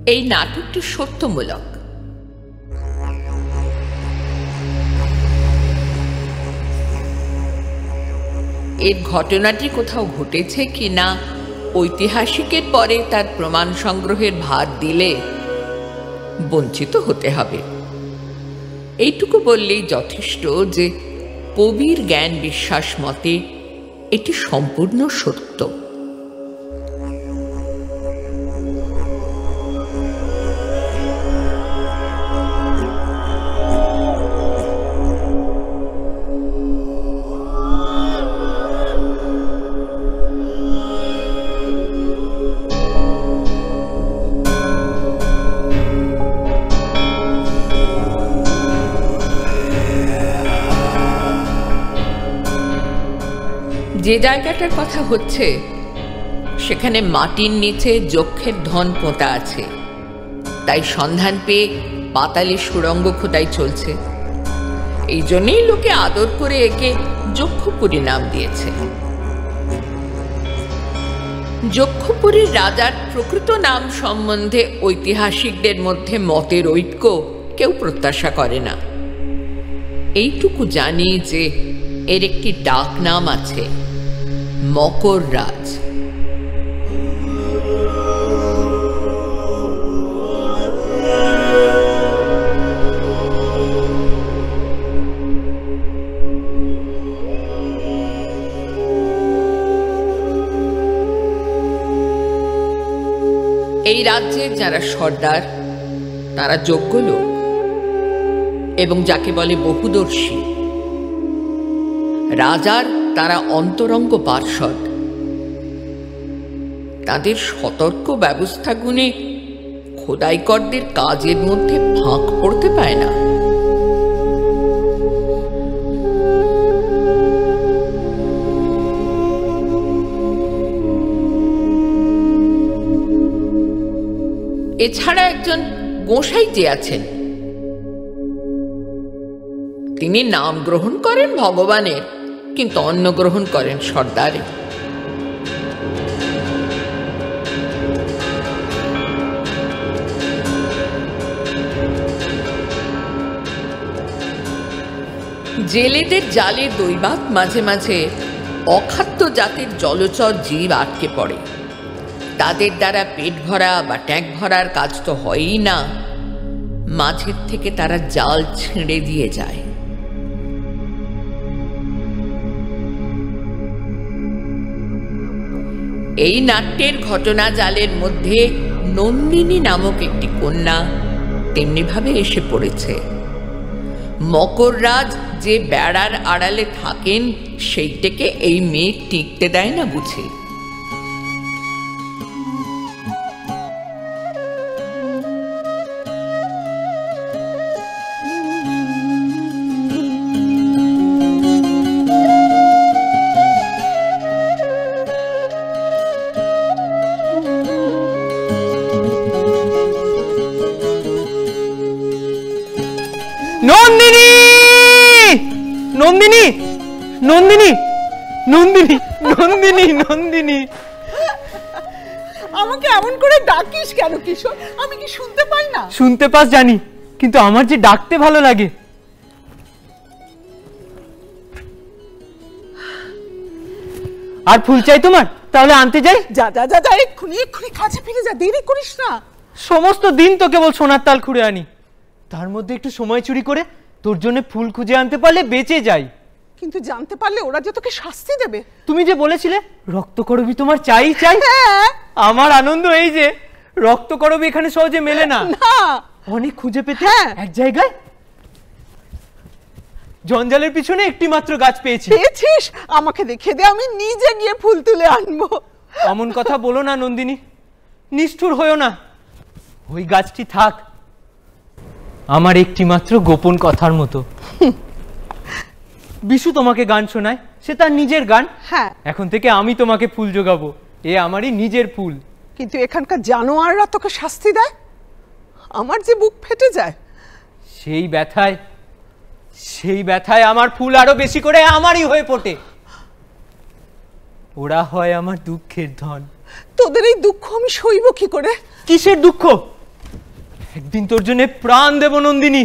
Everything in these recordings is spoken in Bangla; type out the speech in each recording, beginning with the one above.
এই নাটকটি সত্যমূলক। এর ঘটনাটি কোথাও ঘটেছে কিনা ঐতিহাসিকের পরে তার প্রমাণ সংগ্রহের ভার দিলে বঞ্চিত হতে হবে। এইটুকু বললেই যথেষ্ট যে কবির জ্ঞান বিশ্বাস মতে এটি সম্পূর্ণ সত্য। যে জায়গাটার কথা হচ্ছে সেখানে মাটির নিচে যক্ষের ধন পোঁতা আছে, তাই সন্ধান পেয়ে পাতালে সুড়ঙ্গ খোদাই চলছে। এই জন্যই লোকে আদর করে একে যক্ষপুরী নাম দিয়েছে। যক্ষপুরীর রাজার প্রকৃত নাম সম্বন্ধে ঐতিহাসিকদের মধ্যে মতের ঐক্য কেউ প্রত্যাশা করে না। এইটুকু জানি যে এর একটি ডাক নাম আছে, মকররাজ। এই রাজ্যের যারা সর্দার তারা যোগ্য লোক এবং যাকে বলে বহুদর্শী। রাজার তারা অন্তরঙ্গ পার্ষদ। তাদের সতর্ক ব্যবস্থা গুণে খোদাইকরদের কাজের মধ্যে ফাঁক পড়তে পায় না। এছাড়া একজন গোসাই যে আছেন, তিনি নাম গ্রহণ করেন ভগবানের, কিন্তু অন্ন গ্রহণ করেন সর্দারে। জেলেদের জালে দৈবাত মাঝে মাঝে অখাদ্য জাতের জলচর জীব আটকে পড়ে। তাদের দ্বারা পেট ভরা বা ট্যাঙ্ক ভরার কাজ তো হয়ই না, মাঝের থেকে তারা জাল ছিঁড়ে দিয়ে যায়। এই নাট্যের ঘটনা জালের মধ্যে নন্দিনী নামক একটি কন্যা তেমনিভাবে এসে পড়েছে। মকররাজ যে বেড়ার আড়ালে থাকেন সেইটাকে এই মেয়ে টিকতে দেয় না বুঝি। নন্দিনী, নন্দিনী, নন্দিনী, নন্দিনী, নন্দিনী, নন্দিনী। আমাকে এমন করে ডাকিস কেন কিশোর? আমি কি শুনতে পাই না? শুনতে পাস জানি, কিন্তু আমার যে ডাকতে ভালো লাগে। আর ফুল চাই তোমার? তাহলে আনতে যাই। যা যা যা যা, এক্ষুনি এক্ষুনি কাছে ফিরে যা, দেরি করিস না। সমস্ত দিন তো কেবল সোনার তাল খুঁড়ে আনি, তার মধ্যে একটু সময় চুরি করে তোর জন্য ফুল খুঁজে আনতে পারলে বেঁচে যাই। কিন্তু জানতে পারলে ওরা যে তোকে শাস্তি দেবে। তুমি যে বলেছিলে রক্তকরবী তোমার চাই চাই, আমার আনন্দ এই যে রক্তকরবী এখানে সহজে মেলে না। অনেক খুঁজে পেতে এক জায়গায় জঞ্জালের পিছনে একটি মাত্র গাছ পেয়েছি। পেয়েছিস? আমাকে দেখে দে, আমি নিজে গিয়ে ফুল তুলে আনবো। এমন কথা বলো না নন্দিনী, নিষ্ঠুর হয়ো না। ওই গাছটি থাক আমার একটি মাত্র গোপন কথার মতো। বিশু তোমাকে গান শোনায়, সে তার নিজের গান। হ্যাঁ, এখন থেকে আমি তোমাকে ফুল জোগাবো, এ আমারই নিজের ফুল। কিন্তু এখানকার জানোয়াররা তোকে শাস্তি দেয়, আমার যে বুক ফেটে যায়। সেই ব্যথায় আমার ফুল আরো বেশি করে আমারই হয়ে পড়ে। ওরা হয় আমার দুঃখের ধন। তোদের এই দুঃখ আমি সইব কি করে? কিসের দুঃখ? একদিন তোর জন্য প্রাণ দেব নন্দিনী।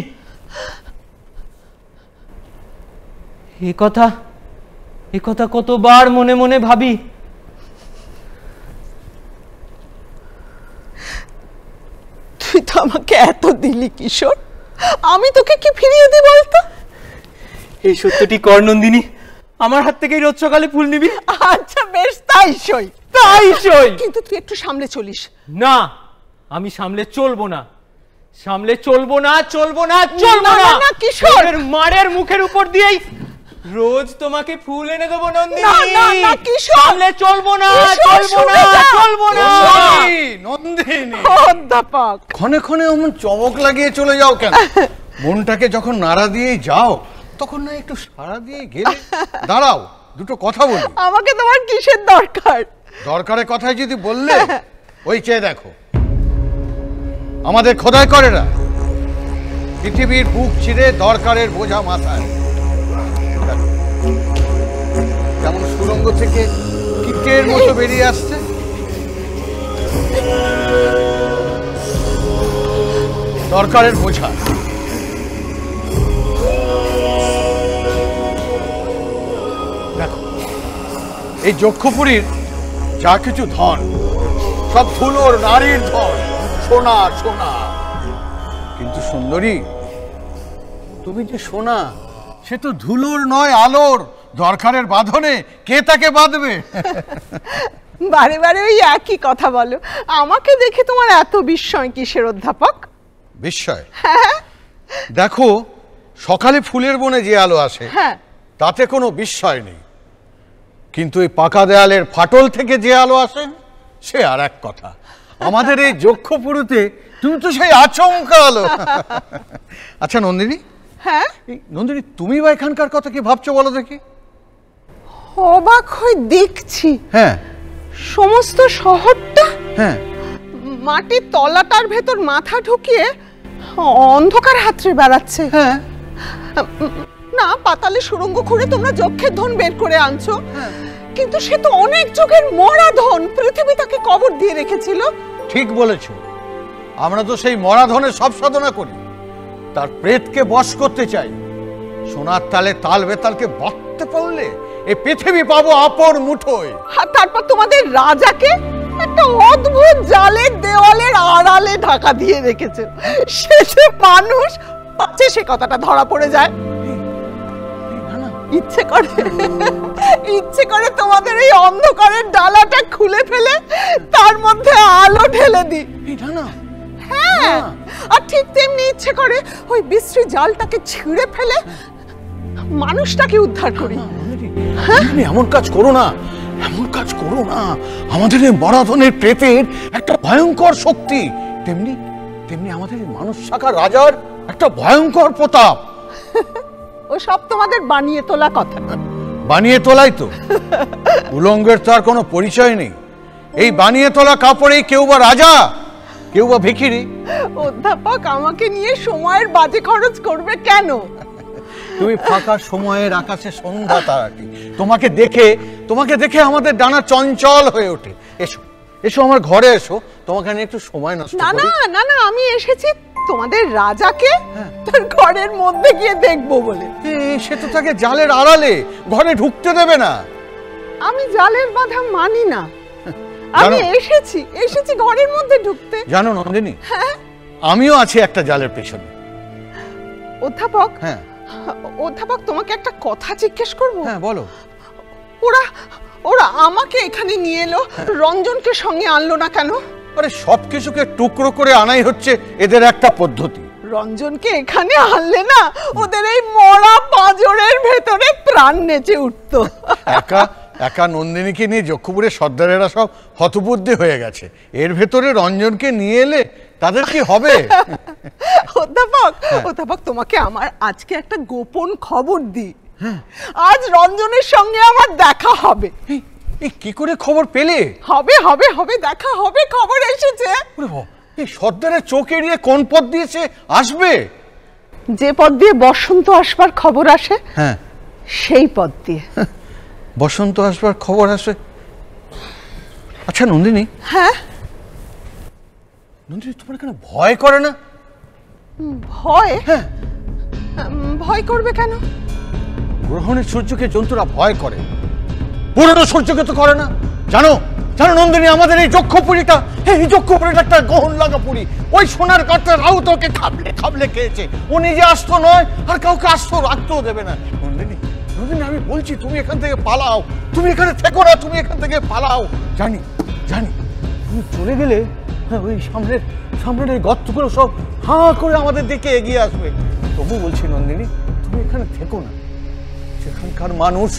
এ কথা কতবার মনে মনে ভাবি। তুই তো আমাকে এত দিলি কিশোর, আমি তোকে কি ফিরিয়ে দিই বলতো? এই সত্যটি কর নন্দিনী, আমার হাত থেকেই রোজ সকালে ফুল নিবি। আচ্ছা বেশ, তাই সই। কিন্তু তুই একটু সামলে চলিস। না, আমি সামলে চলবো না, না কিশোর, মারের মুখের উপর দিয়েই রোজ তোমাকে ফুল এনে দেবো নন্দিনী। না কিশোর, সামলে চলবো না। নন্দিনী, অধ্যাপক ক্ষণে ক্ষণে অমন চমক লাগিয়ে চলে যাও কেন? মনটাকে যখন নাড়া দিয়ে যাও তখন না একটু সাড়া দিয়ে গেলে। দাঁড়াও, দুটো কথা বলি। আমাকে তোমার কিসের দরকার? দরকারের কথাই যদি বললে, ওই চেয়ে দেখো, আমাদের খোদাই করেরা পৃথিবীর বুক চিরে দরকারের বোঝা মাথায়, যেমন সুড়ঙ্গ থেকে কিকের মতো বেরিয়ে আসছে। দরকারের বোঝা দেখো, এই যক্ষপুরীর যা কিছু ধন সব ধুলোর নারীর ধন, সোনা সোনা। কিন্তু সুন্দরী, তুমি যে সোনা, সে তো ধুলোর নয় আলোর। দরকারের বাঁধনে কে তাকে বাঁধবে? বারে বারে ওই একই কথা বলো। আমাকে দেখে তোমার এত বিস্ময় কিসের অধ্যাপক? বিস্ময়? দেখো, সকালে ফুলের বনে যে আলো আসে তাতে কোনো বিস্ময় নেই, কিন্তু এই পাকা দেয়ালের ফাটল থেকে যে আলো আসে সে আর এক কথা। আমাদের এই যক্ষপুরীতে তুমি তো সেই আচমকা আলো। আচ্ছা নন্দিনী, নন্দিনী, তুমি বা এখানকার কথা কি ভাবছো বলো দেখি? অবাক হয়ে দেখছি সমস্ত শহরটা মাটির তলাটার ভেতর মাথা ঢুকিয়ে অন্ধকার হাতড়ে বেড়াচ্ছে। না, পাতালে সুড়ঙ্গ খুঁড়ে তোমরা যক্ষের ধন বের করে আনছো, কিন্তু সে তো অনেক যুগের মরা ধন, পৃথিবী তাকে কবর দিয়ে রেখেছিল। ঠিক বলেছো, আমরা তো সেই মরা ধনের সব সাধনা করি, তার প্রেতকে বশ করতে চাই। সোনার তালে তাল বেতালকে বাঁধতে পারলে এই পৃথিবী পাবো আপন মুঠোয়। আর তারপর তোমাদের রাজাকে একটা অদ্ভুত জালের দেওয়ালের আড়ালে ঢাকা দিয়ে রেখেছে। শেষে মানুষ পাচ্ছে সে কথাটা ধরা পড়ে যায়। ইচ্ছে করে তোমাদের এই অন্ধকারের ডালাটা খুলে ফেলে তার মধ্যে আলো ঢেলে দিই। হ্যাঁ, আর ঠিক তেমনি ইচ্ছে করে ওই বিশ্রী জালটাকে ছিঁড়ে ফেলে মানুষটাকে উদ্ধার করি। এমন কাজ করো না, এমন কাজ করো না। আমাদের এই মরাধনের প্রেতের একটা ভয়ঙ্কর শক্তি, তেমনি তেমনি আমাদের এই মানুষ শাখা রাজার একটা ভয়ঙ্কর প্রতাপ। ও সব তোমাদের বানিয়ে তোলা কথা। বানিয়ে তোলাই তো, উলঙ্গের তো আর কোনো পরিচয় নেই। এই বানিয়ে তোলা কাপড়ে কেউ বা রাজা, কেউ বা ভিখিরি। অধ্যাপক, আমাকে নিয়ে সময়ের বাজে খরচ করবে কেন? তুমি ফাঁকা সময়ের আকাশে সন্ধ্যা তারাটি, তোমাকে দেখে আমাদের ডানা চঞ্চল হয়ে ওঠে। এসো এসো, আমার ঘরে এসো, তোমাকে নিয়ে একটু সময় নষ্ট করি। না না, আমি এসেছি তোমাদের রাজাকে তার ঘরের মধ্যে গিয়ে দেখবো বলে। সে তো তাকে জালের আড়ালে ঘরে ঢুকতে দেবে না। আমি জালের বাধা মানি না। আমি এসেছি ঘরের মধ্যে ঢুকতে। জানো নন্দিনী, আমিও আছি একটা জালের পেছনে। অধ্যাপক, অধ্যাপক, তোমাকে একটা কথা জিজ্ঞেস করবো? হ্যাঁ বলো। ওরা আমাকে এখানে নিয়ে এলো, রঞ্জনকে সঙ্গে আনলো না কেন? আরে সবকিছুকে টুকরো করে আনাই হচ্ছে এদের একটা পদ্ধতি। রঞ্জনকে এখানে আনলে না ওদের এই মরা পাঁজরের ভেতরে প্রাণ নেচে উঠতো। একা নন্দিনীকে নিয়ে যক্ষপুরের সর্দারেরা সব হতবুদ্ধি হয়ে গেছে। এর ভেতরে রঞ্জনকে নিয়ে এলে তাদের কি হবে? অধ্যাপক, তোমাকে আমার আজকে একটা গোপন খবর দিই। আজ রঞ্জনের সঙ্গে আমার দেখা হবে। এই কি করে খবর পেলে? হবে, দেখা হবে, খবর এসেছে। এই সর্দারের চোখ এড়িয়ে কোন পথ দিয়েছে আসবে? যে পথ দিয়ে বসন্ত আসবার খবর আসে, সেই পথ দিয়ে। বসন্ত আসবার খবর আসে? আচ্ছা নন্দিনী, নন্দিনী, তোমার এখানে ভয় করে না? ভয়? ভয় করবে কেন? গ্রহণের সূর্যকে জন্তুরা ভয় করে, পুরনো সূর্যকে তো করে না। জানো জানো নন্দিনী, আমাদের এই যক্ষপুরীটা, এই যক্ষপুরীটা একটা গ্রহণ লাগা পুরী। ওই সোনার কাঠটা রাউত ওকে খাবলে খাবলে খেয়েছে। ও নিজে আস্ত নয়, আর কাউকে আস্ত রাখতেও দেবে না। নন্দিনী নন্দিনী, আমি বলছি তুমি এখান থেকে পালাও, তুমি এখানে থেকো না, তুমি এখান থেকে পালাও। জানি জানি তুমি চলে গেলে ওই সামনের এই গর্তগুলো সব হাঁ করে আমাদের দিকে এগিয়ে আসবে। তবু বলছি নন্দিনী, তুমি এখানে থেকো না। সেখানকার মানুষ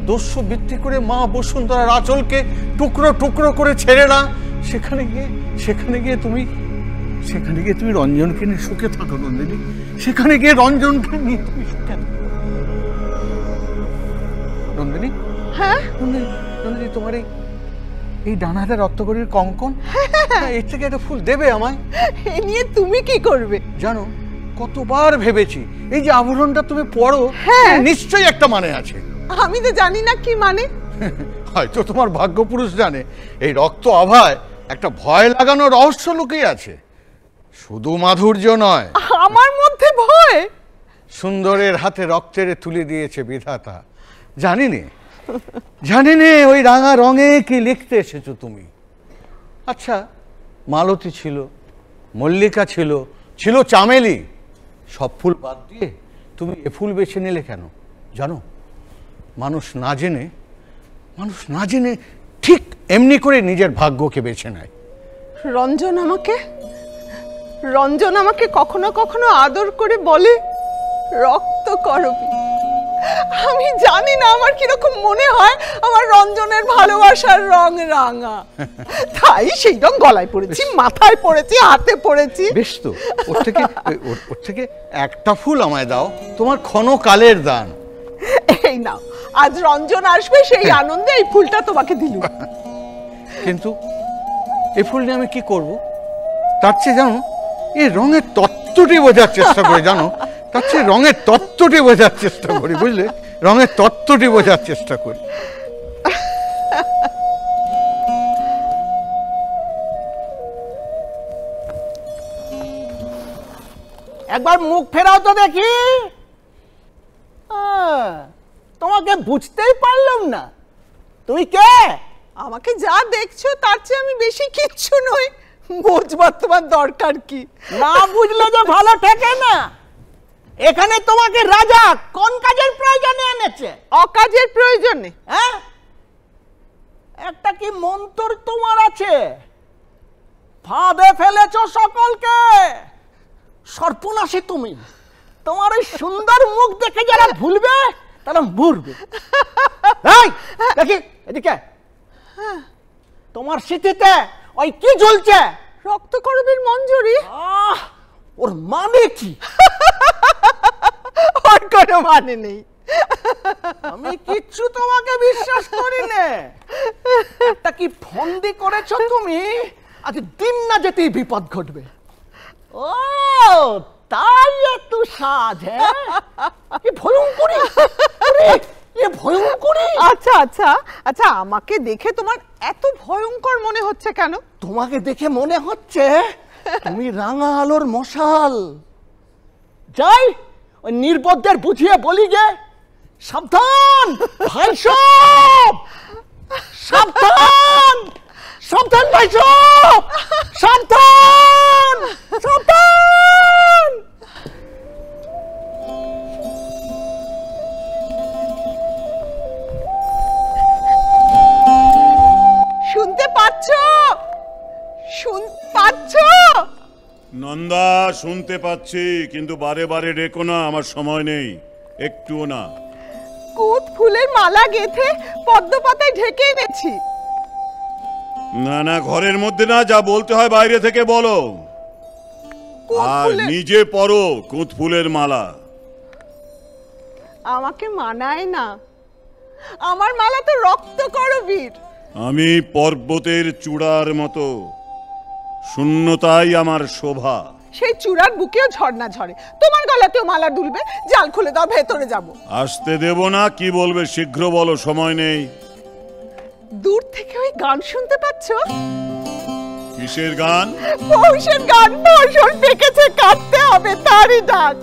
দস্যু বৃত্তি করে মা বসুন্ধরার আঁচলকে টুকরো টুকরো করে ছেড়ে না, সেখানে গিয়ে তুমি রঞ্জনকে নিয়ে সুখে থাকো নন্দিনী। সেখানে গিয়ে রঞ্জনকে নিয়ে তুমি সুখে থাকো নন্দিনী। হ্যাঁ নন্দিনী, তোমার এই ডানাটা রক্তকরীর কঙ্কন, এর থেকে একটা ফুল দেবে আমায়? এ নিয়ে তুমি কি করবে? জানো কতবার ভেবেছি, এই যে আভরণটা তুমি পরো, নিশ্চয়ই একটা মানে আছে। আমি তো জানি না কি মানে। হয়তো তোমার ভাগ্যপুরুষ জানে। এই রক্ত আভায় একটা ভয় লাগানো রহস্য লুকিয়ে আছে। শুধু মাধুর্য নয়, আমার মধ্যে ভয়? সুন্দরের হাতে রক্তের তুলে দিয়েছে বিধাতা। জানি নে ওই রাঙা রঙে কি লিখতে এসেছো তুমি। আচ্ছা, মালতী ছিল, মল্লিকা ছিল চামেলি, সব ফুল বাদ দিয়ে তুমি এ ফুল বেছে নিলে কেন? জানো, মানুষ না জেনে ঠিক এমনি করে নিজের ভাগ্যকে বেছে নেয়। রঞ্জন আমাকে কখনো কখনো আদর করে বলে রক্ত করবি। আমি জানি না আমার কিরকম মনে হয়, আমার রঞ্জনের ভালোবাসার রং রাঙা, তাই সেই রং গলায় পড়েছি, মাথায় পড়েছি, হাতে পড়েছি। বেশ তো, ওর থেকে একটা ফুল আমায় দাও, তোমার ক্ষণকালের দান। এই নাও, আজ রঞ্জন আসবে, সেই আনন্দে এই ফুলটা তোমাকে দিলুম। কিন্তু এই ফুল নিয়ে আমি কি করব? তার চেয়ে জানো, এই রঙের তত্ত্বটি বোঝার চেষ্টা করি। জানো, তার চেয়ে রঙের তত্ত্বটি বোঝার চেষ্টা করি, বুঝলে? রঙের তত্ত্বটি বোঝার চেষ্টা করি। একবার মুখ ফেরাও তো দেখি। তোমাকে বুঝতেই পারলাম না, তুমি কে? আমাকে যা দেখছো তার চেয়ে আমি বেশি কিচ্ছু নই, বুঝবার তোমার দরকার কি? না বুঝলে যে ভালো ঠেকে না। এখানে তোমাকে রাজা কোন কাজের প্রয়োজনে এনেছে? অকাজের প্রয়োজনে। হ্যাঁ, একটা কি মন্তর তোমার আছে? ফাঁদে ফেলেছ সকলকে। সর্বনাশী তুমি। তোমার ওই সুন্দর মুখ দেখে যারা ভুলবে তারা মরবে। দেখি এদিকে, তোমার স্মৃতিতে ওই কি ঝুলছে? রক্তকরবীর মঞ্জুরি। ওর মানে কি? ওর কোনো মানে নেই। আমি কিচ্ছু তোমাকে বিশ্বাস করি না। একটা কি ফন্দি করেছো তুমি, আজ দিন না যেতেই বিপদ ঘটবে। ও তাই একটু সাজ। ভয়ঙ্করী, ভয়ঙ্করী। আচ্ছা আচ্ছা আচ্ছা, আমাকে দেখে তোমার এত ভয়ঙ্কর মনে হচ্ছে কেন? তোমাকে দেখে মনে হচ্ছে তুমি রাঙা আলোর মশাল। যাই ওই নির্বোধদের বুঝিয়ে বলি গে, সাবধান ভাই সব, সাবধান সাবধান ভাই সব, সাবধান সাবধান। শুনতে পাচ্ছো? নন্দা, শুনতে পাচ্ছি, কিন্তু বারে বারে ডেকো না, আমার সময় নেই, একটুও না। কুত ফুলের মালা গেথে পদ্ম পাতায় ঢেকে এনেছি। না, ঘরের মধ্যে না, যা বলতে হয় বাইরে থেকে বলো। আর নিজে পরো কুত ফুলের মালা। আমাকে মানায় না, আমার মালা তো রক্তকরবীর। আমি পর্বতের চূড়ার মতো, শূন্যতাই আমার শোভা। সেই চূড়ার বুকেও ঝর্ণা ঝরে, তোমার গলাতেও মালা দুলবে। জাল খুলে দাও, ভেতরে যাব। আসতে দেব না। কি বলবে শীঘ্র বলো, সময় নেই। দূর থেকে ওই গান শুনতে পাচ্ছো? কিসের গান? পৌষের গান। বর্ষণ ডেকেছে কাঁদতে, হবে তারই ডাক।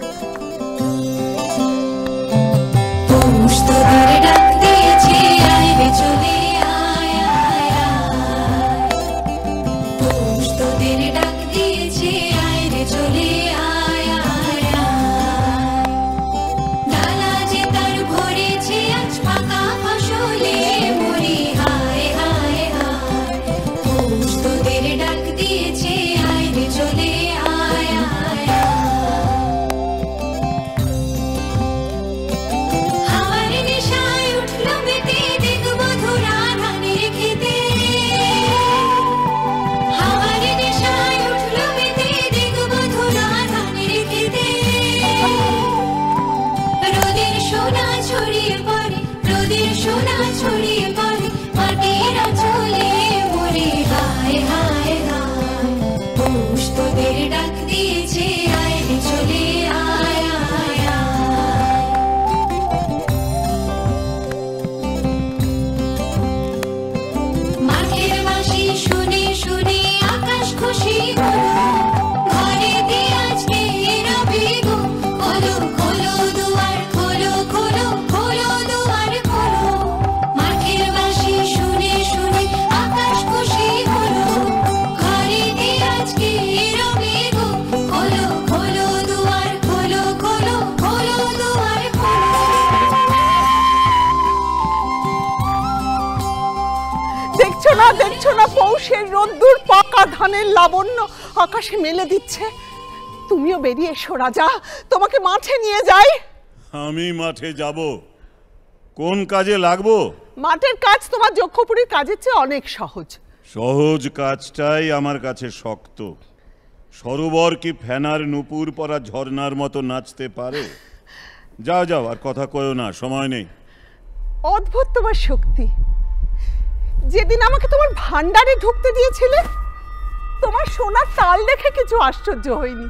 দেখছো না পৌষের রোদ্দুর পাকা ধানের লাবণ্য আকাশে মেলে দিচ্ছে। তুমিও বেরিয়ে এসো রাজা, তোমাকে মাঠে নিয়ে যাই। আমি মাঠে যাব? কোন কাজে লাগবো? মাঠের কাজ তোমার যক্ষপুরীর কাজের চেয়ে অনেক সহজ। সহজ কাজটাই আমার কাছে শক্ত। সরোবর কি ফেনার নুপুর পরা ঝর্ণার মতো নাচতে পারে? যাও যাও, আর কথা কয়ো না, সময় নেই। অদ্ভুত তোমার শক্তি। যেদিন আমাকে তোমার ভান্ডারে ঢুকতে দিয়েছিলে তোমার সোনার তাল দেখে কিছু আশ্চর্য হয়নি,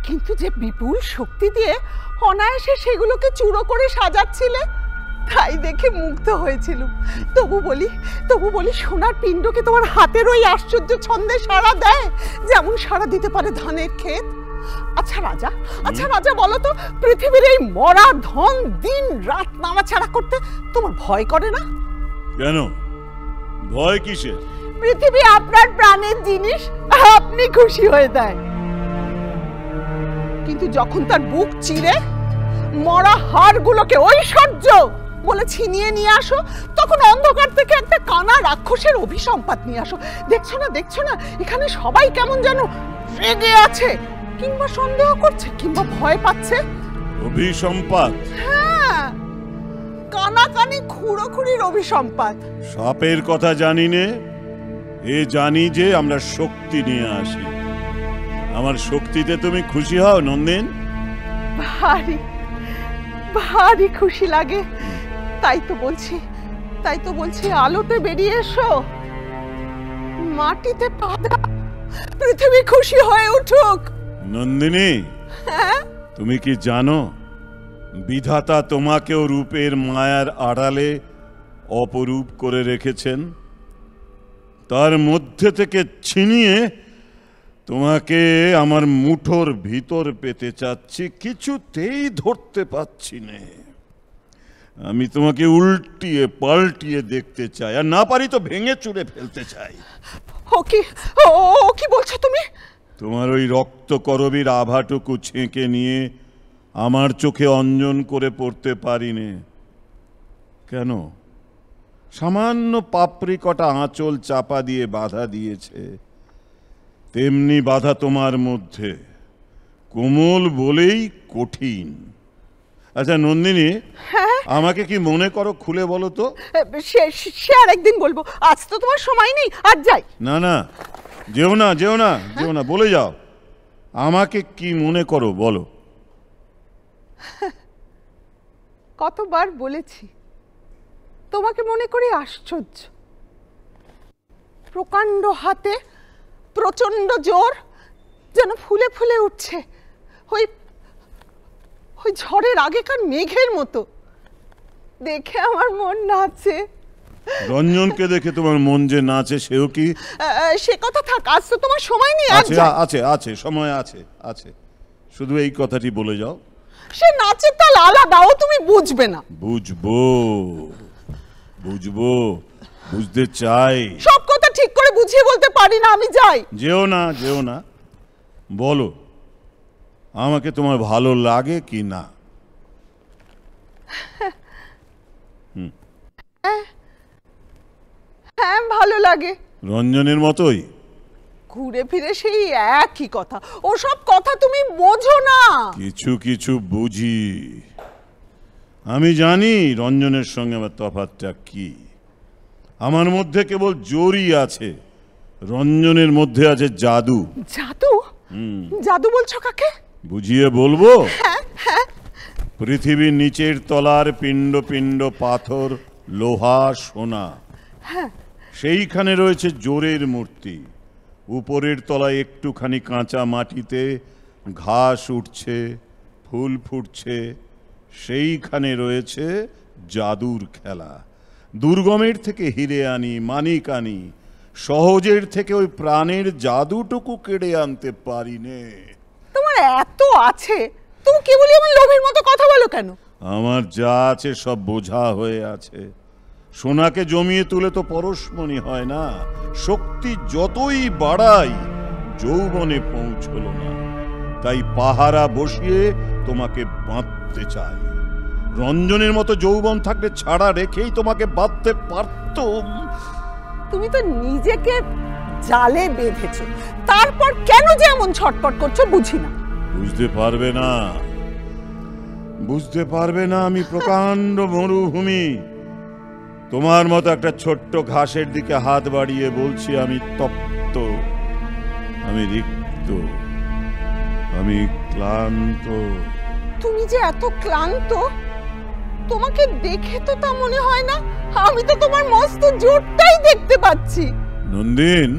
কিন্তু যে বিপুল শক্তি দিয়ে অনায়াসে সেগুলোকে চূড়ো করে সাজাচ্ছিলে তাই দেখে মুগ্ধ হয়েছিল। তবু বলি সোনার পিণ্ডকে তোমার হাতের ওই আশ্চর্য ছন্দে সাড়া দেয় যেমন সাড়া দিতে পারে ধানের ক্ষেত। আচ্ছা রাজা বলো তো, পৃথিবীর এই মরা ধন দিন রাত নাড়াচাড়া করতে তোমার ভয় করে না? কেন ভয় কিসের? পৃথিবী আপনার প্রাণের জিনিস, আপনি খুশি হয়ে দেয়, কিন্তু যখন তার বুক চিরে মরা হাড়গুলোকে ঐশ্বর্য বলে ছিনিয়ে নিয়ে আসো, তখন অন্ধকার থেকে একটা কানা রাক্ষসের অভিসম্পাত নিয়ে আসো। দেখছো না এখানে সবাই কেমন যেন রেগে আছে, কিংবা সন্দেহ করছে, কিংবা ভয় পাচ্ছে। অভিসম্পাত? হ্যাঁ, কানাকানি খুঁড়োখুড়ির অভিসম্পাত। সাপের কথা জানি নে, এ জানি যে আমরা শক্তি নিয়ে আসি। আমার শক্তিতে তুমি খুশি হও নন্দিন? ভারী খুশি লাগে। তাই তো বলছি আলোতে বেরিয়ে এসো, মাটিতে পা দাও, পৃথিবী খুশি হয়ে উঠুক। নন্দিনী, তুমি কি জানো বিধাতা তোমাকেও রূপের মায়ার আড়ালে অপরূপ করে রেখেছেন? তার মধ্যে থেকে ছিনিয়ে তোমাকে আমার মুঠোর ভিতর পেতে চাচ্ছি, কিছুতেই ধরতে পাচ্ছি না। আমি তোমাকে উল্টিয়ে পাল্টিয়ে দেখতে চাই, আর না পারি তো ভেঙে চুরে ফেলতে চাই। ও কি বলছো তুমি? তোমার ওই রক্তকরবীর আভাটুকু ছেঁকে নিয়ে আমার চোখে অঞ্জন করে পড়তে পারিনে কেন? সামান্য পাপড়ি কটা আঁচল চাপা দিয়ে বাধা দিয়েছে, তেমনি বাধা তোমার মধ্যে, কোমল বলেই কঠিন। আচ্ছা নন্দিনী, আমাকে কি মনে করো খুলে বলো তো? সে আর একদিন বলবো, আজ তো তোমার সময় নেই, আজ যাই। না, যেও না, বলে যাও। আমাকে কি মনে করো বলো? কতবার বলেছি তোমাকে মনে করি আশ্চর্য। প্রকাণ্ড হাতে প্রচন্ড জোর, যেন ফুলে ফুলে উঠছে ওই ঝড়ের আগেকার মেঘের মতো। দেখে আমার মন নাচে। রঞ্জনকে দেখে তোমার মন যে নাচে, সেও কি? সে কথা থাক, আজ তো তোমার সময় নেই। আছে, সময় আছে। শুধু এই কথাটি বলে যাও। সে নাচের তাল আলাদা, ও তুমি বুঝবে না। বুঝবো বুঝবো, বুঝতে চাই। সব কথা ঠিক করে বুঝিয়ে বলতে পারি না, আমি যাই। যেও না যেও না, বলো আমাকে তোমার ভালো লাগে কি না? হ্যাঁ ভালো লাগে। রঞ্জনের মতোই? ঘুরে ফিরে সেই একই কথা, ও সব কথা তুমি বোঝো না। কিছু কিছু বুঝি। আমি জানি রঞ্জনের সঙ্গে আমার তফাৎটা কি। আমার মধ্যে কেবল জোরই আছে, রঞ্জনের মধ্যে আছে জাদু। জাদু? জাদু বলছো কাকে? বুঝিয়ে বলবো? পৃথিবীর নিচের তলার পিণ্ড পিণ্ড পাথর, লোহা, সোনা, সেইখানে রয়েছে জোরের মূর্তি। উপরের তলায় একটুখানি কাঁচা মাটিতে ঘাস উঠছে, ফুল ফুটছে, সেইখানে রয়েছে জাদুর খেলা। দুর্গমের থেকে হিরে আনি, মানিক আনি, সহজের থেকে ওই প্রাণের জাদুটুকু কেড়ে আনতে পারি নে। তোমার এত আছে, তুমি কেবলই আমার লোভের মতো কথা বলো কেন? আমার যা আছে সব বোঝা হয়ে আছে। সোনাকে জমিয়ে তুলে তো পরশমণি হয় না। শক্তি যতই বাড়াই যৌবনে পৌঁছলো না, তাই পাহারা বসিয়ে তোমাকে বাঁধতে চাই। রঞ্জনের মতো যৌবন থাকলে ছাড়া রেখেই তোমাকে বাঁধতে পারতুম। তুমি তো নিজেকে জালে বেঁধেছো, তারপর কেন যে এমন ছটপট করছো বুঝি না। বুঝতে পারবে না, বুঝতে পারবে না আমি প্রকাণ্ড মরুভূমি। তোমার মতো একটা ছোট্ট ঘাসের দিকে হাত বাড়িয়ে বলছি আমি তপ্ত, আমি রিক্ত, আমি ক্লান্ত। তুমি যে এত ক্লান্ত, তোমাকে দেখে তো তা মনে হয় না। আমি তো তোমার মস্ত জোরটাই দেখতে পাচ্ছি। নন্দিন,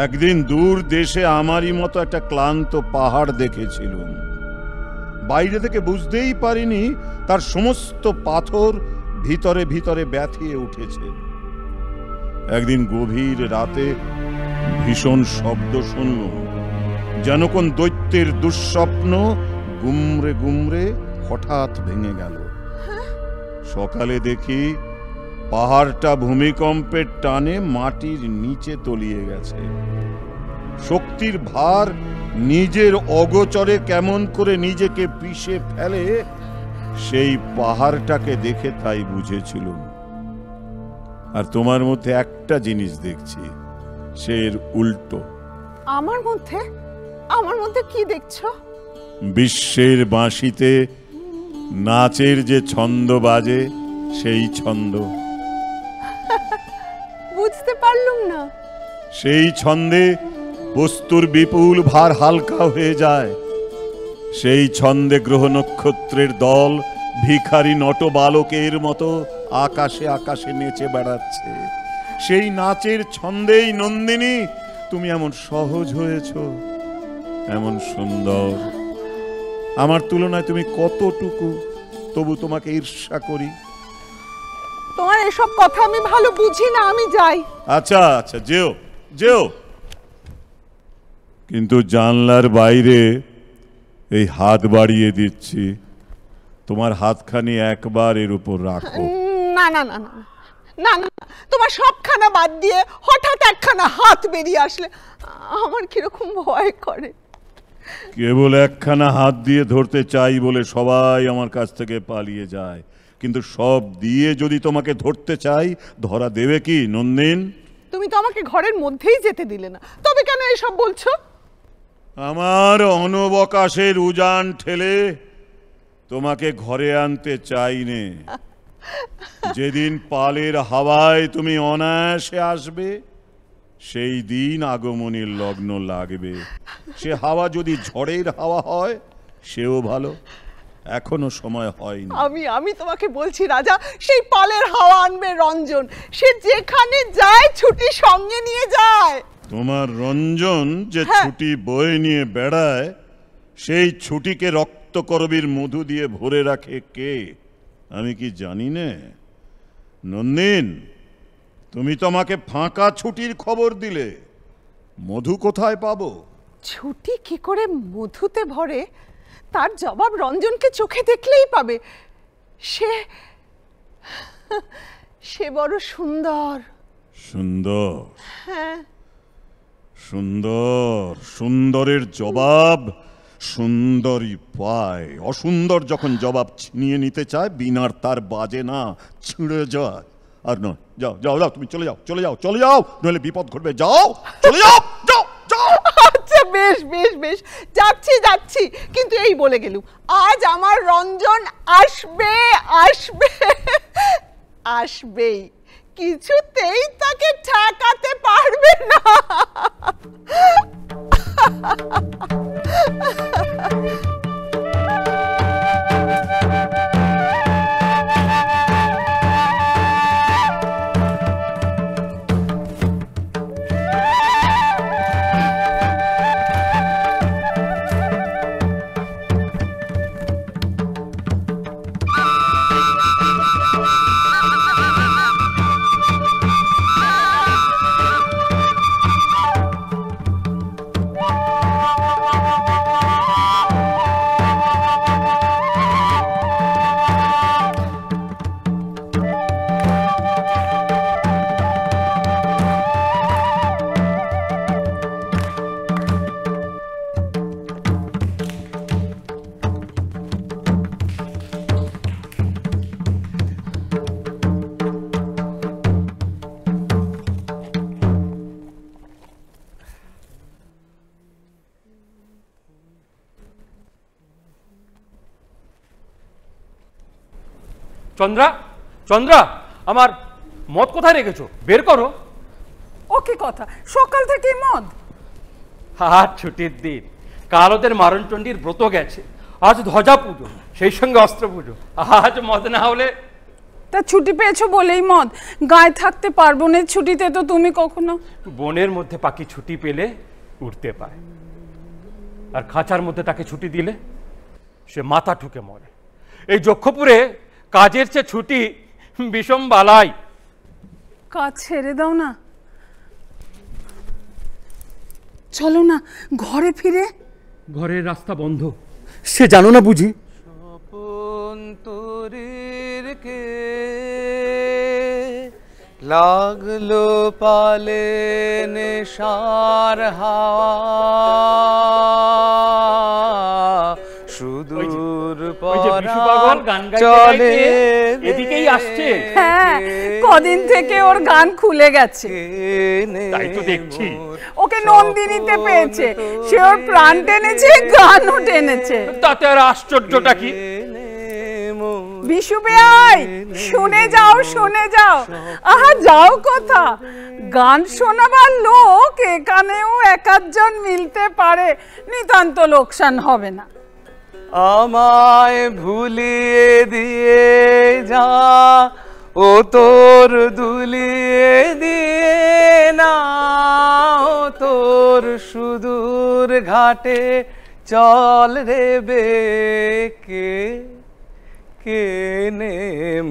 একদিন দূর দেশে আমারই মতো একটা ক্লান্ত পাহাড় দেখেছিলাম। বাইরে থেকে বুঝতেই পারিনি তার সমস্ত পাথর ভিতরে ভিতরে ব্যথিয়ে উঠেছে। একদিন গভীর রাতে ভীষণ শব্দ শুনলাম, যেন কোন দৈত্যের দুঃস্বপ্ন গুমরে গুমরে হঠাৎ ভেঙে গেল। সকালে দেখি পাহাড়টা ভূমিকম্পের টানে মাটির নিচে তলিয়ে গেছে। শক্তির ভার নিজের অগোচরে কেমন করে নিজেকে পিষে ফেলে, সেই পাহাড়টাকে দেখে তাই বুঝেছিলাম। আর তোমার মধ্যে একটা জিনিস দেখছি, সে এর উল্টো। আমার মধ্যে? আমার মধ্যে কি দেখছো? বিশ্বের বাঁশিতে নাচের যে ছন্দ বাজে, সেই ছন্দ। বুঝতে পারলুম না। সেই ছন্দে বস্তুর বিপুল ভার হালকা হয়ে যায়। সেই ছন্দে গ্রহ নক্ষত্রের দল ভিখারি নট বালকের মতো আকাশে আকাশে নেচে বেড়াচ্ছে। সেই নাচের ছন্দেই নন্দিনী তুমি এমন সহজ হয়েছ, এমন সুন্দর। আমার তুলনায় তুমি কতটুকু, তবু তোমাকে ঈর্ষা করি। তোমার এসব কথা আমি ভালো বুঝি না, আমি যাই। আচ্ছা আচ্ছা, যেও যেও, কিন্তু জানলার বাইরে এই হাত বাড়িয়ে দিচ্ছি, তোমার হাতখানি একবার এর উপর রাখো। না না না না না না, তোমার সবখানা বাদ দিয়ে হঠাৎ একখানা হাত বেরিয়ে আসলে আমার কিরকম ভয় করে। কেবল একখানা হাত দিয়ে ধরতে চাই বলে সবাই আমার কাছ থেকে পালিয়ে যায়, কিন্তু সব দিয়ে যদি তোমাকে ধরতে চাই, ধরা দেবে কি নন্দিন? তুমি তো আমাকে ঘরের মধ্যেই যেতে দিলে না, তবে কেন এসব বলছো? আমার অনবকাশের উজান ঠেলে তোমাকে ঘরে আনতে চাইনে। যেদিন পালের হাওয়ায় তুমি অনায়াসে আসবে, সেই দিন আগমনের লগ্ন লাগবে। সে হাওয়া যদি ঝড়ের হাওয়া হয় সেও ভালো, এখনো সময় হয়নি। আমি তোমাকে বলছি রাজা, সেই পালের হাওয়া আনবে রঞ্জন। সে যেখানে যায় ছুটি সঙ্গে নিয়ে যায়। তোমার রঞ্জন যে ছুটি বয়ে নিয়ে বেড়ায়, সেই ছুটিকে রক্তকরবীর মধু দিয়ে ভরে রাখে কে, আমি কি জানি না? নন্দিন, তুমি তো আমাকে ফাঁকা ছুটির খবর দিলে, মধু কোথায় পাবো? ছুটি কি করে মধুতে ভরে তার জবাব রঞ্জনকে চোখে দেখলেই পাবে। সে সে বড় সুন্দর। সুন্দর? হ্যাঁ, সুন্দর। সুন্দরের জবাব সুন্দরই পায়। অসুন্দর যখন জবাব ছিনিয়ে নিতে চায় বিনার তার বাজে না, ছিঁড়ে যায়। আর নয়, যাও যাও যাও, তুমি চলে যাও চলে যাও চলে যাও, নইলে বিপদ ঘটবে। যাও চলে যাও যাও যাও। আচ্ছা বেশ বেশ বেশ, যাচ্ছি যাচ্ছি, কিন্তু এই বলে গেলুম আজ আমার রঞ্জন আসবে আসবে আসবেই, কিছুতেই তাকে ঠেকাতে পারবে না। চন্দ্রা, চন্দ্রা, আমার মদ কোথায় রেখেছো? বের করো। ও কি কথা, সকাল থেকেই মদ? আজ ছুটির দিন, কাল ওদের মারণচণ্ডীর ব্রত গেছে, আজ ধ্বজা পুজো, সেই সঙ্গে অস্ত্র পুজো। আজ মদ না হলে। তা ছুটি পেয়েছো বলেই মদ? গায়ে থাকতে পারবো না ছুটিতে তো তুমি কখনো? বনের মধ্যে পাখি ছুটি পেলে উড়তে পায়, আর খাঁচার মধ্যে তাকে ছুটি দিলে সে মাথা ঠুকে মরে। এই যক্ষপুরে কাজের চেয়ে ছুটি বিষম বালাই। কাজ ছেড়ে দাও না, চলো না ঘরে ফিরে। ঘরের রাস্তা বন্ধ, সে জানো না বুঝি? কে লাগলো পালে নেশার হাওয়া, সুদূর চলে এদিকেই আসছে। হ্যাঁ, কদিন থেকে ওর গান খুলে গেছে, তাই তো দেখছি। ওকে নন্দিনীতে পেয়েছে, সে ওর প্রাণ টেনেছে, গানও টেনেছে। তাতে আর আশ্চর্যটা কি? বিশু বেয়াই, শুনে যাও শুনে যাও। আহা, যাও কথা, গান শোনাবার লোক এখানেও এক আধজন মিলতে পারে, নিতান্ত লোকসান হবে না। আমায় ভুলিয়ে দিয়ে যা, ও তোর দুলিয়ে দিয়ে না, ও তোর সুদূর ঘাটে চল রে বেকে, কে নে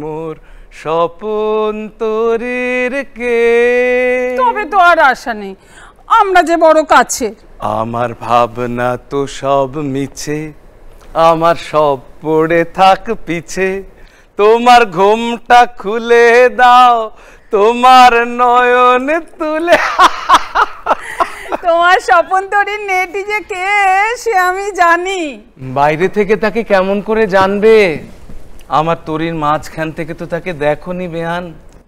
মোর স্বপন তোরের কে। তবে তো আর আশা নেই, আমরা যে বড় কাছে। আমার ভাবনা তো সব মিছে, আমার সব পড়ে থাক পিছে, তোমার ঘুমটা খুলে দাও, তোমার নয়ন তুলে। তোমার স্বপন তরীর নেটি যে কে সে আমি জানি। বাইরে থেকে তাকে কেমন করে জানবে? আমার তরীর মাঝখান থেকে তো তাকে দেখোনি বেয়ান।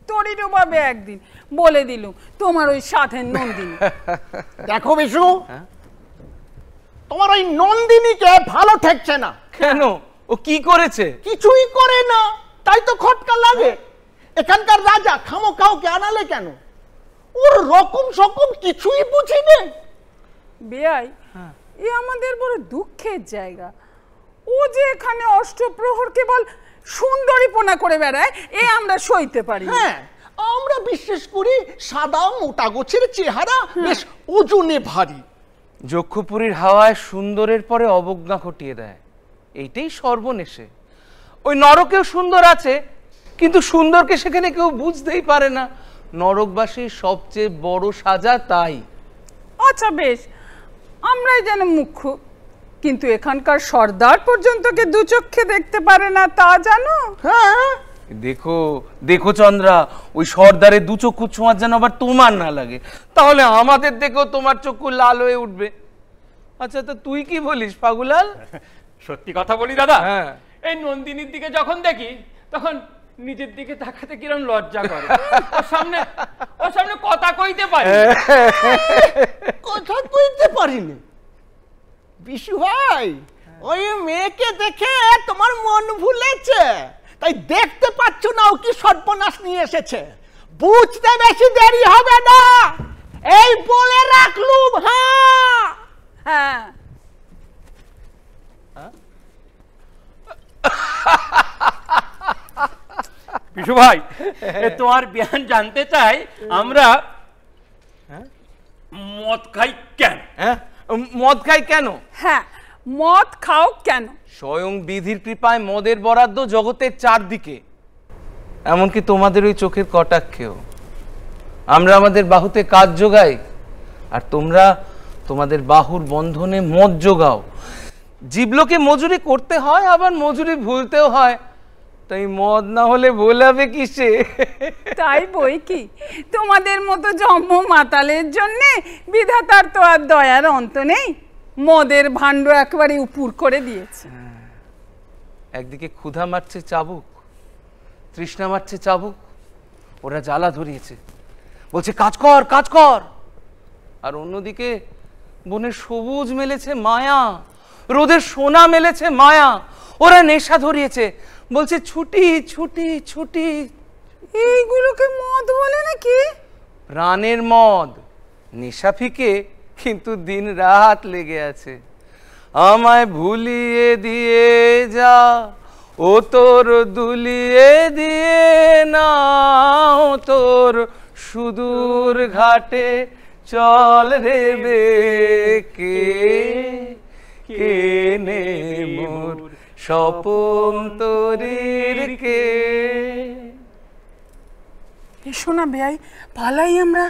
তরি ডুবাবে একদিন, বলে দিলুম তোমার ওই সাথের নন্দিনী। দেখো বিশু, তোমার ওই নন্দিনীকে ভালো ঠেকছে না। কেন? ও কি করেছে? কিছুই করে না, তাই তো খটকা লাগে। এখানকার রাজা খামোখাওকে আনালে কেন? ওর রকম সকম কিছুই বুঝি নে। বেয়াই, এ আমাদের বড় দুঃখের জায়গা। ও যে এখানে অষ্টপ্রহর কেবল সুন্দরীপনা করে বেড়ায়, এ আমরা সইতে পারি। হ্যাঁ, আমরা বিশ্বাস করি সাদা মোটা গোছের চেহারা বেশ ওজনে ভারী। যক্ষপুরীর হাওয়ায় সুন্দরের পরে অবজ্ঞা ঘটিয়ে দেয়, এইটাই সর্বনেশে। ওই নরকেও সুন্দর আছে, কিন্তু সুন্দরকে সেখানে কেউ বুঝতেই পারে না। নরকবাসীর সবচেয়ে বড় সাজা তাই। আচ্ছা বেশ, আমরাই যেন মুখ্য, কিন্তু এখানকার সর্দার পর্যন্ত কে দু চোখে দেখতে পারে না, তা জানো? হ্যাঁ, দেখো দেখো চন্দ্রা, ওই সর্দারের দু চক্ষু ছোঁয়ার যেন আবার তোমার না লাগে, তাহলে আমাদের দেখেও তোমার চক্ষু লাল হয়ে উঠবে। আচ্ছা, তা তুই কি বলিস পাগুলাল? সত্যি কথা বলি দাদা, হ্যাঁ। এই নন্দিনীর দিকে যখন দেখি তখন নিজের দিকে তাকাতে কিরম লজ্জা করে। ওর সামনে কথা কইতে পারি, কথা কইতে পারিনি। বিশু ভাই, ওই মেয়েকে দেখে তোমার মন ভুলেছে, তাই দেখতে পাচ্ছ না ও কি সর্বনাশ নিয়ে এসেছে। বুঝতে বেশি দেরি হবে না, এই বলে রাখলুম। হ্যাঁ হ্যাঁ, বিশু ভাই, তোমার জ্ঞান জানতে চাই আমরা মদ খাই কেন? হ্যাঁ, মদ খাই কেন? হ্যাঁ, মদ খাও কেন? স্বয়ং বিধির কৃপায় মদের বরাদ্দ জগতের চারদিকে, এমনকি তোমাদের ওই চোখের কটাক্ষেও। আমরা আমাদের বাহুতে কাজ যোগাই, আর তোমরা তোমাদের বাহুর বন্ধনে মদ যোগাও। জীবলোকে মজুরি করতে হয়, আবার মজুরি ভুলতেও হয়, তাই মদ না হলে ভোলাবে কিসে? তাই বই কি, তোমাদের মতো জম্ম মাতালের জন্যে বিধাতার তো আর দয়ার অন্ত নেই, মদের ভাণ্ড একেবারে উপুর করে দিয়েছে। একদিকে ক্ষুধা মারছে চাবুক, তৃষ্ণা মারছে চাবুক, ওরা জ্বালা ধরিয়েছে, বলছে কাজ কর কাজ কর। আর অন্যদিকে বনের সবুজ মেলেছে মায়া, রোদের সোনা মেলেছে মায়া, ওরা নেশা ধরিয়েছে, বলছে ছুটি ছুটি ছুটি। এইগুলোকে মদ বলে নাকি? প্রাণের মদ, নেশা ফিকে কিন্তু দিন রাত লেগে আছে। আমায় ভুলিয়ে দিয়ে যা, ও তোর দুলিয়ে দিয়ে না, ও তোর সুদূর ঘাটে চল রে বেকে, কে নে মোর স্বপন তোরির কে। এসো না বেয়াই, পালাই আমরা।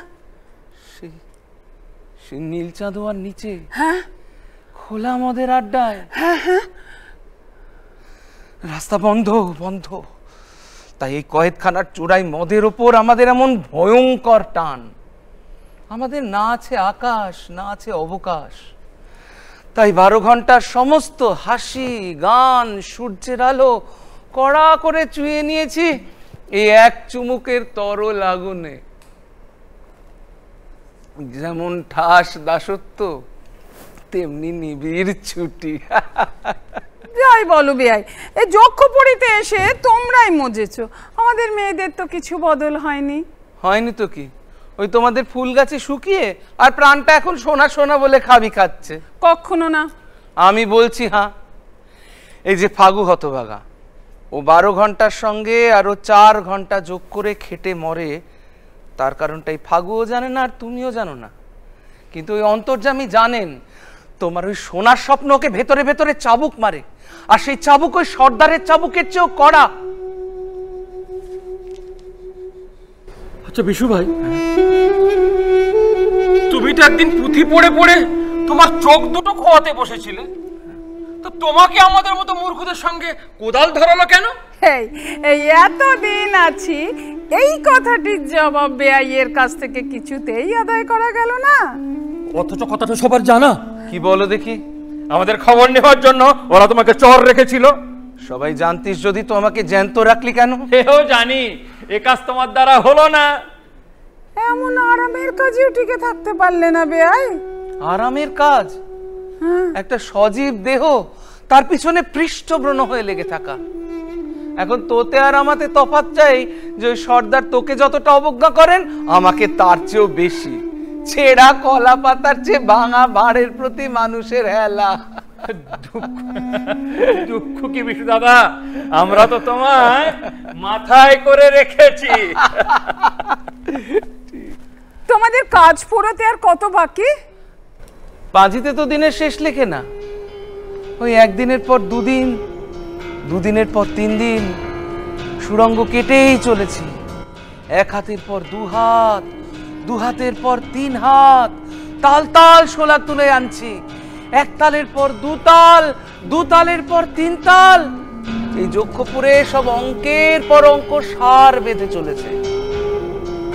সে নীল চাঁদোয়ার নিচে হ্যাঁ, খোলা মদের আড্ডায়। হ্যাঁ হ্যাঁ, রাস্তা বন্ধ বন্ধ, তাই এই কয়েদখানার চূড়ায় মদের ওপর আমাদের এমন ভয়ঙ্কর টান। আমাদের না আছে আকাশ, না আছে অবকাশ, তাই 12 ঘন্টার সমস্ত হাসি গান সূর্যের আলো কড়া করে চুইয়ে নিয়েছি এই এক চুমুকের তরল আগুনে। যেমন ঠাস দাসত্ব, তেমনি নিবিড় ছুটি। যাই বলো বেয়াই, এই যক্ষ পড়িতে এসে তোমরাই মজেছো, আমাদের মেয়েদের তো কিছু বদল হয়নি। হয়নি তো কি, ওই তোমাদের ফুল গাছে শুকিয়ে আর প্রাণটা এখন সোনা সোনা বলে খাবি খাচ্ছে। কখনো না। আমি বলছি হ্যাঁ, এই যে ফাগু হতভাগা, ও 12 ঘন্টার সঙ্গে আরো 4 ঘন্টা যোগ করে খেটে মরে, তার কারণটাই ফাগুও জানে না আর তুমিও জানো না, কিন্তু ওই অন্তর্যামী জানেন। তোমার ওই সোনার স্বপ্ন ওকে ভেতরে ভেতরে চাবুক মারে, আর সেই চাবুক ওই সর্দারের চাবুকের চেয়েও কড়া। আচ্ছা বিশু ভাই, তুমি তো একদিন পুঁথি পড়ে পড়ে তোমার চোখ দুটো খোয়াতে বসেছিলে, তো তোমাকে আমাদের মতো মূর্খদের সঙ্গে কোদাল ধরালো কেন? এই এতদিন আছি, এই কথাটির জবাব বেয়াইয়ের কাছ থেকে কিছুতেই আদায় করা গেল না। অথচ কথাটা সবার জানা। কি বলো দেখি? আমাদের খবর নেওয়ার জন্য ওরা তোমাকে চর রেখেছিল। সবাই জানতিস যদি তো আমাকে জ্যান্ত রাখলি কেন? এও জানি এ কাজ তোমার দ্বারা হলো না। এমন আরামের কাজেও টিকে থাকতে পারলে না বেয়াই? আরামের কাজ? একটা সজীব দেহ, তার পিছনে পৃষ্ঠব্রণ হয়ে লেগে থাকা। এখন তোতে আর আমাতে তফাৎ চাই যে ওই সর্দার তোকে যতটা অবজ্ঞা করেন, আমাকে তার চেয়েও বেশি। ছেঁড়া কলা পাতার চেয়ে ভাঙা বাড়ের প্রতি মানুষের হেলা। দুঃখ কি বিশু দাদা, আমরা তো তোমায় মাথায় করে রেখেছি। তোমাদের কাজ পুরোতে আর কত বাকি? পাঁজিতে তো দিনের শেষ লেখে না, ওই একদিনের পর দুদিন, দুদিনের পর 3 দিন, সুড়ঙ্গ কেটেই চলেছি। 1 হাতের পর 2 হাত, 2 হাতের পর 3 হাত, তাল তাল শোলা তুলে আনছি, এক তালের পর দু তাল, দু তালের পর তিন তাল। এই যক্ষপুরে সব অঙ্কের পর অঙ্ক সার বেঁধে চলেছে,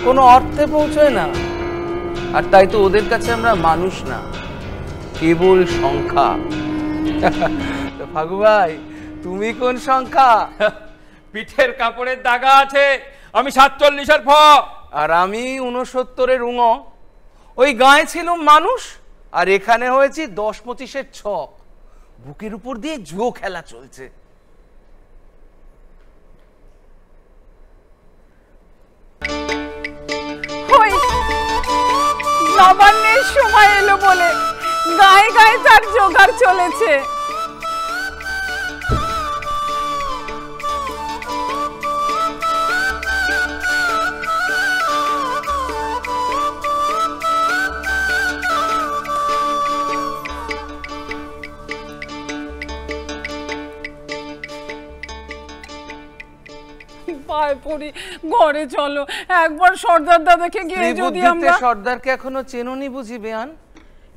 কোনো অর্থে পৌঁছয় না। আর তাই তো ওদের কাছে আমরা মানুষ না, কেবল সংখ্যা। ফাগু ভাই, তুমি কোন সংখ্যা? পিঠের কাপড়ের দাগা আছে, আমি 47-এর ফ। আর আমি 69-এর উঙ। ওই গায়ে ছিল মানুষ, আর এখানে হয়েছি 10-25-এর ছক। বুকের উপর দিয়ে জুয়ো খেলা চলছে। নবান্নের সময় এলো বলে গায়ে গায়ে তার জোগাড় চলেছে। পায়ে পড়ি, ঘরে চলো, একবার সর্দার দাদাকে গিয়ে যদি আমরা। সর্দারকে এখনো চেননি বুঝি বেয়ান?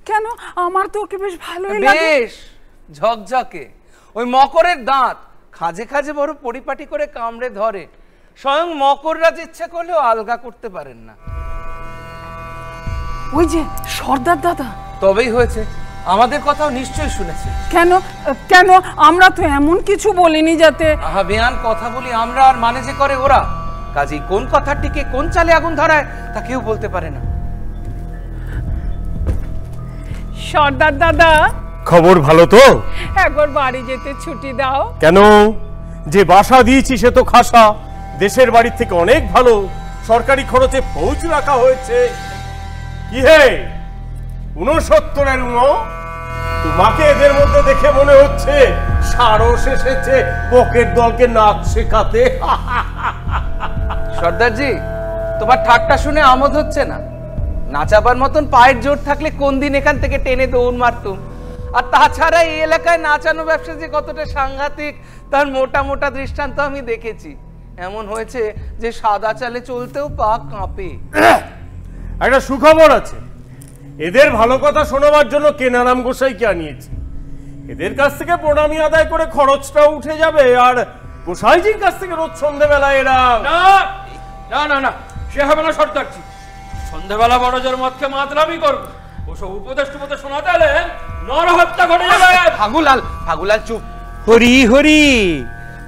কেন, আমার তো ওকে বেশ ভালোই লাগে। বেশ ঝকঝকে, ওই মকরের দাঁত খাজে খাজে বড় পরিপাটি করে কামড়ে ধরে। স্বয়ং মকররাজ ইচ্ছা করলেও আলগা করতে পারেন না। ওই যে সর্দার দাদা। তবেই হয়েছে, আমাদের কথাও নিশ্চয়ই শুনেছে। কেন কেন, আমরা তো এমন কিছু বলিনি যাতে। আহা বেয়ান, কথা বলি আমরা আর মানে যে করে ওরা। কাজেই কোন কথাটিকে কোন চালে আগুন ধরায় তা কেউ বলতে পারে না। সর্দার দাদা, খবর ভালো তো? একবার বাড়ি যেতে ছুটি দাও। কেন, যে বাসা দিয়েছি সে তো খাসা, দেশের বাড়ির থেকে অনেক ভালো, সরকারি খরচে পৌঁছ রাখা হয়েছে। কি হে 69-এর উঙ, তোমাকে এদের মধ্যে দেখে মনে হচ্ছে সারস এসেছে বকের দলকে নাচ শেখাতে। সর্দারজি, তোমার ঠাট্টা শুনে আমোদ হচ্ছে না? নাচাবার মতন পায়ের জোর থাকলে কোন দিন এখান থেকে টেনে দৌড় মারতুম। আর তাছাড়া এই এলাকায় নাচানো ব্যবসা যে কতটা সাংঘাতিক তার মোটা মোটা দৃষ্টান্ত আমি দেখেছি। এমন হয়েছে যে সাদা চালে চলতেও পা কাঁপে। একটা সুখবর আছে, এদের ভালো কথা শোনাবার জন্য কেনারাম গোসাইকে আনিয়েছি। এদের কাছ থেকে প্রণামী আদায় করে খরচটাও উঠে যাবে, আর গোসাইজির কাছ থেকে রোজ সন্ধ্যেবেলা এরা। না না না না, সে হবে না সর্দারজি। সন্ধ্যেবেলা বড় জোর মতকে মাতলামি করবো, ওসব উপদেশ টুপদেশ শোনাতে এলে নরহত্যা ঘটে যাবে। ফাগুলাল, ফাগুলাল চুপ। হরি হরি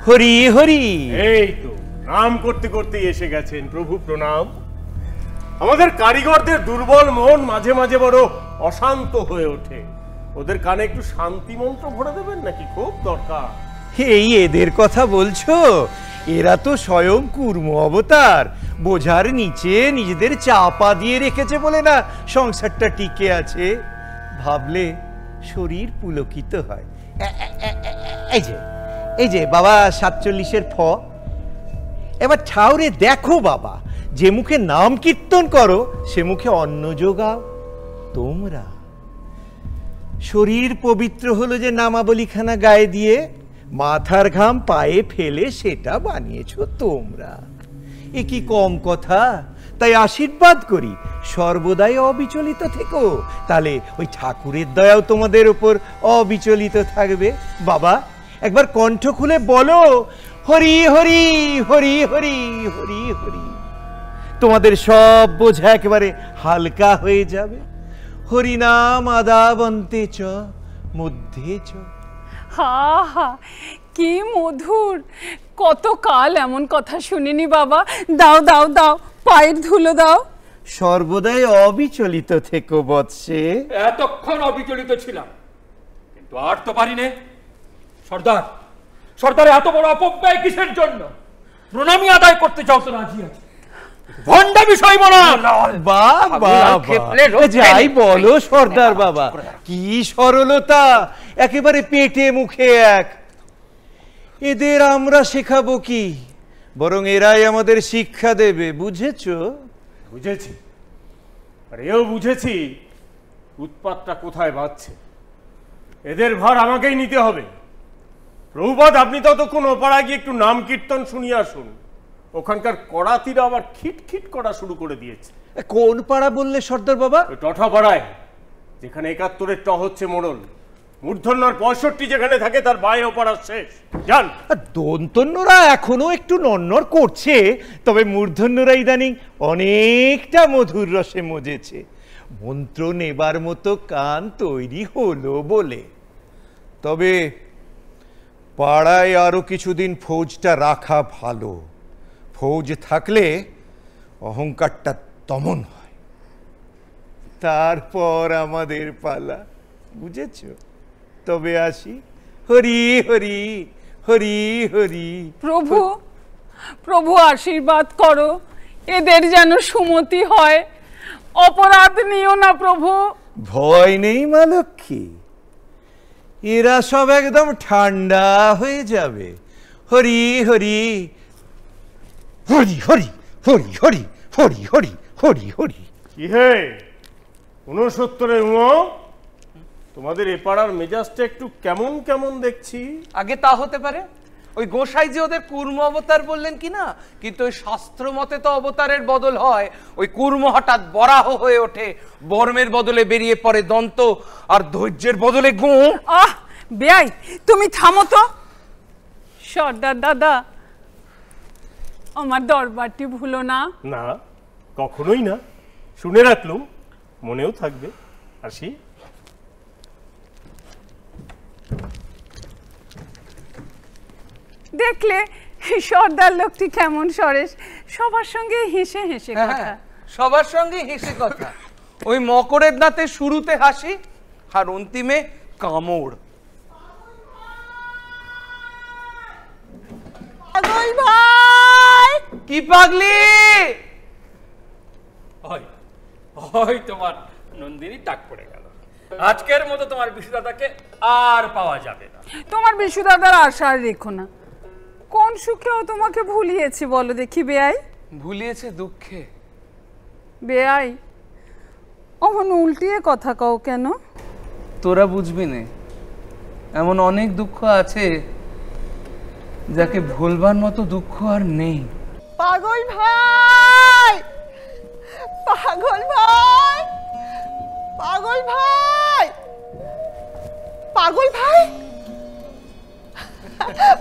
হরি হরি। এই তো নাম করতে করতে এসে গেছেন। প্রভু প্রণাম। আমাদের কারিগরদের দুর্বল মন মাঝে মাঝে বড় অশান্ত হয়ে ওঠে, ওদের কানে একটু শান্তি মন্ত্র ভরে দেবেন নাকি? খুব দরকার। এই এদের কথা বলছো? এরা তো স্বয়ং কুর্ম অবতার, বোঝার নিচে নিজেদের চাপা দিয়ে রেখেছে বলে না সংসারটা টিকে আছে। ভাবলে শরীর পুলকিত হয়। এই যে বাবা 47-এর ফ। এবার ঠাউরে দেখো বাবা, যে মুখে নাম কীর্তন করো সে মুখে অন্ন যোগাও তোমরা। শরীর পবিত্র হলো যে নামাবলিখানা গায়ে দিয়ে, মাথার ঘাম পায়ে ফেলে সেটা বানিয়েছো তোমরা। এ কি কম কথা? তাই আশীর্বাদ করি সর্বদাই অবিচলিত থেকো, তাহলে ওই ঠাকুরের দয়াও তোমাদের উপর অবিচলিত থাকবে। বাবা একবার কণ্ঠ খুলে বলো হরি হরি হরি হরি হরি হরি, তোমাদের সব বোঝা একেবারে হালকা হয়ে যাবে। হরিনাম আদাবন্তে চ মধ্যে চ। হা হা, কি মধুর! কতকাল এমন কথা শুনিনি বাবা। দাও দাও দাও, পায়ের ধুলো দাও। সর্বদাই অবিচলিত থেকো বৎসে। এতক্ষণ অবিচলিত ছিলাম, কিন্তু আর তো পারি নে। সর্দার, সর্দার এত বড় অপব্যয় কিসের জন্য? প্রণামী আদায় করতে চাও তো রাজি আছে, ভণ্ডা বিষয় বলো। যাই বলো সর্দার বাবা, কি সরলতা, একেবারে পেটে মুখে এক। এদের আমরা শেখাবো কি, বরং এরাই আমাদের শিক্ষা দেবে। বুঝেছো? বুঝেছি, আর এও বুঝেছি উৎপাতটা কোথায় বাজছে। এদের ভার আমাকেই নিতে হবে। প্রভুপাদ, আপনি ততক্ষণ ওপাড়া গিয়ে একটু নাম কীর্তন শুনিয়ে আসুন। ওখানকার কড়াতিরা আবার খিটখিট করা শুরু করে দিয়েছে। কোন পাড়া বললে সর্দার বাবা? টঠা পাড়ায় যেখানে 71-এর ট হচ্ছে মোড়ল, মূর্ধন্যর 65 যেখানে থাকে তার বায়ে ওপার শেষ। জান, দন্তন্যরা এখনো একটু নড়নড় করছে, তবে মূর্ধন্যরা ইদানিং অনেকটা মধুর রসে মজেছে। মন্ত্র নেবার মতো কান তৈরি হলো বলে। তবে পাড়ায় আরো কিছুদিন ফৌজটা রাখা ভালো। ফৌজ থাকলে অহংকারটা দমন হয়, তারপর আমাদের পালা, বুঝেছ? তবে আসি। হরি হরি হরি হরি। প্রভু, প্রভু আশীর্বাদ করো, এদের যেন সুমতি হয়। অপরাধ নিও না প্রভু। ভয় নেই মা লক্ষ্মী, এরা সব একদম ঠান্ডা হয়ে যাবে। হরি হরি হরি হরি হরি হরি হরি হরি হরি হরি। কি হে 69-এর উমো, তোমাদের এ পাড়ার মেজাজটা একটু কেমন কেমন দেখছি। আগে তা হতে পারে, ওই গোসাই যে ওদের কুর্ম অবতার বললেন কি না, কিন্তু ওই শাস্ত্র মতে তো অবতারের বদল হয়। ওই কুর্ম হঠাৎ বরাহ হয়ে ওঠে, বর্মের বদলে বেরিয়ে পড়ে দন্ত, আর ধৈর্যের বদলে গো। আহ বেয়াই, তুমি থামো তো। সর্দার দাদা, আমার দরবারটি ভুলো না। না, কখনোই না। শুনে রাখলুম, মনেও থাকবে। আসি। দেখলে সর্দার লোকটি কেমন সরেস, সবার সঙ্গে হেসে হেসে কথা। সবার সঙ্গে হেসে কথা। ওই মকরের দাঁতে শুরুতে হাসি আর অন্তিমে কামড়। পাগল ভাই, কি পাগলি? ওই তোমার নন্দিনী টাক পড়ে গেল। আজকের মতো তোমার বিশুদাদাকে আর পাওয়া যাবে না। তোমার বিশু দাদার আশা আর রেখো না। কোন সুখেও তোমাকে ভুলিয়েছি বলো দেখি বেয়াই? ভুলিয়েছে দুঃখে। বেয়াই, অমন উল্টিয়ে কথা কও কেন? তোরা বুঝবি না, এমন অনেক দুঃখ আছে যাকে ভুলবার মতো দুঃখ আর নেই। পাগল ভাই, পাগল ভাই, পাগল ভাই, পাগল ভাই,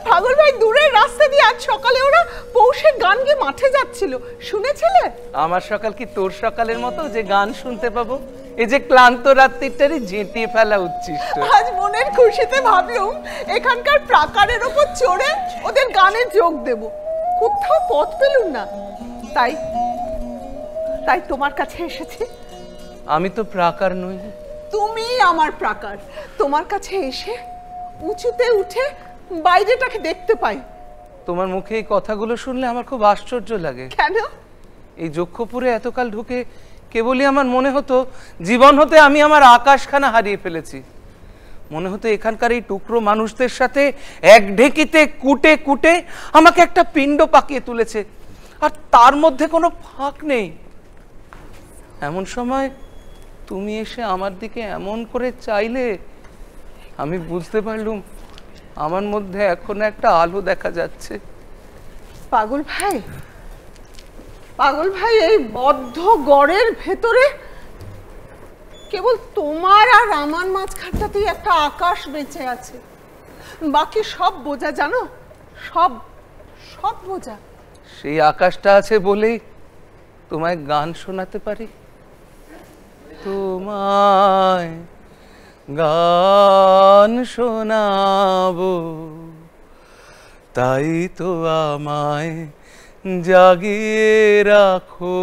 পাগল ভাই, দূরের রাস্তা দিয়ে আজ সকালে ওরা পৌষের গান গেয়ে মাঠে যাচ্ছিল, শুনেছিলে? আমার সকাল কি তোর সকালের মতো যে গান শুনতে পাবো? এই যে ক্লান্ত রাত্রিটারই ঝেঁটিয়ে ফেলা উচ্ছিষ্ট। আজ মনের খুশিতে ভাবলুম এখানকার প্রাকারের ওপর চড়ে ওদের গানে যোগ দেব। কোথাও পথ পেলুম না, তাই তাই তোমার কাছে এসেছি। আমি তো প্রাকার নই। তুমি আমার প্রাকার। তোমার কাছে এসে উঁচুতে উঠে বাইরেটাকে দেখতে পাই। তোমার মুখে এই কথাগুলো শুনলে আমার খুব আশ্চর্য লাগে। কেন? এই যক্ষপুরে এতকাল ঢুকে কেবলই আমার মনে হতো জীবন হতে আমি আমার আকাশখানা হারিয়ে ফেলেছি। মনে হতো এখানকার এই টুকরো মানুষদের সাথে এক ঢেকিতে কুটে কুটে আমাকে একটা পিণ্ড পাকিয়ে তুলেছে, আর তার মধ্যে কোনো ফাঁক নেই। এমন সময় তুমি এসে আমার দিকে এমন করে চাইলে আমি বুঝতে পারলুম আমার মধ্যে এখন একটা আলো দেখা যাচ্ছে। পাগল ভাই, পাগল ভাই, এই বদ্ধ গড়ের ভেতরে কেবল তোমার আর আমার মাঝখানটাতেই একটা আকাশ বেঁচে আছে। বাকি সব বোঝা, জানো, সব সব বোঝা। সেই আকাশটা আছে বলেই তোমায় গান শোনাতে পারি। তোমায় গান শোনাবো, তাই তো আমায় জাগিয়ে রাখো।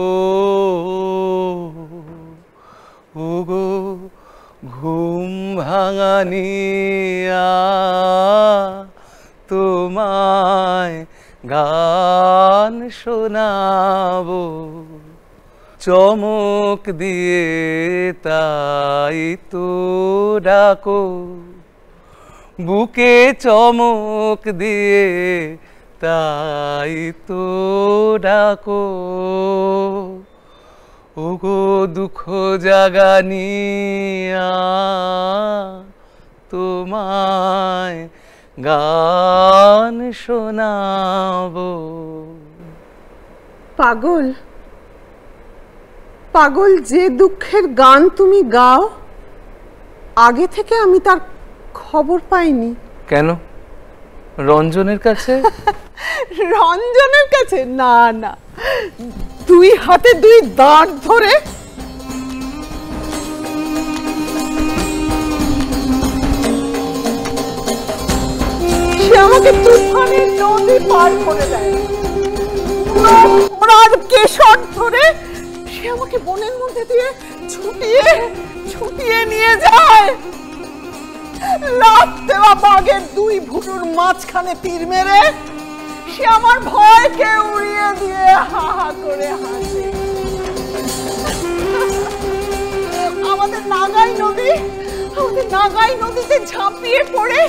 ওগো ঘুম ভাঙানিয়া, তোমায় গান শোনাবো। চমক দিয়ে তাই তো ডাকো, বুকে চমক দিয়ে তাই তো ডাকো। ওগো দুঃখ জাগানিয়া, তোমায় গান শোনাবো। পাগল, পাগল, যে দুঃখের গান তুমি গাও আগে থেকে আমি তার খবর পাইনি। কেন, রঞ্জনের কাছে? রঞ্জনের কাছে না না, দুই হাতে দুই দাঁত ধরে সে আমাকে তুফানের নদী পার করে দেয়। ওনার কেশর ধরে সে আমাকে বনের মধ্যে দিয়ে ছুটিয়ে ছুটিয়ে নিয়ে যায়। লাফ দেওয়া বাঘের দুই ভুরুর মাঝখানে তীর মেরে সে আমার ভয়কে উড়িয়ে দিয়ে হা হা করে হাসে। আমাদের নাগাই নদীতে ঝাঁপিয়ে পড়ে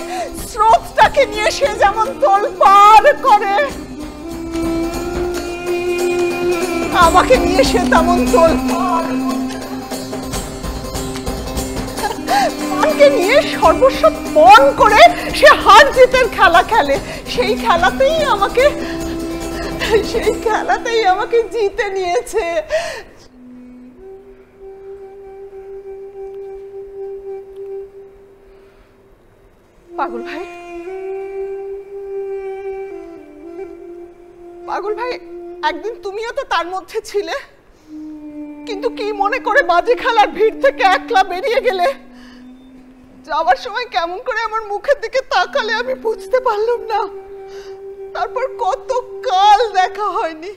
স্রোতটাকে নিয়ে সে যেমন তোলপাড় করে, আমাকে নিয়ে সে তেমন তোলপাড় নিয়ে সর্বস্ব পণ করে সে হার জিতের খেলা খেলে। সেই খেলাতেই আমাকে জিতে নিয়েছে। পাগল ভাই, একদিন তুমিও তো তার মধ্যে ছিলে, কিন্তু কি মনে করে বাজি খেলার ভিড় থেকে একলা বেরিয়ে গেলে। যাওয়ার সময় কেমন করে আমার মুখের দিকে তাকালে আমি বুঝতে পারলাম না। তারপর কত কাল দেখা হয়নি।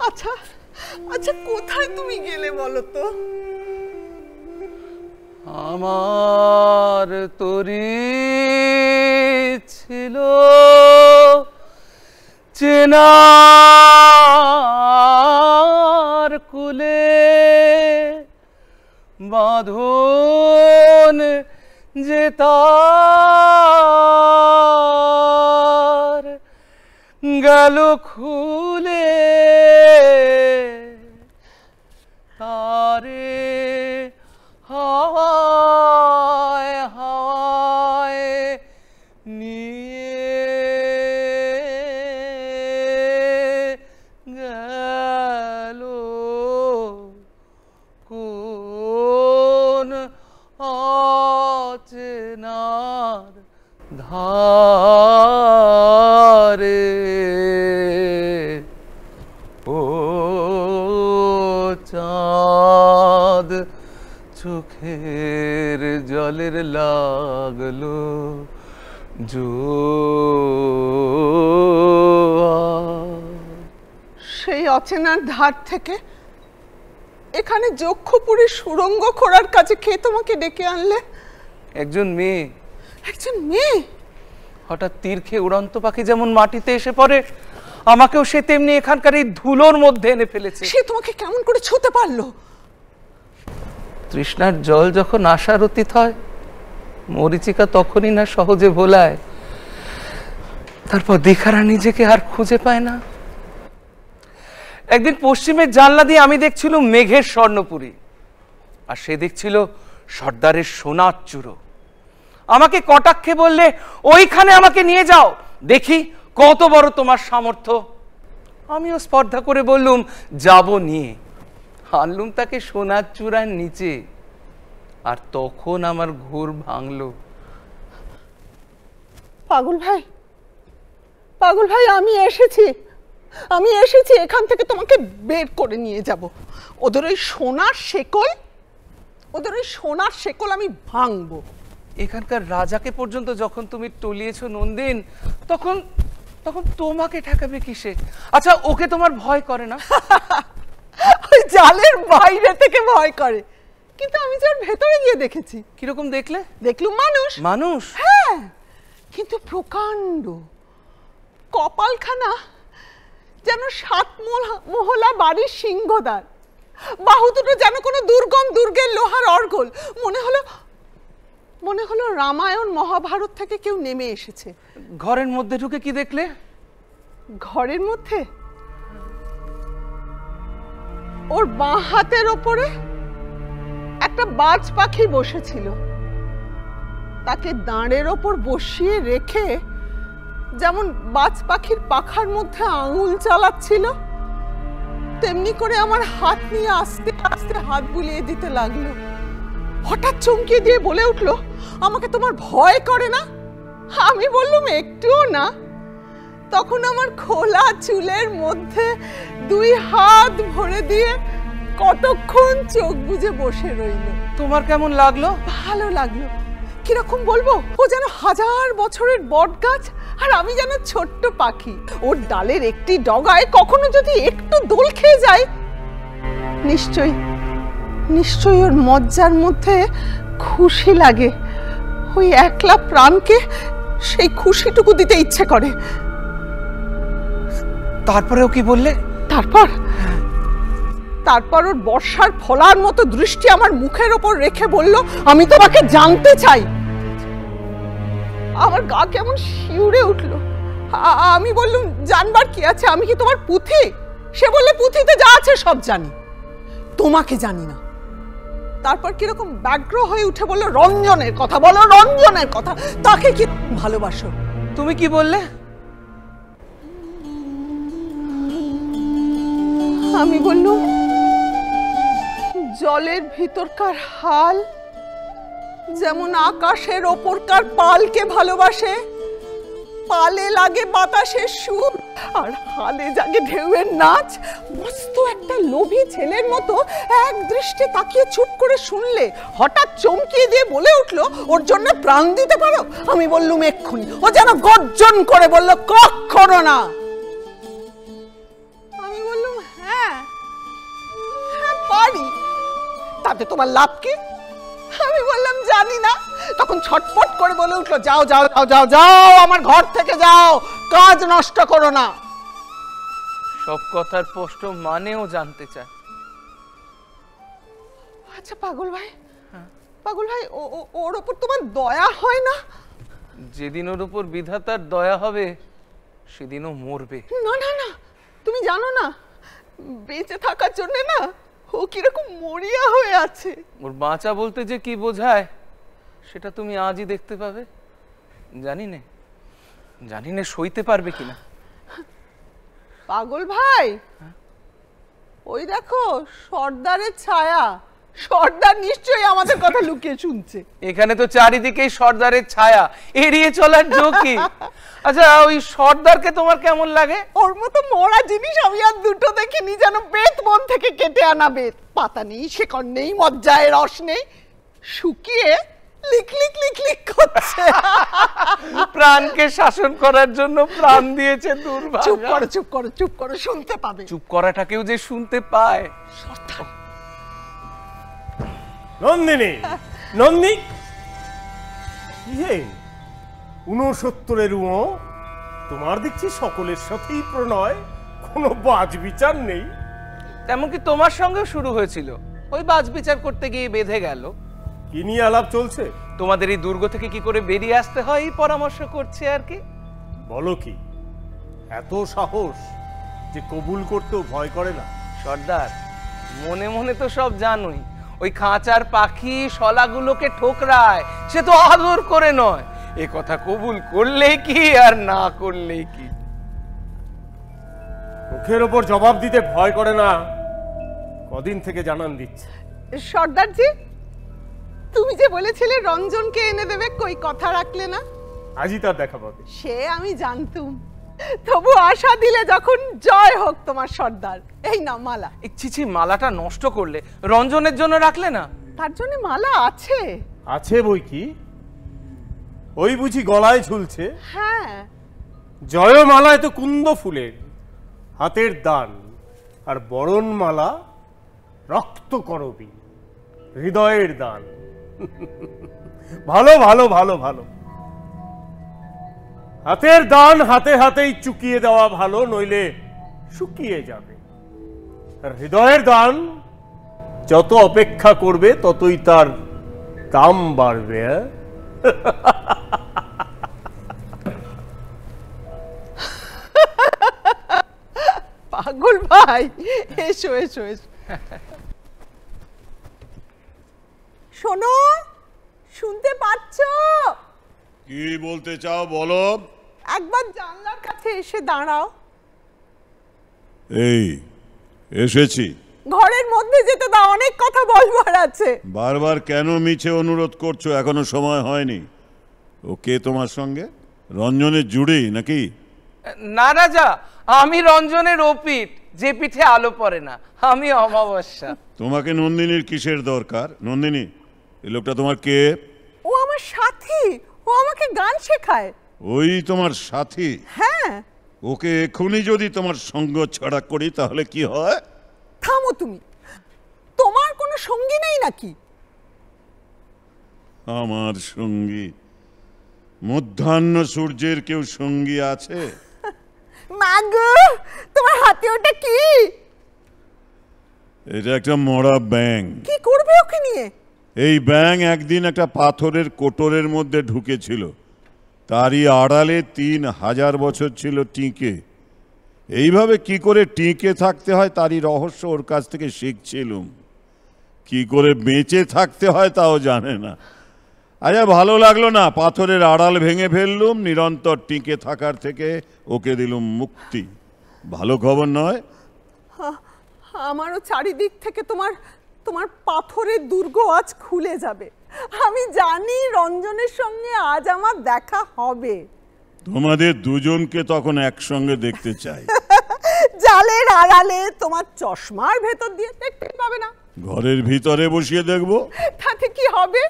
আচ্ছা কোথায় তুমি গেলে বলো তো? আমার তরি ছিল চেনার কুলে, বাঁধন যে তার গেল খুলে, তারে হাওয়ায় হাওয়ায় নিয়ে গেল কোন অচেনার ধারে। ও চাঁদ চোখের জলের লাগলো জোয়ার। সেই অচেনার ধার থেকে এখানে যক্ষপুরী সুড়ঙ্গ খোঁড়ার কাছে কে তোমাকে ডেকে আনলে? একজন মেয়ে। একজন মেয়ে? হঠাৎ তীর খেয়ে উড়ন্ত পাখি যেমন মাটিতে এসে পড়ে, আমাকেও সে তেমনি এখানকার এই ধুলোর মধ্যে এনে ফেলেছে। সে তোমাকে কেমন করে ছুঁতে পারলো? তৃষ্ণার জল যখন আশার অতীত হয়, মরিচিকা তখনই না সহজে ভোলায়। তারপর দিখারা নিজেকে আর খুঁজে পায় না। একদিন পশ্চিমের জানলা দিয়ে আমি দেখছিল মেঘের স্বর্ণপুরী, আর সে দেখছিল সর্দারের সোনার চূড়ো। আমাকে কটাক্ষে বললে, ওইখানে আমাকে নিয়ে যাও, দেখি কত বড় তোমার সামর্থ্য। আমিও স্পর্ধা করে বললুম যাব নিয়ে। আনলুম তাকে সোনার চূড়ার নিচে, আর তখন আমার ঘোর ভাঙলো। পাগল ভাই, আমি এসেছি এখান থেকে তোমাকে বের করে নিয়ে যাব। ওদের ওই সোনার শেকল আমি ভাঙবো। এখানকার রাজাকে পর্যন্ত যখন তুমি টলিয়েছো নন্দিন, তখন তোমাকে ঠেকাবে কিসে? আচ্ছা, ওকে তোমার ভয় করে না? ওই জালের বাইরে থেকে ভয় করে, কিন্তু আমি যে ওর ভেতরে গিয়ে দেখেছি। কিরকম দেখলে? দেখলুম মানুষ। হ্যাঁ, কিন্তু প্রকাণ্ড। কপালখানা যেন 7 মহলা বাড়ির সিংহদ্বার, বাহু দুটো যেন কোনো দুর্গের লোহার অর্গল। মনে হলো রামায়ণ মহাভারত থেকে কেউ নেমে এসেছে। ঘরের মধ্যে ঢুকে কি দেখলে? ঘরের মধ্যে ওর বাঁ হাতের ওপরে একটা বাজ পাখি বসেছিল। তাকে দাঁড়ের ওপর বসিয়ে রেখে যেমন বাজ পাখির পাখার মধ্যে আঙুল চালাচ্ছিল, তেমনি করে আমার হাত নিয়ে আস্তে আস্তে হাত বুলিয়ে দিতে লাগলো। হঠাৎ চমকিয়ে দিয়ে বলে উঠলো, আমাকে তোমার ভয় করে না? আমি বললাম, একটুও না। তখন আমার খোলা চুলের মধ্যে 2 হাত ভরে দিয়ে কতক্ষণ চোখ বুজে বসে রইল। তোমার কেমন লাগলো? ভালো লাগলো। কিরকম বলবো, ও যেন 1000 বছরের বট গাছ আর আমি যেন ছোট্ট পাখি। ওর ডালের একটি ডগায় কখনো যদি একটু দোল খেয়ে যায়, নিশ্চয়ই ওর মজ্জার মধ্যে খুশি লাগে। ওই একলা প্রাণকে সেই খুশিটুকু দিতে ইচ্ছে করে। তারপরেও কি বললে? তারপর ওর বর্ষার ফলার মতো দৃষ্টি আমার মুখের ওপর রেখে বলল, আমি তোমাকে জানতে চাই। আমার গা কেমন শিউরে উঠলো। আমি বললাম, জানবার কি আছে, আমি কি তোমার পুঁথি? সে বললে, পুঁথিতে যা আছে সব জানি, তোমাকে জানি না। তারপর কিরকম ব্যগ্র হয়ে উঠে বললো, রঞ্জনের কথা বলো, রঞ্জনের কথা। তাকে কি ভালোবাসো? তুমি কি বললে? আমি বললুম, জলের ভিতরকার হাল যেমন আকাশের ওপরকার পালকে ভালোবাসে, পালে লাগে বাতাসের সুর আর হালে জাগে ঢেউয়ের নাচ। মস্ত একটা লোভী ছেলের মতো এক দৃষ্টে তাকিয়ে চুপ করে শুনলে হঠাৎ চমকিয়ে দিয়ে বলে উঠলো, ওর জন্য প্রাণ দিতে পারো? আমি বললুম, এক্ষুনি। ও যেন গর্জন করে বলল, কখনো না। আমি বললুম, হ্যাঁ পারি, তাতে তোমার লাভ কি? আমি বললাম, জানি না। তখন ছটফট করে বলে উঠলো, যাও যাও যাও যাও যাও, আমার ঘর থেকে যাও, কাজ নষ্ট করো না। সব কথার স্পষ্ট মানেও জানতে চায়। আচ্ছা পাগল ভাই, ওর ওপর তোমার দয়া হয় না? যেদিন ওর উপর বিধাতার দয়া হবে সেদিনও মরবে। না না না, তুমি জানো না, বেঁচে থাকার জন্য না ও কিরকম মরিয়া হয়ে আছে। ওর বাঁচা বলতে যে কি বোঝায় সেটা তুমি আজই দেখতে পাবে। জানি না সইতে পারবে কিনা। পাগল ভাই, ওই দেখো সর্দারের ছায়া। সর্দার নিশ্চয়ই আমাদের কথা লুকিয়ে শুনছে। এখানে তো চারিদিকেই সর্দারের ছায়া, এড়িয়ে চলার জো কি? আচ্ছা, ওই সর্দারকে তোমার কেমন লাগে? ওর মতো মরা জিনিস আমি আর দুটো দেখিনি, যেন বেত বন থেকে কেটে আনা বেত। পাতা নেই, শেকড় নেই, মজ্জায় রস নেই, শুকিয়ে লিক লিক লিক লিক করছে। প্রাণকে শাসন করার জন্য প্রাণ দিয়েছে দুর্ভাগা। চুপ করো চুপ করো চুপ করো, শুনতে পাবে। চুপ করাটাকেও যে শুনতে পায়। নন্দিনী, নন্দিনী, 69 তোমার দেখছি সকলের সাথেই প্রণয়, কোনো বাজ বিচার নেই। তেমনকি তোমার সঙ্গে শুরু হয়েছিল, ওই বাজ বিচার করতে গিয়ে বেঁধে গেল। কি নিয়ে আলাপ চলছে? তোমাদের এই দুর্গ থেকে কি করে বেরিয়ে আসতে হয় এই পরামর্শ করছে আর কি। বলো কি, এত সাহস যে কবুল করতেও ভয় করে না? সর্দার, মনে মনে তো সব জানোই, ওই খাঁচার পাখি শলাগুলোকে ঠোকরায়, সে তো আদর করে নয়। এ কথা কবুল করলেই কি আর না করলেই কি। মুখের ওপর জবাব দিতে ভয় করে না, কদিন থেকে জানান দিচ্ছে। সর্দারজি, তুমি যে বলেছিলে রঞ্জনকে এনে দেবে, কই কথা রাখলে না? আজই তার দেখা পাবে। সে আমি জানতুম, তবু আশা দিলে যখন, জয় হোক তোমার সর্দার। এই না মালা। ছি, মালাটা নষ্ট করলে, রঞ্জনের জন্য রাখলে না? তার জন্য মালা আছে। আছে বই কি, ওই বুঝি গলায় ঝুলছে? হ্যাঁ। জয়মালায় তো কুন্দ ফুলের, হাতের দান, আর বরণমালা রক্ত করবি, হৃদয়ের দান। ভালো ভালো ভালো ভালো, হাতের দান হাতে হাতেই চুকিয়ে দেওয়া ভালো, নইলে শুকিয়ে যাবে। আর হৃদয়ের দান যত অপেক্ষা করবে ততই তার দাম বাড়বে। পাগল ভাই, এসো এসো এসো। শোনো, শুনতে পাচ্ছ? কি বলতে চাও বলো। একবার জানলার কাছে এসে দাঁড়াও। এই এসেছি। ঘরের মধ্যে যেতে দাও, অনেক কথা বলবার আছে। বারবার কেন মিছে অনুরোধ করছো? এখনো সময় হয়নি। ও কে তোমার সঙ্গে? রঞ্জনের জুড়ি নাকি? না রাজা, আমি রঞ্জনের ওপিঠ, যে পিঠে আলো পড়ে না। আমি অমাবস্যা। তোমাকে নন্দিনীর কিসের দরকার? নন্দিনী, এই লোকটা তোমার কে? ও আমার সাথী, ও আমাকে গান শেখায়। ওই তোমার সাথী? হ্যাঁ। ওকে এখনই যদি তোমার সঙ্গ ছাড়া করি তাহলে কি হয়? থামো তুমি, তোমার কোনো সঙ্গী নেই নাকি? আমার সঙ্গী? মধ্যাহ্ন সূর্যের কেউ সঙ্গী আছে? মাগো, তোমার হাতে ওটা কি? এটা একটা মরা ব্যাঙ। কি করবে ওকে নিয়ে? এই ব্যাঙ একদিন একটা পাথরের কোটরের মধ্যে ঢুকেছিল, তারই আড়ালে 3000 বছর ছিল টিকে। এইভাবে কি করে টিকে থাকতে হয় তারই রহস্য ওর কাছ থেকে শিখছিলুম। কি করে বেঁচে থাকতে হয় তাও জানে না। আচ্ছা, ভালো লাগলো না, পাথরের আড়াল ভেঙে ফেললুম, নিরন্তর টিকে থাকার থেকে ওকে দিলুম মুক্তি। ভালো খবর নয়? আমারও চারিদিক থেকে তোমার পাথরের দুর্গ আজ খুলে যাবে। আমি জানি রঞ্জনের সঙ্গে আজ আমার দেখা হবে। তোমাদের দুজনকে তখন একসঙ্গে দেখতে চাই। জালের আড়ালে তোমার চশমার ভেতর দিয়ে দেখতে পাবে না। ঘরের ভিতরে বসিয়ে দেখবো? তাতে কি হবে?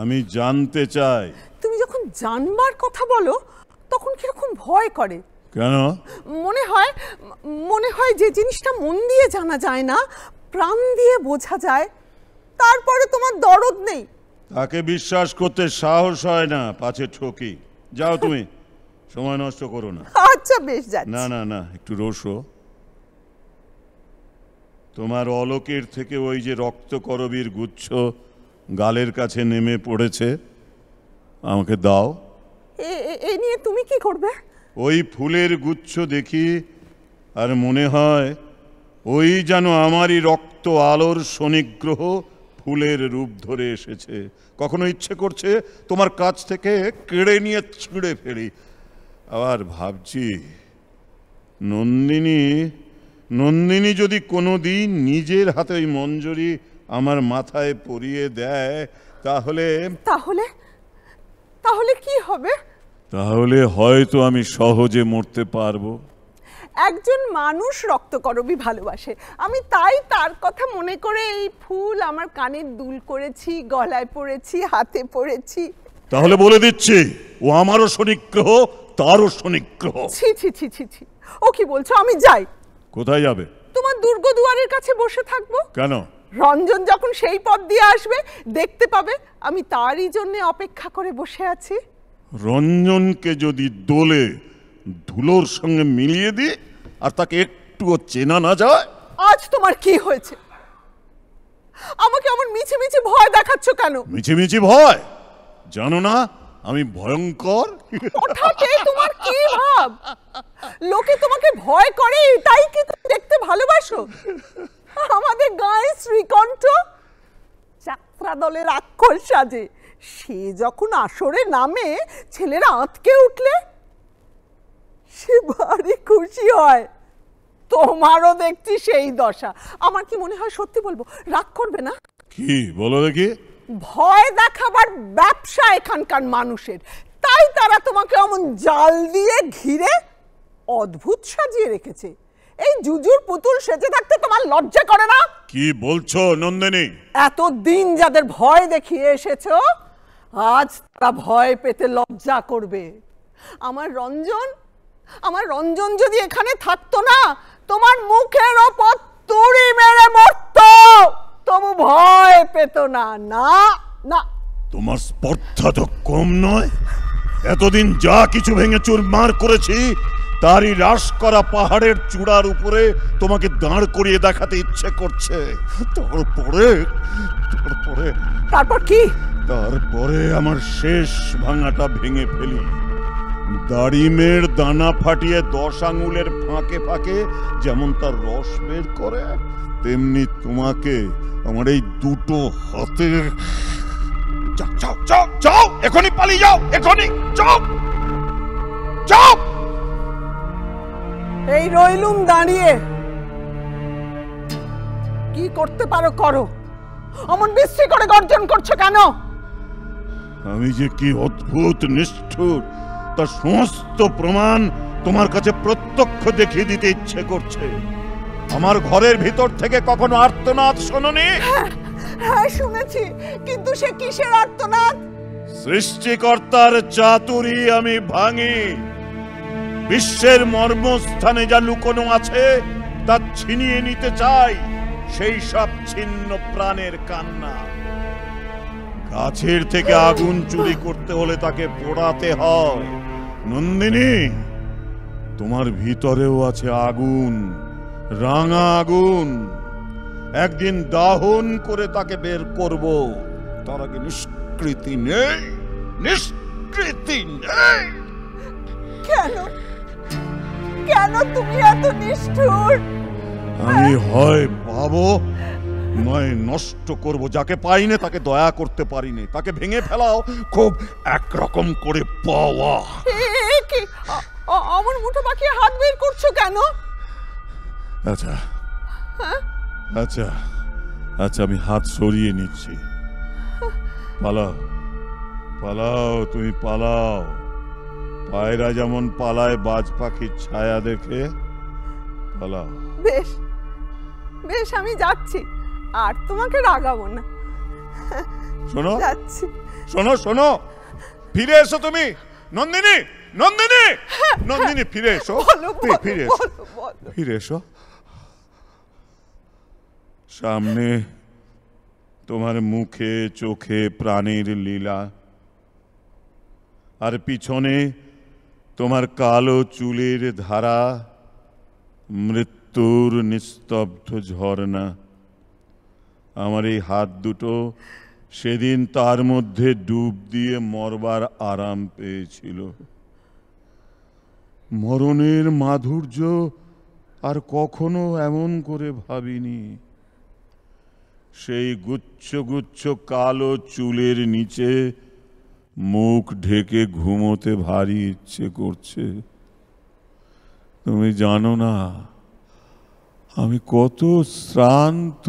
আমি জানতে চাই। তুমি যখন জানবার কথা বলো তখন কিরকম ভয় করে। কেন? মনে হয় যে জিনিসটা মন দিয়ে জানা যায় না, প্রাণ দিয়ে বোঝা যায়, তারপরে তোমার দরদ নেই। তাকে বিশ্বাস করতে সাহস হয় না, পাছে ঠকি। যাও তুমি, সময় নষ্ট করো না। আচ্ছা বেশ, যাচ্ছি। না না না, একটু রোসো। তোমার অলোকের থেকে ওই যে রক্তকরবীর গুচ্ছ গালের কাছে নেমে পড়েছে, আমাকে দাও। এ নিয়ে তুমি কি করবে? ওই ফুলের গুচ্ছ দেখি আর মনে হয় ওই যেন আমারই রক্ত আলোর শনিগ্রহ ফুলের রূপ ধরে এসেছে। কখনো ইচ্ছে করছে তোমার কাছ থেকে কেড়ে নিয়ে ছিঁড়ে ফেলি। আবার ভাবছি, নন্দিনী যদি কোনোদিন নিজের হাতে ওই মঞ্জরি আমার মাথায় পরিয়ে দেয় তাহলে তাহলে কি হবে? তাহলে হয়তো আমি সহজে মরতে পারবো। একজন মানুষ রক্তকরবী ভালোবাসে, আমি তাই তার কথা মনে করে এই ফুল আমার কানের দুল করেছি, গলায় পরেছি, হাতে পরেছি। তাহলে বলে দিচ্ছি, ও আমারও শনিগ্রহ, তারও শনিগ্রহ। ছি ছি ছি ছি ছি, ও কি বলছো? আমি যাই। কোথায় যাবে? তোমার দুর্গ দুয়ারের কাছে বসে থাকবো। কেন? রঞ্জন যখন সেই পথ দিয়ে আসবে দেখতে পাবে আমি তারই জন্য অপেক্ষা করে বসে আছি। রঞ্জনকে যদি দোলে ধুলোর সঙ্গে মিলিয়ে দিই আর তাকে একটুও চেনা না যায়। আজ তোমার কি হয়েছে? আমাকে এমন মিছে মিছে ভয় দেখাচ্ছ কেন? মিছে মিছে ভয়? জানো না আমি ভয়ঙ্কর? হঠাৎ তোমার কি ভাব? লোকে তোমাকে ভয় করে তাই কি তুমি দেখতে ভালোবাসো? আমাদের গায়ে শ্রীকণ্ঠ যাত্রা দলের আক্ষর সাজে, সে যখন আসরে নামে ছেলেরা আঁতকে উঠলে সে ভারী খুশি হয়। তোমারও দেখছি সেই দশা। আমার কি মনে হয়, সত্যি বলবো, রাগ করবে না? কি বলো দেখি? ভয় দেখাবার ব্যবসা এখানকার মানুষের, তাই তারা তোমাকে এমন জাল দিয়ে ঘিরে অদ্ভুত সাজিয়ে রেখেছে। এই জুজুর পুতুল সেজে থাকতে তোমার লজ্জা করে না? কি বলছো নন্দিনী? এতদিন যাদের ভয় দেখিয়ে এসেছো, আজ তারা ভয় পেতে লজ্জা করবে। আমার রঞ্জন যদি এখানে থাকতো না, তোমার মুখের ওপর তুড়ি মেরে মরতো, তবু ভয় পেত না। না না, তোমার স্পর্ধা তো কম নয়। এতদিন যা কিছু ভেঙে চুরমার করেছি তারই হ্রাস করা পাহাড়ের চূড়ার উপরে তোমাকে দাঁড় করিয়ে দেখাতে ইচ্ছে করছে। তারপর কি? তারপরে আমার শেষ ভাঙাটা ভেঙে ফেলি। দাড়িমের দানা ফাটিয়ে 10 আঙুলের ফাঁকে ফাঁকে যেমন তার রস বের করে, তেমনি তোমাকে আমার এই দুটো হাতে। যাও যাও যাও, এখনই পালিয়ে যাও, এখনই যাও যাও। এই রইলুম দাঁড়িয়ে, কি করতে পারো করো, অমন বিশ্রী করে গর্জন করছো কেন? আমি যে কি অদ্ভুত নিষ্ঠুর তার সমস্ত প্রমাণ তোমার কাছে প্রত্যক্ষ দেখিয়ে দিতে ইচ্ছে করছে। আমার ঘরের ভিতর থেকে কখনো আর্তনাদ শোনোনি? হ্যাঁ শুনেছি, কিন্তু সে কিসের আর্তনাদ? সৃষ্টিকর্তার চাতুরি আমি ভাঙি। বিশ্বের মর্মস্থানে যা লুকোনো আছে তা ছিনিয়ে নিতে চাই, সেই সব ছিন্ন প্রাণের কান্না। গাছের থেকে আগুন চুরি করতে হলে তাকে পোড়াতে হয়। নন্দিনী, তোমার ভিতরেও আছে আগুন, রাঙা আগুন। একদিন দাহন করে তাকে বের করব, তার আগে নিষ্কৃতি নেই, নিষ্কৃতি নেই। কেন কেন তুমি এত নিষ্ঠুর? আমি হয় পাবো নয় নষ্ট করব। যাকে পাইনি তাকে দয়া করতে পারিনি, তাকে ভেঙে ফেলাও খুব একরকম করে পাওয়া। কি আমার মুঠো বাকি হাত বের করছো কেন? আচ্ছা আচ্ছা আচ্ছা, আমি হাত সরিয়ে নিচ্ছি। পালাও পালাও, তুমি পালাও। পায়রা যেমন পালায় বাজ পাখির ছায়া দেখে, পালাও। বেশ বেশ, আমি যাচ্ছি, আর তোমাকে রাগাবো না। শোনো যাচ্ছি। শোনো শোনো, ফিরে এসো তুমি। নন্দিনী, নন্দিনী, নন্দিনী, ফিরে এসো, ফিরে এসো, ফিরে এসো। সামনে তোমার মুখে চোখে প্রাণের লীলা, আর পিছনে তোমার কালো চুলের ধারা, মৃত্যুর নিস্তব্ধ ঝর্ণা। আমার এই হাত দুটো সেদিন তার মধ্যে ডুব দিয়ে মরবার আরাম পেয়েছিল। মরণের মাধুর্য আর কখনো এমন করে ভাবিনি। সেই গুচ্ছ গুচ্ছ কালো চুলের নিচে মুখ ঢেকে ঘুমোতে ভারী ইচ্ছে করছে। তুমি জানো না আমি কত শ্রান্ত।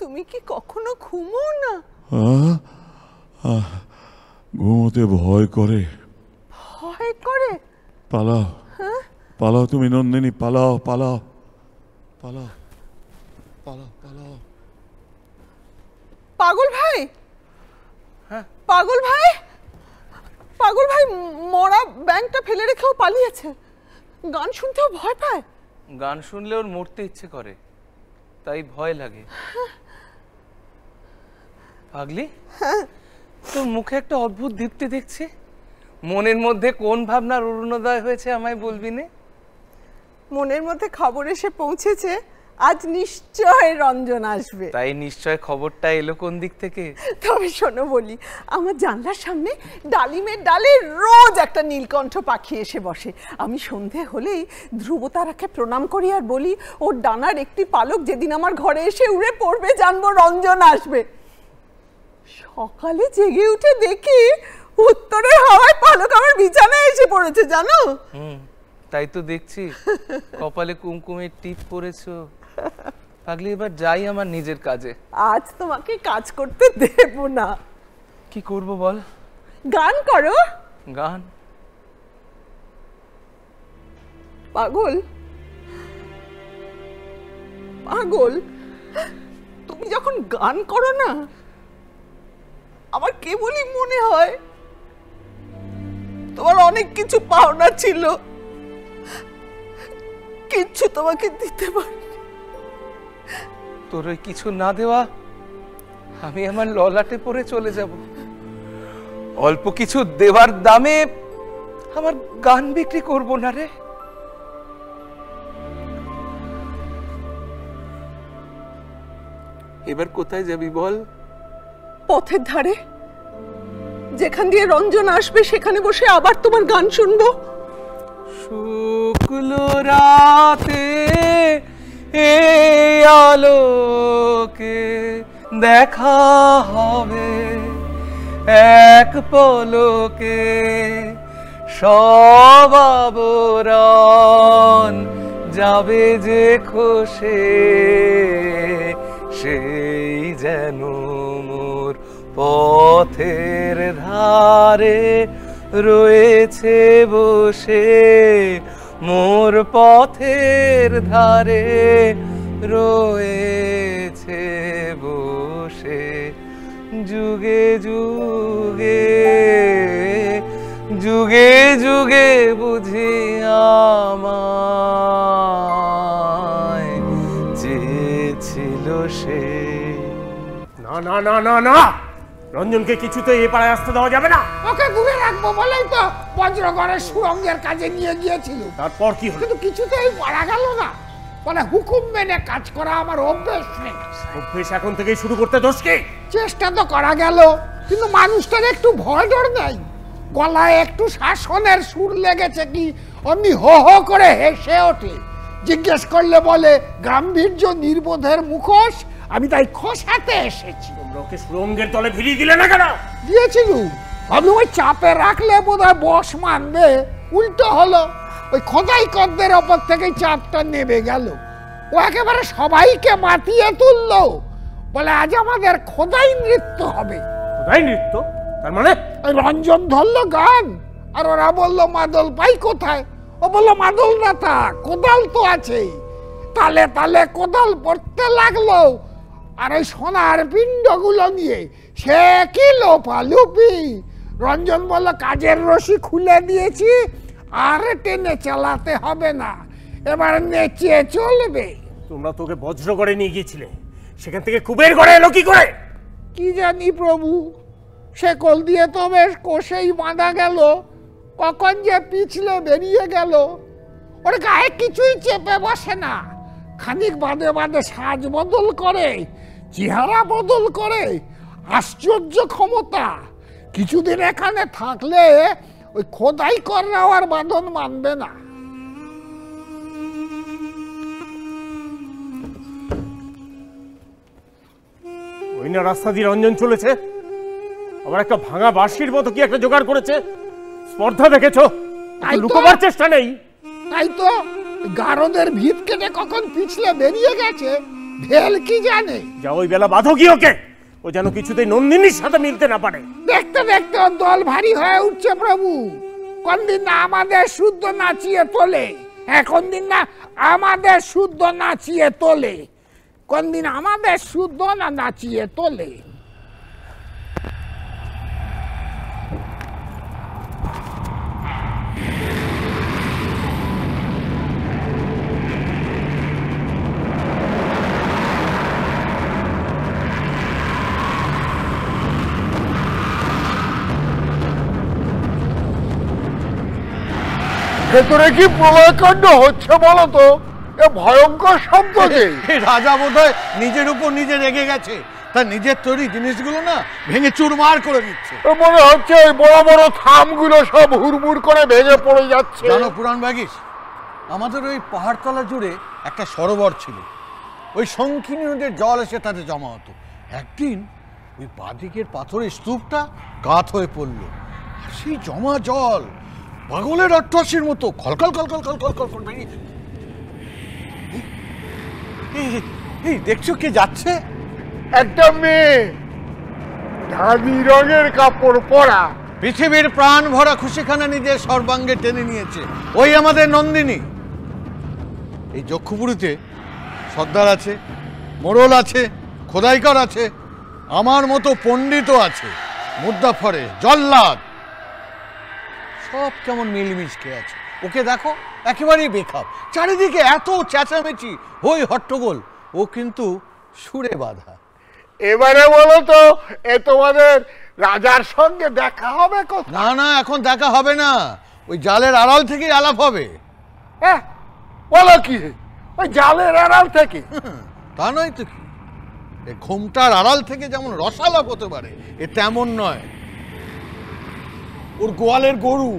তুমি কি কখনো ঘুমো না? ঘুমোতে ভয় করে। ভয় করে? পালাও পালাও তুমি নন্দিনী, পালাও পালাও পালাও পালাও পালাও। পাগল ভাই, পাগল ভাই, পাগল ভাই মরা ব্যাংকটা ফেলে রেখেও পালিয়েছে। গান শুনতেও ভয় পায়। গান শুনলে ওর মরতে ইচ্ছে করে, তাই ভয় লাগে। পাগলি, তোর মুখে একটা অদ্ভুত দীপ্তি দেখছি। মনের মধ্যে কোন ভাবনার অরুণোদয় হয়েছে আমায় বলবি নে? মনের মধ্যে খবর এসে পৌঁছেছে আজ নিশ্চয় রঞ্জন আসবে। তাই নিশ্চয় খবরটা এলো কোন দিক থেকে? তবে শোনো বলি, আমার জানলার সামনে ডালিমের ডালে রোজ একটা নীলকণ্ঠ পাখি এসে বসে। আমি সন্ধে হলেই ধ্রুবতারাকে প্রণাম করি আর বলি, ওর ডানার একটি পালক যেদিন আমার ঘরে এসে উড়ে পড়বে জানবো রঞ্জন আসবে। সকালে জেগে উঠে দেখি উত্তরের হাওয়ায় পালক আমার বিছানায় এসে পড়েছে, জানো? তাই তো দেখছি, কপালে কুমকুমের টিপ পরেছো। পাগলি, এবার যাই আমার নিজের কাজে। আজ তোমাকে কাজ করতে দেব না। কি করব বল? গান করো। গান? পাগল, পাগল, তুমি যখন গান করো না, আমার কেবলই মনে হয় তোমার অনেক কিছু পাওনা ছিল, কিচ্ছু তোমাকে দিতে পারি। তোর ওই কিছু না দেওয়া আমি আমার ললাটে পড়ে চলে যাব। অল্প কিছু দেওয়ার দামে আমার গান বিক্রি করব না রে। এবার কোথায় যাবি বল? পথের ধারে, যেখান দিয়ে রঞ্জন আসবে সেখানে বসে আবার তোমার গান শুনবো। শুক্লো রাতে এই আলোকে দেখা হবে এক পলকে, সব আবরণ যাবে যে খসে, সেই যেন মোর পথের ধারে রয়েছে বসে, মোর পথের ধারে রয়েছে বসে, যুগে যুগে যুগে যুগে বুঝি আমায় চেয়েছিল সে। না না না না না, রঞ্জনকে কিছুতে এ পাড়ায় আসতে দেওয়া যাবে না। ওকে দূরে রাখবো বলেই তো বজ্রগড়ের সুরঙ্গের কাজে নিয়ে গিয়েছিল। তারপর কি হলো? কিন্তু কিছুতেই পারা গেল না। বলে হুকুম মেনে কাজ করা আমার অভ্যেস নেই। অভ্যেস এখন থেকেই শুরু করতে দোষ কি? চেষ্টা তো করা গেল, কিন্তু মানুষটার একটু ভয় ডর নেই। গলায় একটু শাসনের সুর লেগেছে কি অমনি হো হো করে হেসে ওঠে। জিজ্ঞেস করলে বলে গাম্ভীর্য নির্বোধের মুখোশ, আমি তাই খোসাতে এসেছি। তোমরা ওকে সুরঙ্গের তলে ভিড়িয়ে দিলে না কেন? দিয়েছিল, ভাবলুম ওই চাপে রাখলে বোধহয় বস মানবে, উল্টো হলো। ওই খোদাই কদ্দের ওপর থেকে চাপটা নেমে গেল। ও একেবারে সবাইকে মাতিয়ে তুললো, বলে আজ আমাদের খোদাই নৃত্য হবে। খোদাই নৃত্য? তার মানে? রঞ্জন ধরলো গান, আর ওরা বললো মাদল পাই কোথায়? ও বললো মাদল না থাক, কোদাল তো আছেই। তালে তালে কোদাল পড়তে লাগলো, আর ওই সোনার পিণ্ডগুলো নিয়ে সে কি লোপালুপি। রঞ্জন বলল কাজের রশি খুলে দিয়েছি, আর টেনে চালাতে হবে না, এবার নেচে চলবে। তোমরা তোকে বজ্রগড়ে নিয়ে গিয়েছিলে, সেখান থেকে কুবের গড়ে এলো কি করে? কি জানি প্রভু, সে কল দিয়ে তো বেশ কষেই বাঁধা গেল, কখন যে পিছলে বেরিয়ে গেল। ওর গায়ে কিছুই চেপে বসে না, খানিক বাদে বাদে সাজ বদল করে, চেহারা বদল করে, আশ্চর্য ক্ষমতা। কিছুদিন এখানে থাকলে ওই খোদাই কররাও আর বাঁধন মানবে না। ওই না রাস্তা দিয়ে রঞ্জন চলেছে, আবার একটা ভাঙা বাঁশির মতো কি একটা জোগাড় করেছে। স্পর্ধা দেখেছো? লুকোবার চেষ্টা নেই। তাই তো গারদের ভিত কেটে কখন পিছলে বেরিয়ে গেছে, ভেল কি জানে। যা ওই বেলা বাঁধো কি ওকে, ও যেন কিছুতেই নন্দিনীর সাথে মিলতে না পারে। দেখতে দেখতে ওর দল ভারী হয়ে উঠছে প্রভু। কোন দিন না আমাদের শুদ্ধ নাচিয়ে তোলে, হ্যাঁ কোন দিন না আমাদের শুদ্ধ নাচিয়ে তোলে, কোন দিন আমাদের শুদ্ধ না নাচিয়ে তোলে। ভেতরে কি প্রলয়কাণ্ড হচ্ছে বলো তো? এ ভয়ঙ্কর শব্দ যে। রাজা বোধহয় নিজের উপর নিজে রেগে গেছে, তার নিজের তৈরি জিনিসগুলো না ভেঙে চুরমার করে দিচ্ছে। মনে হচ্ছে ওই বড় বড় থামগুলো সব হুড়মুড় করে ভেঙে পড়ে যাচ্ছে। জানো পুরাণ বাগিস, আমাদের ওই পাহাড়তলা জুড়ে একটা সরোবর ছিল, ওই শঙ্খিনী নদীর জল এসে তাতে জমা হতো। একদিন ওই বাদিকের পাথরের স্তূপটা কাত হয়ে পড়লো, আর সেই জমা জল পাগলের অট্টহাসির মতো খলখল খলখল খলখল খলখল বেরিয়েছে। এই দেখছো কে যাচ্ছে? একটা মেয়ে, ধানি রঙের কাপড় পরা, পৃথিবীর প্রাণ ভরা খুশিখানা নিজের সর্বাঙ্গে টেনে নিয়েছে, ওই আমাদের নন্দিনী। এই যক্ষপুরীতে সর্দার আছে, মোড়ল আছে, খোদাইকার আছে, আমার মতো পণ্ডিতও আছে, মুদ্দাফরে জল্লাদ, সব কেমন মিলমিশকে আছে। ওকে দেখো একেবারেই বেখাপ, চারিদিকে এত চেঁচামেচি হই হট্টগোল, ও কিন্তু সুরে বাঁধা। এবারে বলো তো এ তোমাদের রাজার সঙ্গে দেখা হবে? না না, এখন দেখা হবে না, ওই জালের আড়াল থেকেই আলাপ হবে। বলো কি, ওই জালের আড়াল থেকে? তা নয় তো কি, এই ঘুমটার আড়াল থেকে যেমন রসালাপ হতে পারে, এ তেমন নয়। ওর গোয়ালের গরু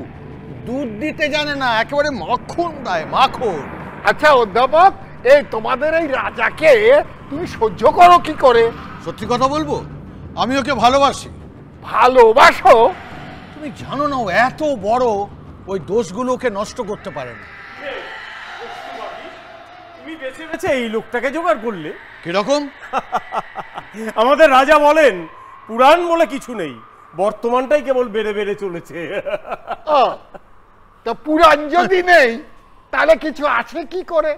দুধ দিতে জানে না, একেবারে মাখন দেয়, মাখন। আচ্ছা অধ্যাপক, এই তোমাদের এই রাজাকে তুমি সহ্য করো কি করে? সত্যি কথা বলবো, আমি ওকে ভালোবাসি। ভালোবাসো? তুমি জানো না ও এত বড়, ওই দোষগুলোকে নষ্ট করতে পারে না। বেছে বেছে এই লোকটাকে জোগাড় করলে কিরকম? আমাদের রাজা বলেন পুরাণ বলে কিছু নেই, বর্তমানটাই কেবল বেড়ে বেড়ে চলেছে। তো পুরাণ যদি নেই তাহলে কিছু আছে কি করে?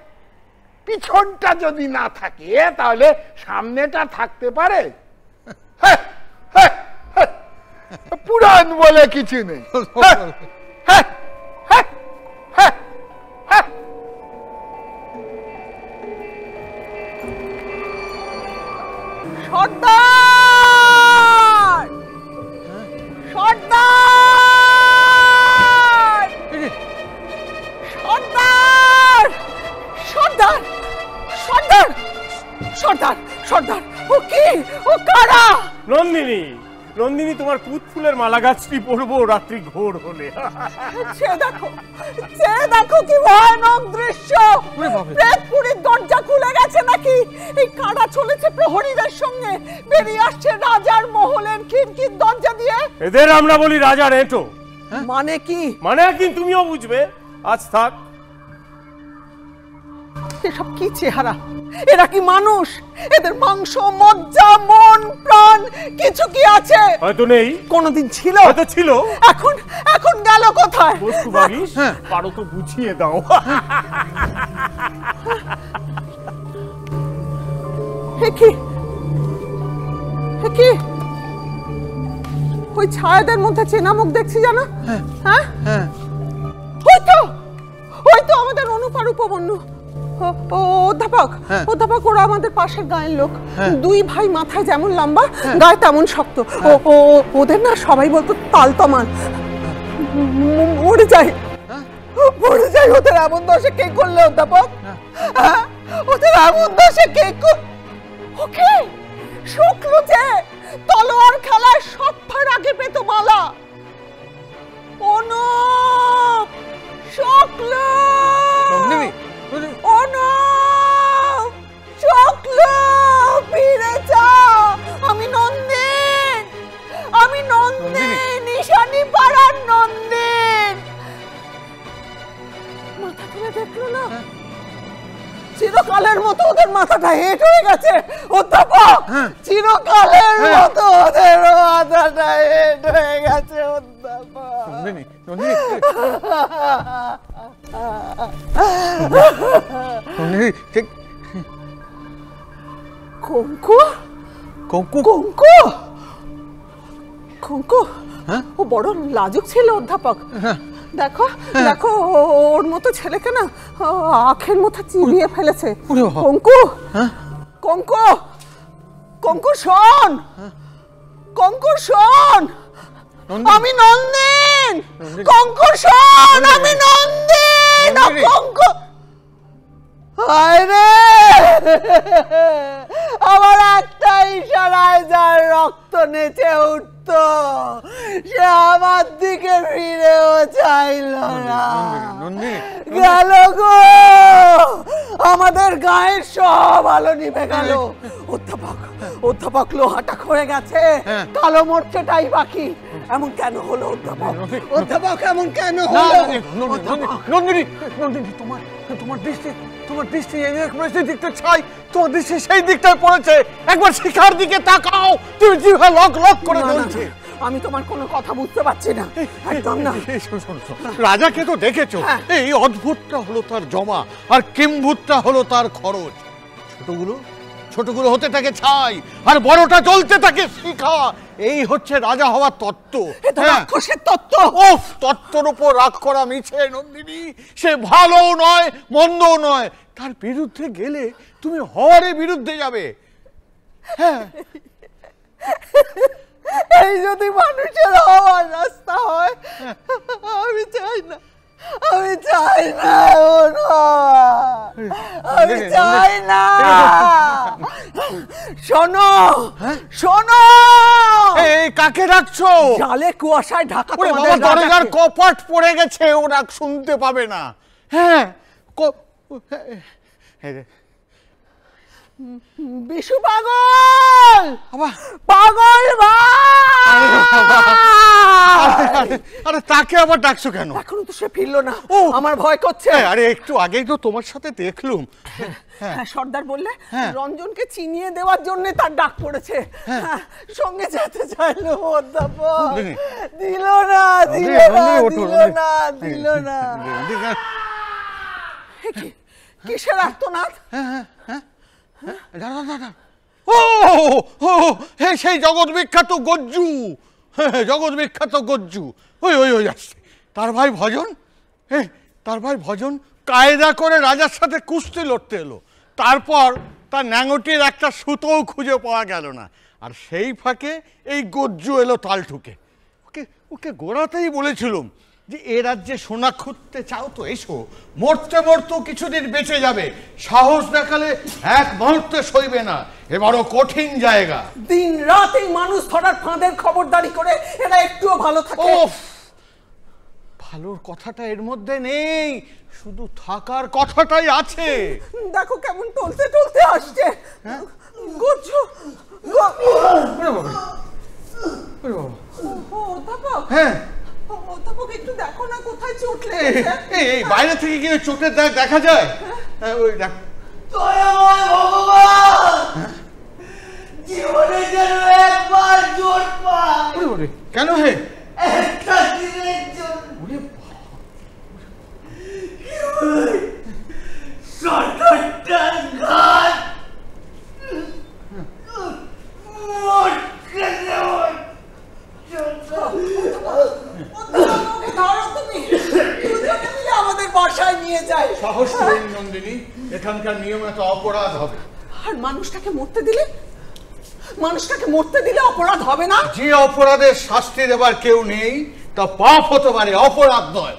পিছনটা যদি না থাকে তাহলে সামনেটা থাকতে পারে? পুরাণ বলে কিছু নেই। সর্দার, সর্দার, সর্দার, সর্দার, সর্দার, সর্দার, সর্দার, ও কি? ও কারা? নন্দিনী, নন্দিনী, তোমার কুত ফুলের মালা গাছটি পরবো রাত্রি ঘোর হলে। দেখো, দেখো কি ভয়ানক দৃশ্য! প্রেতপুরীর দরজা খুলে গেছে নাকি? এই কারা চলেছে প্রহরীদের সঙ্গে, বেরিয়ে আসছে রাজার মহলের খিড়কির দরজা দিয়ে। এদের আমরা বলি রাজার এঁটো। মানে কি? মানে একদিন তুমিও বুঝবে, আজ থাক। এসব কি চেহারা? এরা কি মানুষ? এদের মাংস, মজ্জা, মন, প্রাণ কিছু কি আছে? হয়তো নেই, কোনদিন ছিল, হয়তো ছিল, এখন এখন গেল কোথায়? বস্তু বাগিস, পারো তো বুঝিয়ে দাও। কি কি ওই ছায়াদের মধ্যে চেনা মুখ দেখছি জানো? হ্যাঁ, ওই তো আমাদের অনুপার উপবন্য অধ্যাপক। অধ্যাপক, ওরা আমাদের পাশের গায়ের লোক। দুই ভাই, মাথায় যেমন লম্বা, গায়ে তেমন শক্ত। ওদের না সবাই বলতো তালতমাল। মরে যাই, মরে যাই। ওদের এমন দশে কে করলে অধ্যাপক? ওদের এমন দশে কে? ওকে শুক্ল যে তলোয়ার খেলায় সবার আগে পেত মালা। অনুপ, শুক্ল, অনুপ, শুক্ল, ফিরে যা। আমি নন্দিন, আমি নন্দিন, নিশানি পাড়ার নন্দিন। মাথা তুলে দেখলো না? চিরকালের মতো ওদের মাথাটা হেঁট হয়ে গেছে অধ্যাপক। চিরকালের মতো ওদের মাথাটা হেঁট হয়ে গেছে অধ্যাপক। কঙ্কু, কঙ্কু, কঙ্কু, কঙ্কু, ও বড় লাজুক ছিল অধ্যাপক। দেখো, দেখো, ওর মতো ছেলেকে না আখের মতো চিবিয়ে ফেলেছে। কঙ্কু, কঙ্কু, কঙ্কু শোন, কঙ্কু শোন, আমি নন্দিন। কঙ্কু শোন, আমি নন্দিন। কঙ্কু, আরে আমার একটা ইশারায় যার রক্ত নেচে উঠত, সে আমার দিকে ফিরেও চাইল না। গেল গো, আমাদের গায়ের সব আলো নিভে গেল। অধ্যাপক, অধ্যাপক, লোহাটা ক্ষয়ে গেছে, কালো মোর্চাটাই বাকি। এমন কেন হলো অধ্যাপক? অধ্যাপক, এমন কেন হলো? নন্দিনী, নন্দিনী, তোমার তোমার দৃষ্টি, তোমার দৃষ্টি সেই দিকটা চাই, তোমার দৃষ্টি সেই দিকটায় পড়েছে। একবার শিখার দিকে তাকাও, তুমি জিহ্বা লক লক করে জ্বলছে। আমি তোমার কোনো কথা বুঝতে পারছি না, একদম না। রাজাকে তো দেখেছো, এই অদ্ভুতটা হলো তার জমা, আর কিম্ভূতটা হলো তার খরচ। ছোটগুলো ছোটগুলো হতে থাকে ছাই, আর বড়টা জ্বলতে থাকে শিখা। এই হচ্ছে রাজা হওয়ার তত্ত্ব। রাক্ষসের তত্ত্ব। ওহ, তত্ত্বর উপর রাগ করা মিছে নন্দিনী। সে ভালো নয়, মন্দও নয়। তার বিরুদ্ধে গেলে তুমি হওয়ারে বিরুদ্ধে যাবে। হ্যাঁ, এই যদি মানুষের হওয়ার রাস্তা হয়, আমি চাই না, আমি চাই না, আমি চাই না। শোনো, শোনো, এই কাকে ডাকছো? জালে কুয়াশায় ঢাকা দরজার কপাট পড়ে গেছে, ও ডাক শুনতে পাবে না। হ্যাঁ, বিশু পাগল, পাগল আরে তাকে আবার ডাকছো কেন? এখনো তো সে ফিরলো না, আমার ভয় করছে। আরে একটু আগেই তো তোমার সাথে দেখলুম। সর্দার বললে রঞ্জনকে চিনিয়ে দেওয়ার জন্য তার ডাক পড়েছে, সঙ্গে যেতে চাইলো অধ্যাপক, দিল না দিল না দিল না দিল না। কিসের আর্তনাদ? সেই জগৎ বিখ্যাত গজ্জু, জগৎ বিখ্যাত গজ্জু, ওই ওই ওই আসছে। তার ভাই ভজন, তার ভাই ভজন কায়দা করে রাজার সাথে কুস্তি লড়তে এলো। তারপর তার ন্যাঙটির একটা সুতোও খুঁজে পাওয়া গেল না। আর সেই ফাঁকে এই গজ্জু এলো তাল ঠুকে। ওকে ওকে গোড়াতেই বলেছিলাম যে এ রাজ্যে সোনা খুঁজতে চাও তো এসো, মরতে মরতেও কিছুদিন বেঁচে যাবে। সাহস দেখালে এক মুহূর্তে সইবে না, এ বড় কঠিন জায়গা। দিন রাত এই মানুষ ধরার ফাঁদের খবরদারি করে এরা একটুও ভালো থাকে? ভালোর কথাটা এর মধ্যে নেই, শুধু থাকার কথাটাই আছে। দেখো কেমন টলতে টলতে আসছে। গজ্জু, হ্যাঁ অধ্যাপক একটু দেখো না কোথায় চোট লেগেছে। এই বাইরে থেকে কি চোটের দাগ দেখা যায়? ওই দেখ। জীবনে যেন একবার জোর পাই। কেন হে? একটা দিনের জন্য সরকারটার ঘাট মোটকে দেওয়ার আমাদের বাসায় নিয়ে যায়। সাহস করেন নন্দিনী, এখানকার নিয়ম এত অপরাধ হবে। আর মানুষটাকে মরতে দিলে, মানুষটাকে মরতে দিলে অপরাধ হবে না? যে অপরাধের শাস্তি দেবার কেউ নেই তা পাপ হতে পারে, অপরাধ নয়।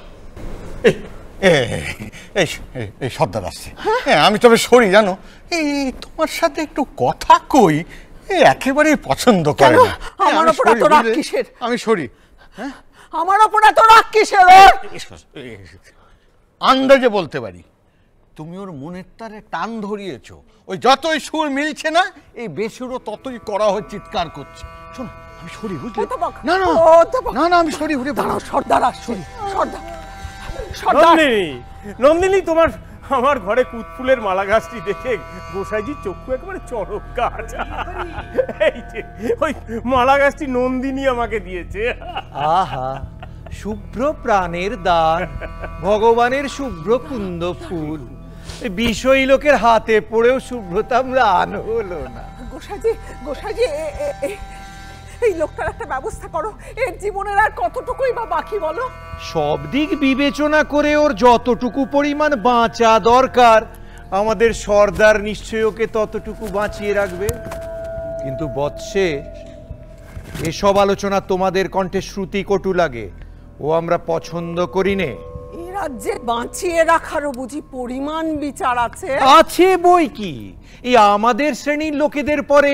এই সর্দার আসছে। আমি তবে সরি, জানো এই তোমার সাথে একটু কথা কই একেবারেই পছন্দ করে না। আমার উপর এত রাগ কিসের? আমি সরি। আমার উপর এত রাগ কিসের? আন্দাজে বলতে পারি তুমি ওর মনের তারে টান ধরিয়েছো। ওই যতই সুর মিলছে না, এই বেসুরও ততই করা হয়ে চিৎকার করছে। শোনো আমি সরি, বুঝলে? না না না না আমি সরি। সর্দার আসছে, সর্দার। নন্দিনী, নন্দিনী, তোমার আমার ঘরে কুতফুলের মালা গাছটি দেখে গোসাইজির চক্ষু একেবারে চড়ক গাছ। এই যে ওই মালা গাছটি নন্দিনী আমাকে দিয়েছে। আহা, শুভ্র প্রাণের দান, ভগবানের শুভ্র কুন্দ ফুল, বিষয় লোকের হাতে পড়েও শুভ্রতা ম্লান হলো না। গোসাইজি, গোসাইজি, এই লোকটার একটা ব্যবস্থা করো। এর জীবনের আর কতটুকুই বা বাকি বলো? সব দিক বিবেচনা করে ওর যতটুকু পরিমাণ বাঁচা দরকার, আমাদের সর্দার নিশ্চয়ই ওকে ততটুকু বাঁচিয়ে রাখবে। কিন্তু বৎসে, এসব আলোচনা তোমাদের কণ্ঠে শ্রুতি কটু লাগে, ও আমরা পছন্দ করি নে। এই রাজ্যে বাঁচিয়ে রাখারও বুঝি পরিমাণ বিচার আছে? আছে বই কি। এই আমাদের শ্রেণীর লোকেদের পরে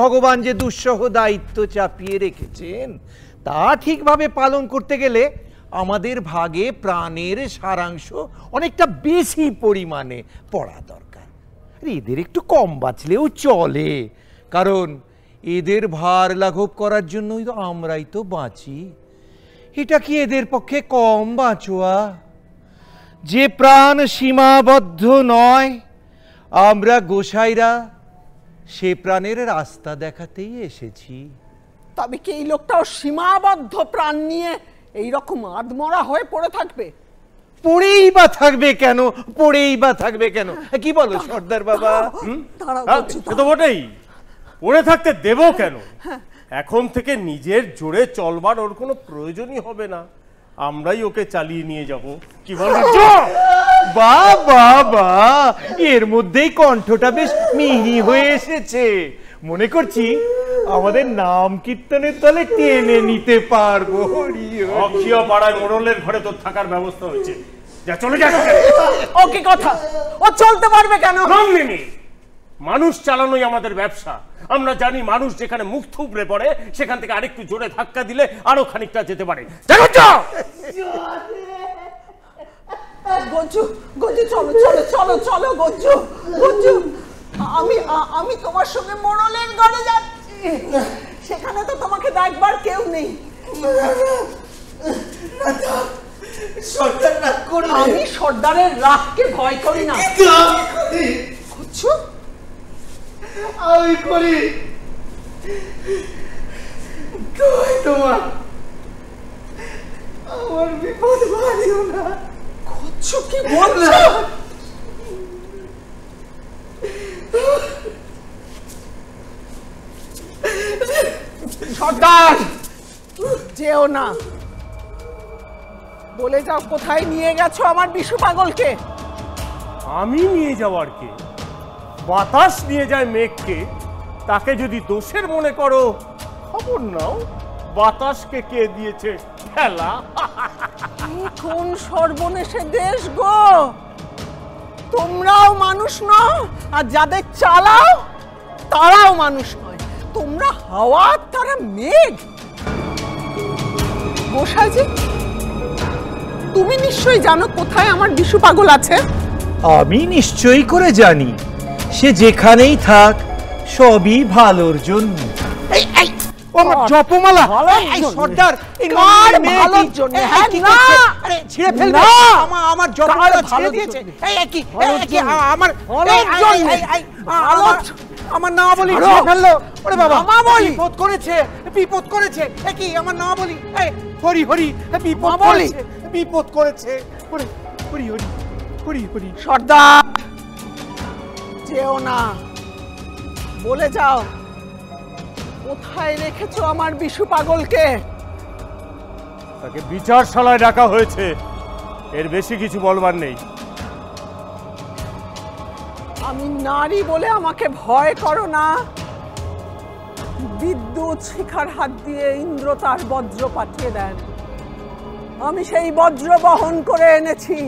ভগবান যে দুঃসহ দায়িত্ব চাপিয়ে রেখেছেন, তা ঠিকভাবে পালন করতে গেলে আমাদের ভাগে প্রাণের সারাংশ অনেকটা বেশি পরিমাণে পড়া দরকার। এদের একটু কম বাঁচলেও চলে, কারণ এদের ভার লাঘব করার জন্যই তো আমরাই তো বাঁচি। এটা কি এদের পক্ষে কম বাঁচোয়া? যে প্রাণ সীমাবদ্ধ নয়, আমরা গোসাইরা সে প্রাণের রাস্তা দেখাতেই এসেছি। তবে কি এই লোকটাও সীমাবদ্ধ প্রাণ নিয়ে এইরকম আধমরা হয়ে পড়ে থাকবে? পড়েই বা থাকবে কেন? পড়েই বা থাকবে কেন? কি বলো সর্দার বাবা? সে তো বটেই, পড়ে থাকতে দেব কেন? এখন থেকে নিজের জোরে চলবার ওর কোনো প্রয়োজনই হবে না, আমরাই ওকে চালিয়ে নিয়ে যাব। কি বল? বাবা বা, এর মধ্যেই কণ্ঠটা বেশ মিহি হয়ে এসেছে। মনে করছি আমাদের নাম কীর্তনের দলে টেনে নিতে পারবো। অক্ষিয় পাড়ায় মোড়লের ঘরে তোর থাকার ব্যবস্থা হয়েছে, যা চলে যা। ও কি কথা? ও চলতে পারবে কেন? নন্দিনী, মানুষ চালানোই আমাদের ব্যবসা। আমরা জানি মানুষ যেখানে মুখ থুবড়ে পড়ে সেখান থেকে আরেকটু জোরে ধাক্কা দিলে আরো খানিকটা যেতে পারে। গজ্জু, গজ্জু, চলো চলো চলো চলো গজ্জু, গজ্জু। আমি তোমার সঙ্গে মোড়লের ঘরে যাচ্ছি। সেখানে তো তোমাকে দেখবার কেউ নেই। সর্দার রাগ করবে। আমি সর্দারের রাগকে ভয় করি না। করছো? আমি করি। তোমার আমার বিপদ মারিও না। করছো কি বলছো? সর্দার যেও না, বলে যাও কোথায় নিয়ে গেছো আমার বিশু পাগলকে। আমি নিয়ে যাওয়ার কে? বাতাস নিয়ে যায় মেঘকে। তাকে যদি দোষের মনে করো, খবর নাও বাতাসকে কে দিয়েছে খেলা। কোন সর্বনেশে দেশ গো! তোমরাও মানুষ নও, আর যাদের চালাও তারাও মানুষ নয়। তোমরা হাওয়া, তারা মেঘ। গোসাইজি, তুমি নিশ্চয়ই জানো কোথায় আমার বিশু পাগল আছে। আমি নিশ্চয়ই করে জানি, সে যেখানেই থাক সবই ভালোর জন্য। আমার জপমালা। এই সর্দার, এই কার ভালোর জন্য? হ্যাঁ না, আরে ছিঁড়ে ফেলবে। আমার জপমালা ছিঁড়ে দিয়েছে। এই কি আমার আমার নাম বলি ছিঁড়ে ফেললো। ওরে বাবা, বিপদ করেছে, বিপদ করেছে। কি আমার নাম বলি? এই হরি হরি, বিপদ করেছে, বিপদ করেছে। ওরে হরি হরি হরি হরি। সর্দার যেও না, বলে যাও কোথায় রেখেছো আমার বিশু পাগলকে। তাকে বিচারশালায় ডাকা হয়েছে, এর বেশি কিছু বলবার নেই। আমি নারী বলে আমাকে ভয় করো না। বিদ্যুৎ শিখার হাত দিয়ে ইন্দ্র তার বজ্র পাঠিয়ে দেন। আমি সেই বজ্র বহন করে এনেছি।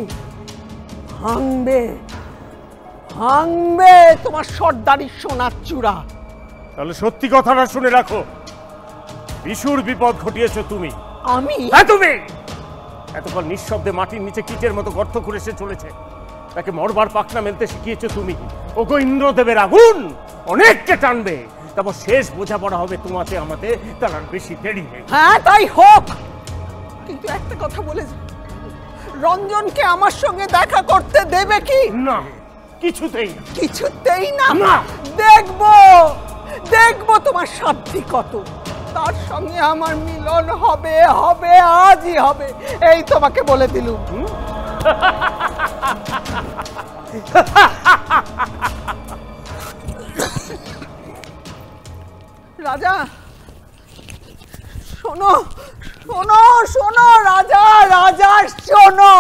ভাঙবে ভাঙবে তোমার সর্দারি সোনার চূড়া। তাহলে সত্যি কথাটা শুনে রাখো, বিশুর বিপদ ঘটিয়েছো তুমি। আমি? হ্যাঁ তুমি। এতক্ষণ নিঃশব্দে মাটির নিচে কীটের মতো গর্ত করে সে চলেছে, তাকে মরবার পাখনা মেলতে শিখিয়েছো তুমি। ওগো ইন্দ্রদেবের আগুন অনেককে টানবে, তারপর শেষ বোঝাপড়া হবে তোমাতে আমাতে, তার আর বেশি দেরি নেই। হ্যাঁ তাই হোক, কিন্তু একটা কথা বলে যাও, রঞ্জনকে আমার সঙ্গে দেখা করতে দেবে কি? না, কিছুতেই না। কিছুতেই না? না। দেখবো দেখবো তোমার সাধ্যি কত। তার সঙ্গে আমার মিলন হবে, হবে আজই হবে, এই তোমাকে বলে দিলুম। রাজা শোনো, শোনো শোনো রাজা, রাজা শোনো।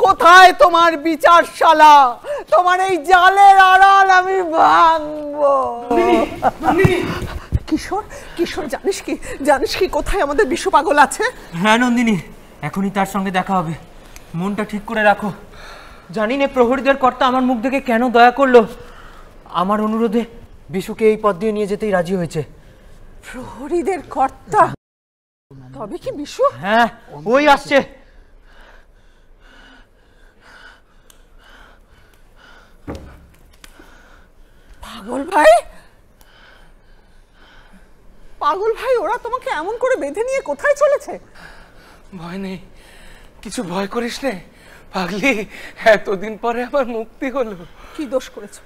কোথায় তোমার বিচারশালা? তোমার এই জালের আড়াল আমি ভাঙবো। কিশোর, কিশোর জানিস কি কোথায় আমাদের বিশু পাগল আছে? হ্যাঁ নন্দিনী, এখনই তার সঙ্গে দেখা হবে। মনটা ঠিক করে রাখো। জানি না প্রহরীদের কর্তা আমার মুখ দেখে কেন দয়া করলো। আমার অনুরোধে বিশুকে এই পথ দিয়ে নিয়ে যেতেই রাজি হয়েছে। প্রহরীদের কর্তা? তবে কি বিশু? হ্যাঁ, ওই আসছে। পাগল ভাই, পাগল ভাই, ওরা তোমাকে এমন করে বেঁধে নিয়ে কোথায় চলেছে? ভয় নেই, কিছু ভয় করিস নে পাগলি। এতদিন পরে আমার মুক্তি হলো। কি দোষ করেছো?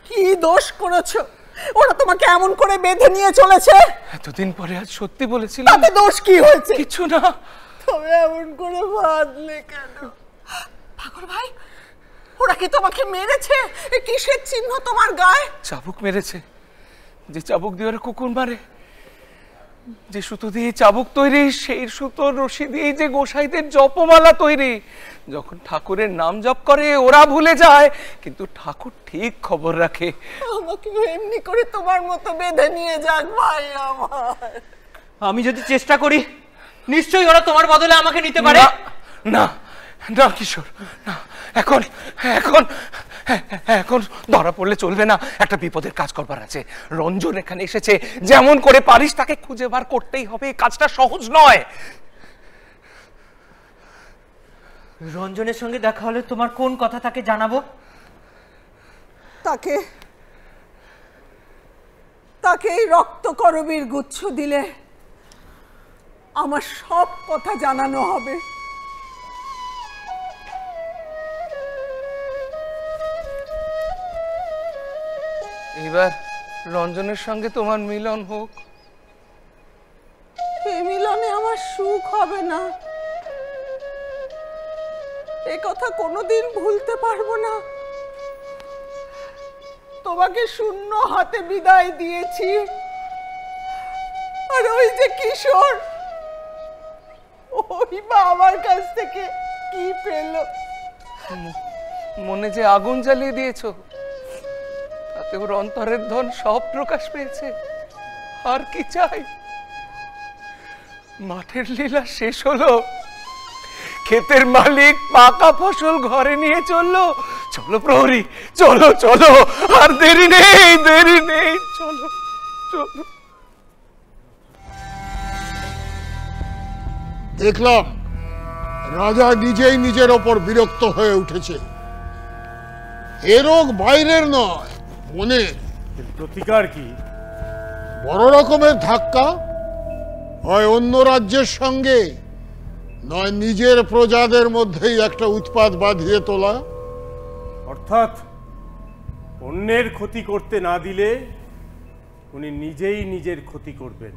কি দোষ করেছো? ওরা তোমাকে এমন করে বেঁধে নিয়ে চলেছে। এতদিন পরে আজ সত্যি বলেছিলাম। তাতে দোষ কি হয়েছে? কিছু না। তবে এমন করে বাঁধলে কেন? পাগল ভাই, ওরা কি তোমাকে মেরেছে? কিসের চিহ্ন তোমার গায়ে? চাবুক মেরেছে, যে চাবুক দিয়ে ওরা কুকুর মারে। যে সুতো দিয়ে চাবুক তৈরি, সেই সুতোর রশি দিয়ে যে গোসাইদের জপমালা তৈরি। যখন ঠাকুরের নাম জপ করে ওরা ভুলে যায়, কিন্তু ঠাকুর ঠিক খবর রাখে। আমাকে এমনি করে তোমার মতো বেঁধে নিয়ে যাক ভাই আমার। আমি যদি চেষ্টা করি, নিশ্চয়ই ওরা তোমার বদলে আমাকে নিতে পারে। না না কিশোর, না। এখন এখন এখন ধরা পড়লে চলবে না। একটা বিপদের কাজ করবার আছে। রঞ্জন এখানে এসেছে, যেমন করে পারিস তাকে খুঁজে বার করতেই হবে। কাজটা সহজ নয়। রঞ্জনের সঙ্গে দেখা হলে তোমার কোন কথা তাকে জানাবো? তাকে তাকে এই রক্তকরবীর গুচ্ছ দিলে আমার সব কথা জানানো হবে। এবার রঞ্জনের সঙ্গে তোমার মিলন হোক। এই মিলনে আমার সুখ হবে না, এ কথা কোনোদিন ভুলতে পারবো না। তোমাকে শূন্য হাতে বিদায় দিয়েছি, আর ওই যে কিশোর, ওই বা আমার কাছ থেকে কি পেল? মনে যে আগুন জ্বালিয়ে দিয়েছ, তাতে ওর অন্তরের ধন সব প্রকাশ পেয়েছে। আর কি চাই? মাঠের লীলা শেষ হলো, ক্ষেতের মালিক পাকা ফসল ঘরে নিয়ে চললো। চলো প্রহরী, চলো চলো, আর দেরি নেই, দেরি নেই, চলো চলো। দেখলাম রাজা নিজেই নিজের ওপর বিরক্ত হয়ে উঠেছে। এ রোগ বাইরের নয়, মনের। প্রতিকার কি? বড় রকমের ধাক্কা, হয় অন্য রাজ্যের সঙ্গে, নয় নিজের প্রজাদের মধ্যেই একটা উৎপাত বাঁধিয়ে তোলা। অর্থাৎ অন্যের ক্ষতি করতে না দিলে উনি নিজেই নিজের ক্ষতি করবেন।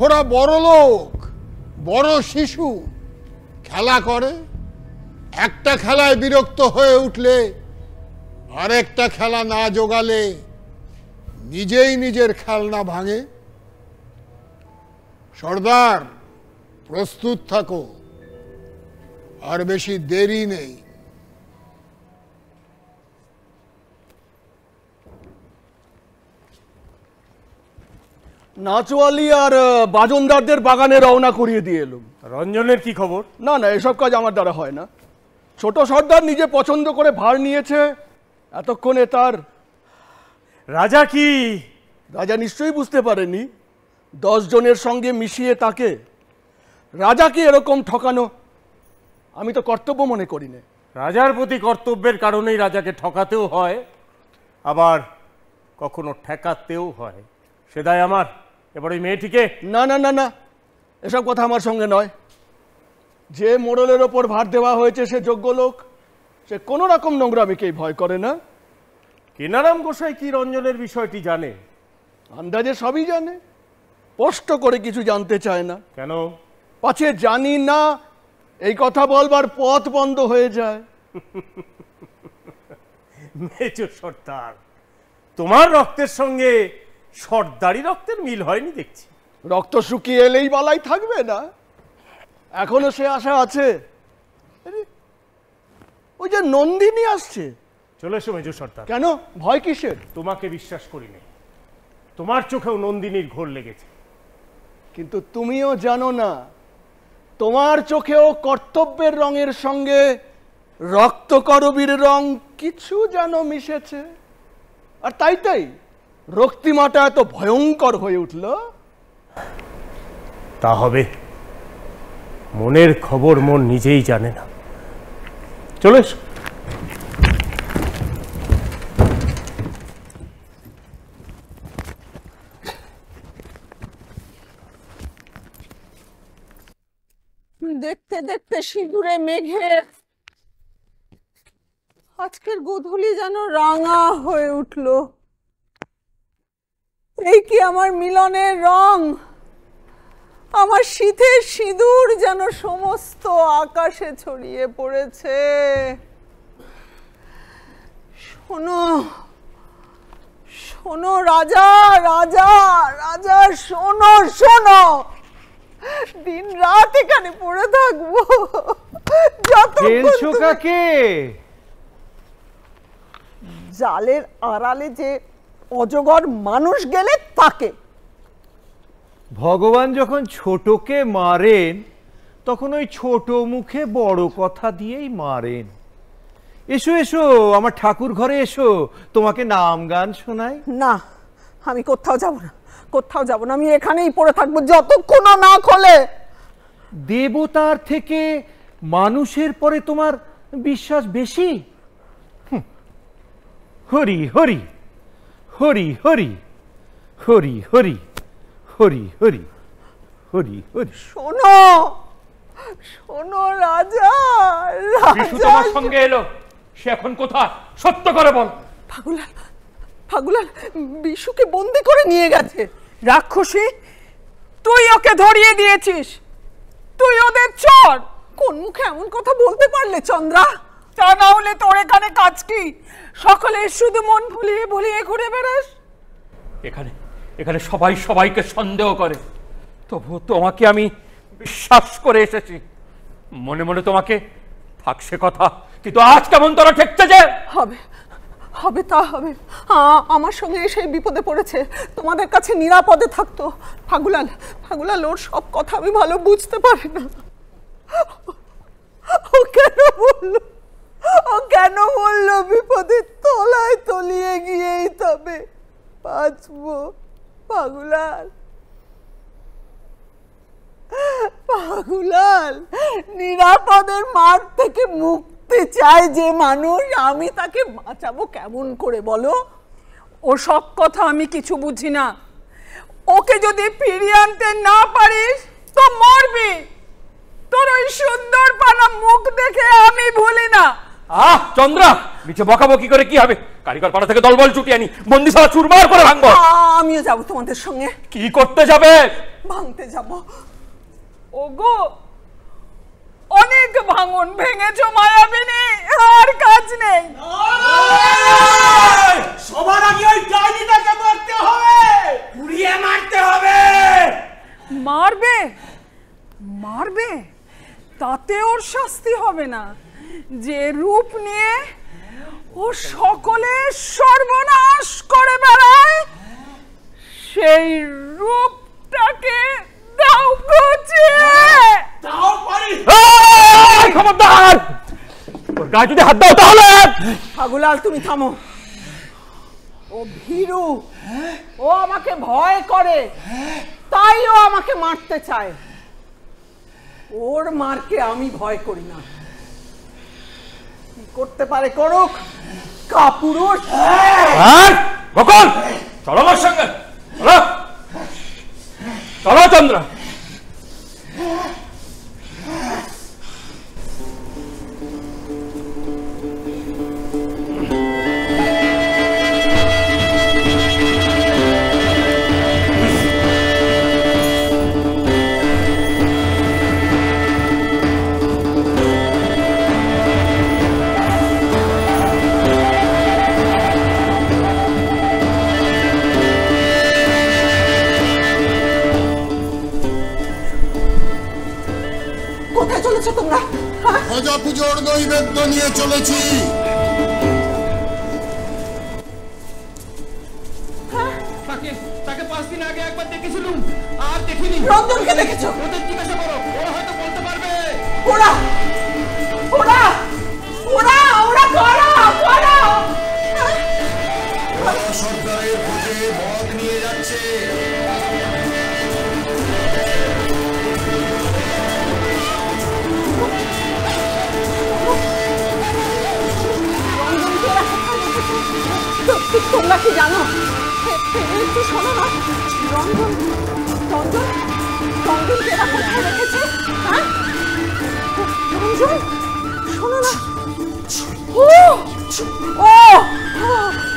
ওরা বড় লোক, বড় শিশু, খেলা করে, একটা খেলায় বিরক্ত হয়ে উঠলে আরেকটা খেলা না জোগালে নিজেই নিজের খেলনা ভাঙে। সর্দার, প্রস্তুত থাকো, আর বেশি দেরি নেই। নাচওয়ালি আর বাজনদারদের বাগানে রওনা করিয়ে দিয়ে এলুম। রঞ্জনের কি খবর? না না, এসব কাজ আমার দ্বারা হয় না। ছোট সর্দার নিজে পছন্দ করে ভার নিয়েছে, এতক্ষণে তার। রাজা কি? রাজা নিশ্চয়ই বুঝতে পারেনি 10 জনের সঙ্গে মিশিয়ে তাকে। রাজাকে এরকম ঠকানো আমি তো কর্তব্য মনে করি না। রাজার প্রতি কর্তব্যের কারণেই রাজাকে ঠকাতেও হয়, আবার কখনো ঠেকাতেও হয়। সে দায় আমার। এবার ওই মেয়েটিকে। না না না না, এসব কথা আমার সঙ্গে নয়। যে মোড়লের ওপর ভার দেওয়া হয়েছে সে যোগ্য লোক, সে কোনো রকম নোংরামিকেই ভয় করে না। কেনারাম গোসাই কি রঞ্জনের বিষয়টি জানে? আন্দাজে সবই জানে, স্পষ্ট করে কিছু জানতে চায় না। কেন? পাছে জানি না এই কথা বলবার পথ বন্ধ হয়ে যায়। মেজর সর্দার, তোমার রক্তের সঙ্গে সর্দারি রক্তের মিল হয়নি দেখছি। রক্ত শুকিয়ে এলেই বালাই থাকবে না, এখনো সে আশা আছে। ওই যে নন্দিনী আসছে। চলে এসো মেজর সর্দার। কেন, ভয় কিসের? তোমাকে বিশ্বাস করিনি, তোমার চোখেও নন্দিনীর ঘোর লেগেছে। কিন্তু তুমিও জানো না, তোমার চোখেও কর্তব্যের রঙের সঙ্গে রক্তকরবীর রং কিছু যেন মিশেছে। আর তাই রক্তিমাটা এত ভয়ঙ্কর হয়ে উঠল। তা হবে, মনের খবর মন নিজেই জানে না। চলে এসো। দেখতে দেখতে সিঁদুরে মেঘে আজকের গোধূলি যেন রাঙা হয়ে উঠল। এই কি আমার মিলনের রং? আমার শীতের সিঁদুর যেন সমস্ত আকাশে ছড়িয়ে পড়েছে। শোনো শোনো রাজা, রাজা রাজা, শোনো শোনো, দিন রাত এখানে পড়ে থাকবো। কাকে? জালের আড়ালে যে অজগর মানুষ গেলে তাকে। ভগবান যখন ছোটকে মারেন তখন ওই ছোট মুখে বড় কথা দিয়েই মারেন। এসো এসো, আমার ঠাকুর ঘরে এসো, তোমাকে নাম গান শোনাই। না, আমি কোথাও যাব না, কোথাও যাব না, আমি এখানেই পড়ে থাকবো যতক্ষণ না খোলে। দেবতার থেকে মানুষের পরে তোমার বিশ্বাস বেশি? হরি হরি হরি হরি, হরি হরি হরি হরি হরি হরি। শোনো শোনো রাজা, বিশু তোমার সঙ্গে এলো, সে এখন কোথায়? সত্য করে বল। ফাগুলাল, ফাগুলাল বিশুকে বন্দি করে নিয়ে গেছে। রাক্ষসী, তুই ওকে ধরিয়ে দিয়েছিস, তুই ওদের চোর। কোন মুখে এমন কথা বলতে পারলে চন্দ্রা? তা না হলে তোর এখানে কাজ কি? সকলে শুধু মন ভুলিয়ে ভুলিয়ে ঘুরে বেড়াস। এখানে এখানে সবাই সবাইকে সন্দেহ করে, তবু তোমাকে আমি বিশ্বাস করে এসেছি। মনে মনে তোমাকে থাকছে কথা, কিন্তু আজ কেমন তোরা ঠেকতে যে? হবে হবে তা হবে। আমার সঙ্গে এসে বিপদে পড়েছে, তোমাদের কাছে নিরাপদে থাকতো। ফাগুলাল, ফাগুলাল ওর সব কথা আমি ভালো বুঝতে পারি না। ও কেন বললো, ও কেন বললো বিপদের তলায় তলিয়ে গিয়েই তবে বাঁচবো? ফাগুলাল, ফাগুলাল নিরাপদের মার থেকে মুক্তি চায় যে মানুষ, আমি তাকে বাঁচাবো কেমন করে বলো? ও সব কথা আমি কিছু বুঝি না। ওকে যদি ফিরিয়ে আনতে না পারিস তো মরবি। তোর ওই সুন্দর পানা মুখ দেখে আমি ভুলি না। চন্দ্রা, নিচে বকাবকি করে কি হবে? কারিগর পাড়া থেকে দলবল ছুটি আনি বন্দিশালা চুরমার করে ভাঙবো। আমিও যাবো তোমাদের সঙ্গে। কি করতে যাবে? ভাঙতে যাবো। ওগো, অনেক ভাঙন ভেঙেছো মায়াবিনী, আর কাজ নেই। সবার আগে ওই ডাইনিটাকে মারতে হবে, পুড়িয়ে মারতে হবে। মারবে মারবে, তাতে ওর শাস্তি হবে না। যে রূপ নিয়ে ও সকলে সর্বনাশ করে বেড়ায়, সেই রূপটাকে দাও ঘুচিয়ে। দাও পারি। খবরদার, ওর গায়ে যদি হাত দাও তাহলে। ফাগুলাল তুমি থামো। ও ভীরু, ও আমাকে ভয় করে, তাই ও আমাকে মারতে চায়। ওর মারকে আমি ভয় করি না। কি করতে পারে করুক, কাপুরুষ। বকল, চলো আমার সঙ্গে, চলো চলো চন্দ্র। কোথায় চলেছো তোমরা? প্রজা পুজোর নৈবেদ্য নিয়ে চলেছি। তাকে 5 দিন আগে একবার দেখেছিলাম, আর দেখিনি। রঞ্জনকে দেখেছো? ওদের জিজ্ঞাসা করো, ওরা হয়তো বলতে পারবে। ওরা ওরা ওরা ওরা কারা কারা? সরকারের খোঁজে মদ নিয়ে যাচ্ছে। তোমরা কি জানো? একটু শোনো না। রঞ্জন রঞ্জন রঞ্জনকে এরা কোথায় রেখেছে? হ্যাঁ রঞ্জন, শোনো না। ও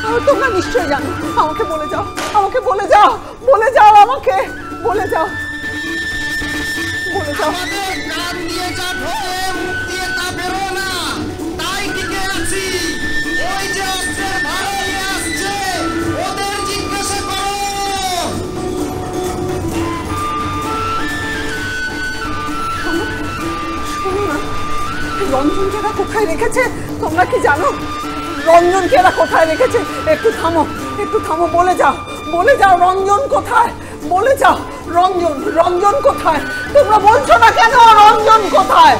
ও তোমরা নিশ্চয়ই জানো। আমাকে বলে যাও, আমাকে বলে যাও, বলে যাও, আমাকে বলে যাও, বলে যাও। নাম দিয়ে যা ঢোকে, মুখ দিয়ে তা বেরো না, তাই টিকে আছি। ওই যে অস্ত্রের ভাড়া নিয়ে আসছে, ওদের জিজ্ঞাসা করো। শোনো না, রঞ্জনকে এরা কোথায় রেখেছে তোমরা কি জানো? রঞ্জনকে এরা কোথায় রেখেছে? একটু থামো, একটু থামো, বলে যাও, বলে যাও রঞ্জন কোথায়, বলে যাও। রঞ্জন, রঞ্জন কোথায়? তোমরা বলছো না কেন রঞ্জন কোথায়?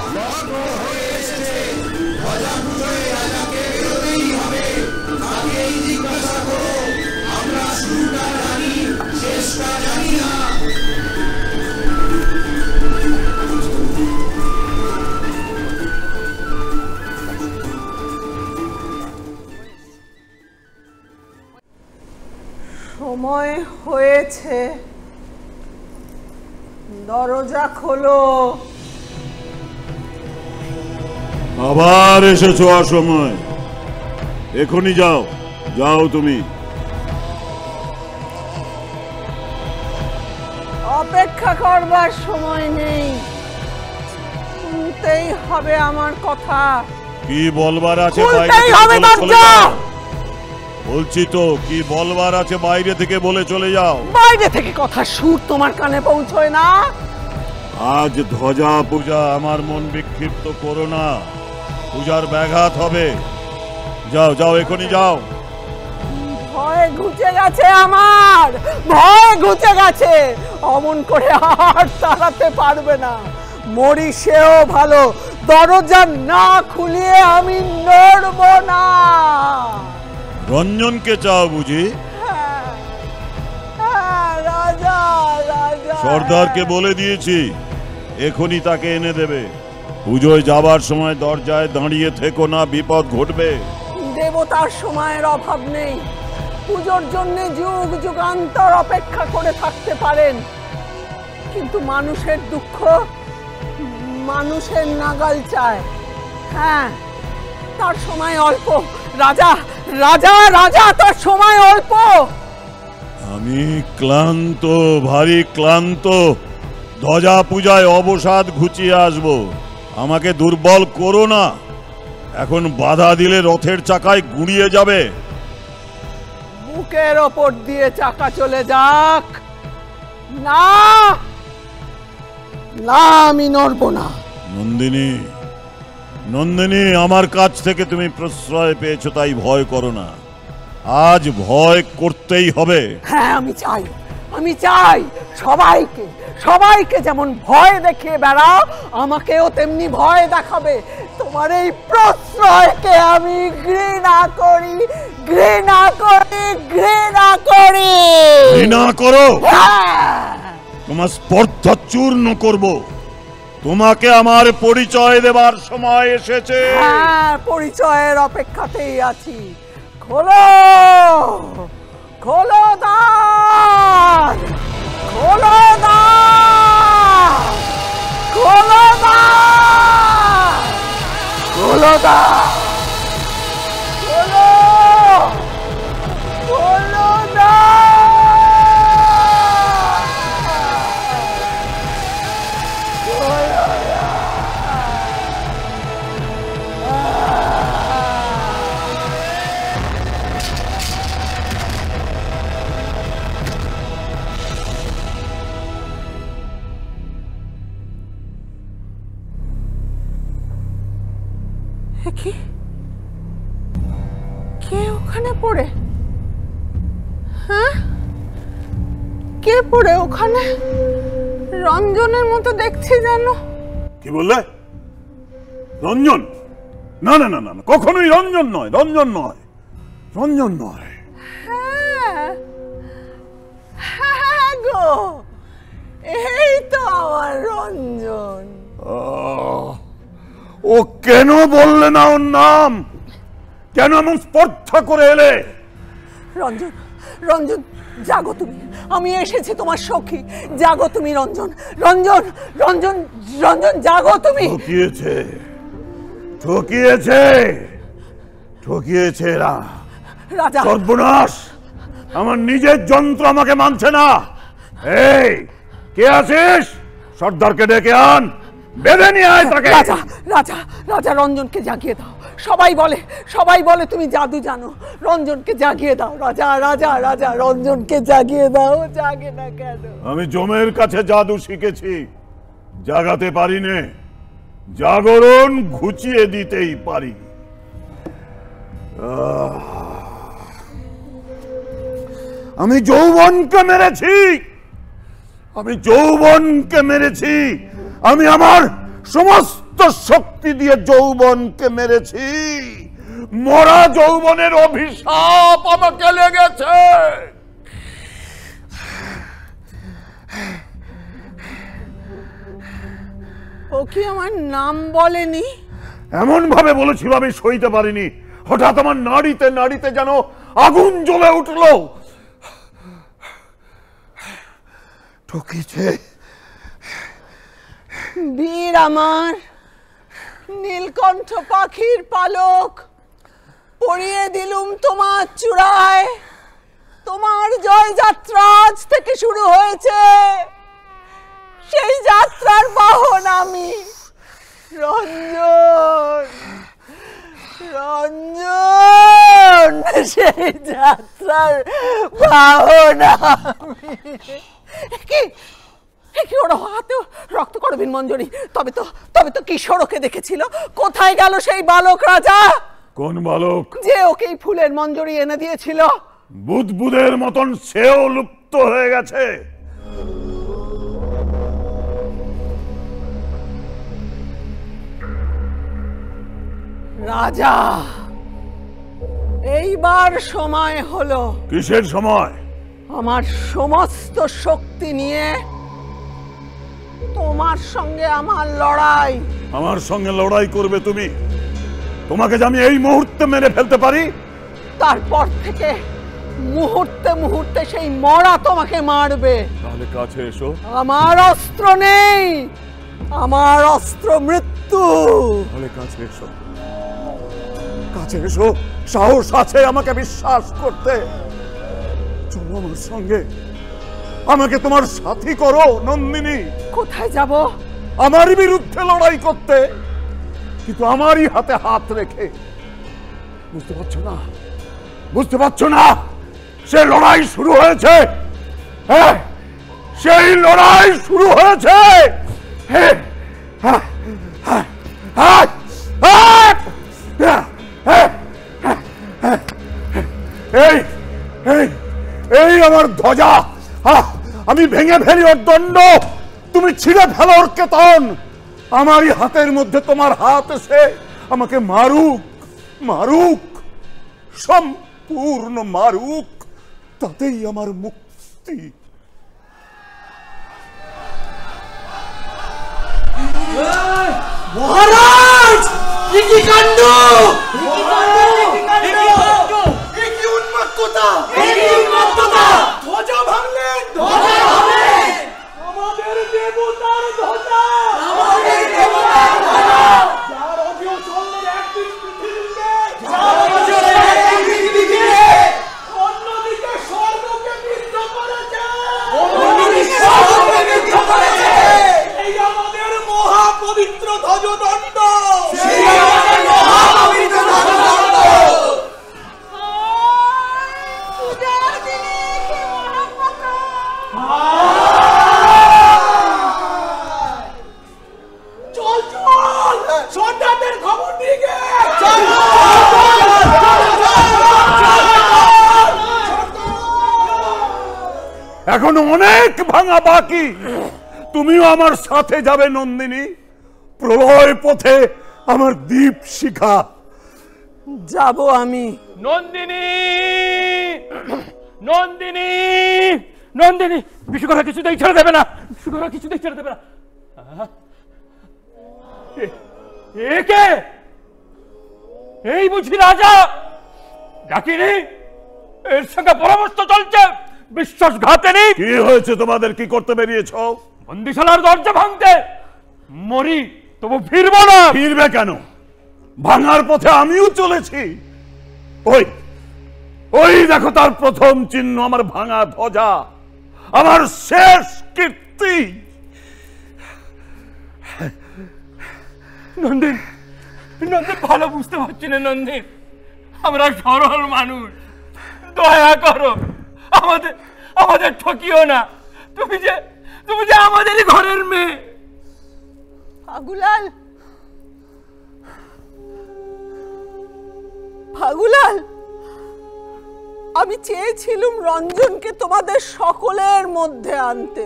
সময় হয়েছে, দরজা খোলো। আবার এসেছো অসময়, এখনই যাও, যাও তুমি। অপেক্ষা করবার সময় নেই, শুনতেই হবে আমার কথা। কি বলবার আছে খুলতেই হবে দরজা। বলছি তো, কি বলবার আছে বাইরে থেকে বলে চলে যাও। বাইরে থেকে কথা সুর তোমার কানে পৌঁছয় না। আজ ধ্বজা পূজা, আমার মন বিক্ষিপ্ত করো না, পূজার ব্যাঘাত হবে। যাও যাও, এখনই যাও। ভয় ঘুচে গেছে আমার, ভয় ঘুচে গেছে। অমন করে আর তাড়াতে পারবে না। মরি সেও ভালো, দরজা না খুলিয়ে আমি নড়ব না। রঞ্জনকে চাও বুঝি? রাজা, রাজা। সর্দারকে বলে দিয়েছি, এখনই তাকে এনে দেবে। পুজোয় যাবার সময় দরজায় দাঁড়িয়ে থেকো না, বিপদ ঘটবে। দেবতার সময়ের অভাব নেই, পুজোর জন্য যুগ যুগান্তর অপেক্ষা করে থাকতে পারেন, কিন্তু মানুষের দুঃখ মানুষের নাগাল চায়। হ্যাঁ, তার সময় অল্প। রাজা, রাজা, রাজা, তার সময় অল্প। আমি ক্লান্ত, ভারী ক্লান্ত। ধ্বজা পূজায় অবসাদ ঘুচিয়ে আসবো, আমাকে দুর্বল করো না। এখন বাধা দিলে রথের চাকায় গুঁড়িয়ে যাবে। বুকের ওপর দিয়ে চাকা চলে যাক, না না, আমি নড়ব না। নন্দিনী, নন্দিনী, আমার কাছ থেকে তুমি প্রশ্রয় পেয়েছো, তাই ভয় করো না। আজ ভয় করতেই হবে। হ্যাঁ, আমি চাই, আমি চাই সবাইকে, সবাইকে যেমন ভয় দেখিয়ে বেড়াও, আমাকেও তেমনি ভয় দেখাবে। তোমার এই প্রশ্রয়কে আমি ঘৃণা করি, ঘৃণা করি, ঘৃণা করি। ঘৃণা করো? তোমার স্পর্ধা চূর্ণ করব। তোমাকে আমার পরিচয় দেবার সময় এসেছে। হ্যাঁ, পরিচয়ের অপেক্ষাতেই আছি। খোলো, খোলো দ্বার, খোলো দ্বার, খোলো দ্বার, খোলো দ্বার, খোলো, খোলো দ্বার। কে ওখানে পড়ে? হ্যাঁ, কে পড়ে ওখানে? রঞ্জনের মতো দেখছি যেন। কি বললে? রঞ্জন? না না না না, কখনোই রঞ্জন নয়, রঞ্জন নয়, রঞ্জন নয়। হ্যাঁ, হ্যাঁ গো, এই তো আমার রঞ্জন। ও কেন বললে না ওর নাম? কেন এমন স্পর্ধা করে এলে? রঞ্জন, রঞ্জন, জাগো তুমি, আমি এসেছি তোমার সখী। জাগো তুমি রঞ্জন, রঞ্জন, রঞ্জন, রঞ্জন, জাগো তুমি। ঠকিয়েছে, ঠকিয়েছে, ঠকিয়েছে এরা। রাজা, সর্বনাশ, আমার নিজের যন্ত্র আমাকে মানছে না। এই, কে আছিস? সর্দারকে ডেকে আন, বেঁধে নিয়ে আয় তাকে। রাজা, রাজা, রাজা, রঞ্জনকে জাগিয়ে দাও। সবাই বলে, সবাই বলে তুমি জাদু জানো। রঞ্জনকে জাগিয়ে দাও। রাজা, রাজা, রাজা, রঞ্জনকে জাগিয়ে দাও। জাগে না কেন? আমি জমের কাছে জাদু শিখেছি, জাগাতে পারি নে, জাগরণ ঘুচিয়ে দিতেই পারি। আমি যৌবনকে মেরেছি, আমি যৌবনকে মেরেছি, আমি আমার সমস্ত শক্তি দিয়ে যৌবনকে মেরেছি। মরা যৌবনের অভিশাপ আমাকে লেগেছে। ও কি আমার নাম বলেনি? এমন ভাবে বলেছিল আমি সইতে পারিনি। হঠাৎ আমার নাড়িতে নাড়িতে যেন আগুন জ্বলে উঠল। ঠকেছে। বীর আমার, নীলকণ্ঠ পাখির পালক পরিয়ে দিলুম তোমার চূড়ায়। তোমার জয়যাত্রা আজ থেকে শুরু হয়েছে। সেই যাত্রার বাহন আমি, রঞ্জন। রঞ্জন, সেই যাত্রার বাহন আমি। কি কি ওর হাতে রক্ত করবিন মঞ্জরি? তবে তো কিশোরকে দেখেছিল। কোথায় গেল সেই বালক রাজা? কোন বালক? যে ওকে ফুলের মঞ্জরি এনে দিয়েছিল। বুদবুদের মতন সেও লুপ্ত হয়ে গেছে। রাজা, এইবার সময় হলো। কিসের সময়? আমার সমস্ত শক্তি নিয়ে তোমার সঙ্গে আমার লড়াই। আমার সঙ্গে লড়াই করবে তুমি? তোমাকে যে আমি এই মুহূর্তে মেরে ফেলতে পারি? তারপর থেকে মুহূর্তে মুহূর্তে সেই মরা তোমাকে মারবে। তাহলে কাছে এসো। আমার অস্ত্র নেই, আমার অস্ত্র মৃত্যু। তাহলে কাছে এসো, কাছে এসো। সাহস আছে আমাকে বিশ্বাস করতে। চলো আমার সঙ্গে, আমাকে তোমার সাথী করো নন্দিনী। কোথায় যাব? আমারই বিরুদ্ধে লড়াই করতে, কিন্তু আমারই হাতে হাত রেখে। বুঝতে পারছো না? বুঝতে পারছো না? সে লড়াই শুরু হয়েছে। হ্যাঁ, সেই লড়াই শুরু হয়েছে। হ্যাঁ, হ্যাঁ, হ্যাঁ, হ্যাঁ, হ্যাঁ, হ্যাঁ, হ্যাঁ, এই এই এই আমার ধ্বজা। আমি ভেঙে ফেলি ওর দণ্ড, তুমি ছিঁড়ে ফেলো ওর কেতন। আমারই হাতের মধ্যে তোমার হাত এসে আমাকে মারুক, মারুক, সম্পূর্ণ মারুক, তাতেই আমার মুক্তি। মহারাজ, কি কাণ্ড! ধ্বজা ভাঙলেন, ধ্বজা ভাঙলেন। আমাদের দেবতার ধ্বজা, আমাদের দেবতার ধ্বজা। যার অভিশাপের একদিন পৃথিবীকে, যার অভিশাপের একদিন পৃথিবীকে, অন্যদিকে স্বর্গকে বিদ্ধ করেছে, অন্যদিকে স্বর্গকে বিদ্ধ করেছে। এই আমাদের মহাপবিত্র ধ্বজদণ্ড, সেই আমাদের মহাপবিত্র ধ্বজদণ্ড। চল চল, সন্ধ্যাদের খবর নিয়ে গে। এখনো অনেক ভাঙা বাকি। তুমিও আমার সাথে যাবে নন্দিনী। প্রলয় পথে আমার দীপ শিখা। যাব আমি। নন্দিনী, নন্দিনী, নন্দিনী, বিশুকরা কিছুতেই ছেড়ে দেবে না, বিশুকরা কিছুতেই ছেড়ে দেবে না। একে এই বুঝি রাজা? ডাকিনি? এর সঙ্গে পরামর্শ চলছে বিশ্বাসঘাতিনী। কি হয়েছে তোমাদের? কি করতে বেরিয়েছ? বন্দিশালার দরজা ভাঙতে। মরি তবু ফিরব না। ফিরবে কেন? ভাঙার পথে আমিও চলেছি। ওই ওই দেখো তার প্রথম চিহ্ন, আমার ভাঙা ধ্বজা, আমার শেষ কীর্তি। নন্দিন, নন্দিন, ভালো বুঝতে পারছি না নন্দিন। আমরা সরল মানুষ, দয়া করো, আমাদের আমাদের ঠকিও না। তুমি যে আমাদেরই ঘরের মেয়ে। ফাগুলাল, ফাগুলাল, আমি চেয়েছিলুম রঞ্জনকে তোমাদের সকলের মধ্যে আনতে।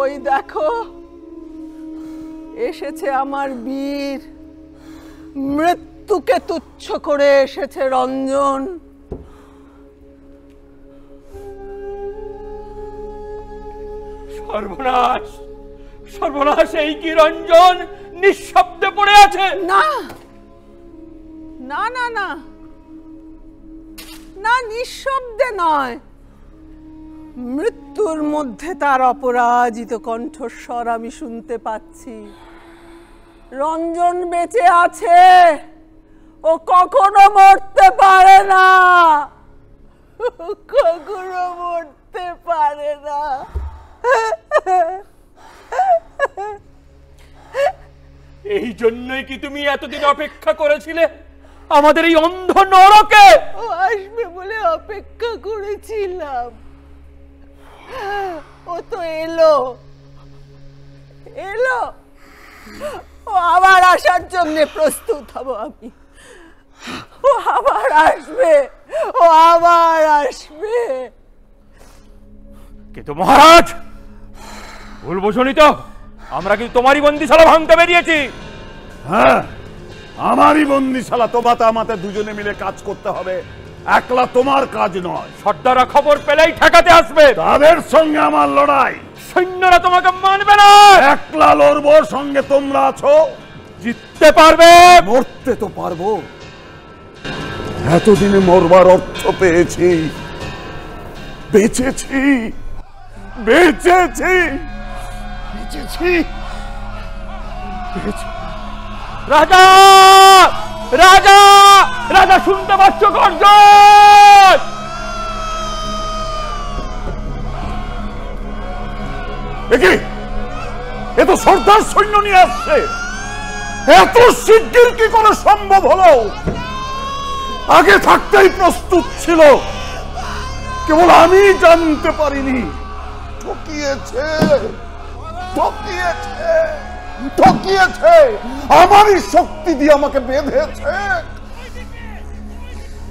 ওই দেখো এসেছে আমার বীর, মৃত্যুকে তুচ্ছ করে এসেছে রঞ্জন। সর্বনাশ, সর্বনাশ! এই কি রঞ্জন নিঃশব্দে পড়ে আছে? না না না না না, নিঃশব্দে নয়, মৃত্যুর মধ্যে তার অপরাজিত কণ্ঠস্বর আমি শুনতে পাচ্ছি। রঞ্জন বেঁচে আছে, ও কখনো মরতে পারে না, কখনো মরতে পারে না। এই জন্যই কি তুমি এতদিন অপেক্ষা করেছিলে আমাদের এই অন্ধ নরকে? ও আসবে বলে অপেক্ষা করেছিলাম, ও তো এলো এলো। ও আবার আসার জন্য প্রস্তুত হব আমি। ও আবার আসবে, ও আবার আসবে। কিন্তু মহারাজ, ভুল বোঝনি তো? আমরা কিন্তু তোমারই বন্দিশালা ভাঙতে বেরিয়েছি। হ্যাঁ, আমারই বন্দিশালা। তোমাতে আমাতে দুজনে মিলে কাজ করতে হবে, একলা তোমার কাজ নয়। সর্দাররা খবর পেলেই ঠেকাতে আসবে, তাদের সঙ্গে আমার লড়াই। সৈন্যরা তোমাকে মানবে না। একলা লড়বো, সঙ্গে তোমরা আছো। জিততে পারবে? মরতে তো পারবো। এতদিনে মরবার অর্থ পেয়েছি, বেঁচেছি বেঁচেছি বেঁচেছি। রাজা রাজা রাজা, শুনতে পাচ্ছ গর্জন? এ তো সর্দার সৈন্য নিয়ে আসছে। এত শিগগির কি করে সম্ভব হলো? আগে থাকতেই প্রস্তুত ছিল, কেবল আমি জানতে পারিনি। ঠকিয়েছে ঠকিয়েছে ঠকিয়েছে, আমারই শক্তি দিয়ে আমাকে বেঁধেছে।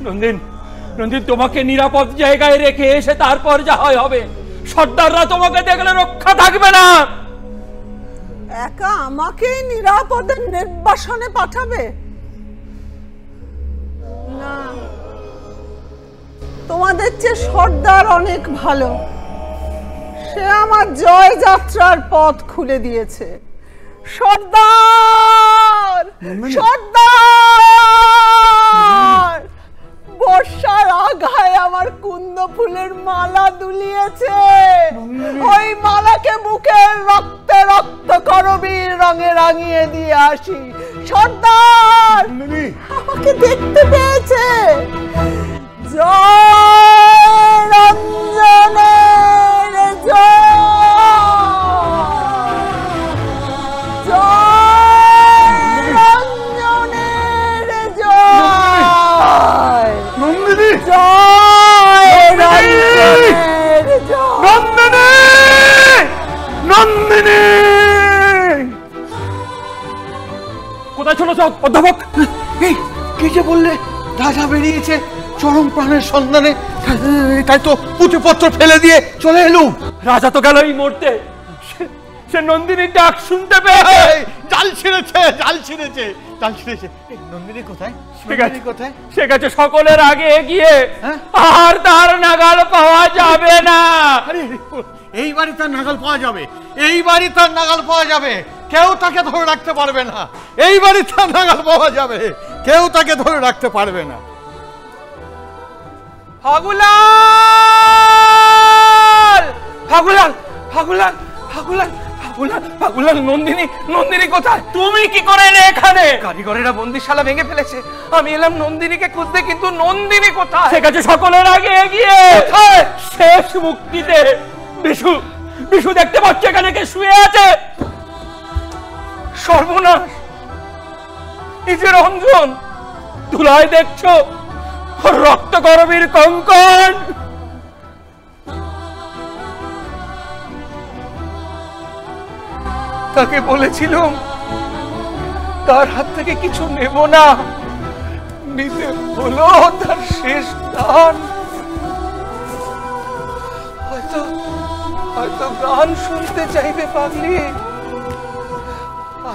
নন্দিন, নন্দিন, তোমাকে নিরাপদ জায়গায় রেখে এসে তারপর যা হয় হবে। সর্দাররা তোমাকে দেখলে রক্ষা থাকবে না। একা আমাকে নিরাপদে নির্বাসনে পাঠাবে না? তোমাদের চেয়ে সর্দার অনেক ভালো, সে আমার জয় যাত্রার পথ খুলে দিয়েছে। সর্দার সর্দার বর্ষার আগায় আমার কুন্দ ফুলের মালা দুলিয়েছে। ওই মালাকে বুকের রক্তে রক্ত করবীর রঙে রাঙিয়ে দিয়ে আসি। সর্দার আমাকে দেখতে পেয়েছে। জয় রঞ্জনের জয়, জয় রঞ্জনের জয়, নন্দিনী জয় রঞ্জনের জয়। নন্দিনী নন্দিনী, কোথায় চলেছ অধ্যাপক? কি যে বললে? রাজা বেরিয়েছে চরম প্রাণের সন্ধানে, তাই তো পুঁথিপত্র ফেলে দিয়ে চলে এলুম। রাজা তো গেল এই মুহূর্তে। সে নন্দিনীর ডাক শুনতে পেয়েছে। জাল ছিঁড়েছে জাল ছিঁড়েছে জাল ছিঁড়েছে। নন্দিনী কোথায়? নন্দিনী কোথায়? সে গেছে সকলের আগে এগিয়ে, আর তার নাগাল পাওয়া যাবে না। এই বাড়ি তার নাগাল পাওয়া যাবে, এই বাড়ি তার নাগাল পাওয়া যাবে, কেউ তাকে ধরে রাখতে পারবে না। এই বাড়ি তার নাগাল পাওয়া যাবে, কেউ তাকে ধরে রাখতে পারবে না। ফাগুলাল ফাগুলাল ফাগুলাল ফাগুলাল ফাগুলাল ফাগুলাল, নন্দিনী নন্দিনী কোথায়? তুমি কি করে এলে এখানে? কারিগরেরা বন্দিশালা ভেঙে ফেলেছে, আমি এলাম নন্দিনীকে খুঁজতে, কিন্তু নন্দিনী কোথায়? সে গেছে সকলের আগে এগিয়ে শেষ মুক্তিতে। বিশু বিশু, দেখতে পাচ্ছ এখানে কে শুয়ে আছে? সর্বনাশ, এই যে রঞ্জন, ধুলায় দেখছো রক্ত করবীর কঙ্কন। তাকে বলেছিলাম তার হাত থেকে কিছু নেব না, নিতে হলো তার শেষ দান। হয়তো হয়তো গান শুনতে চাইবে পাগলি।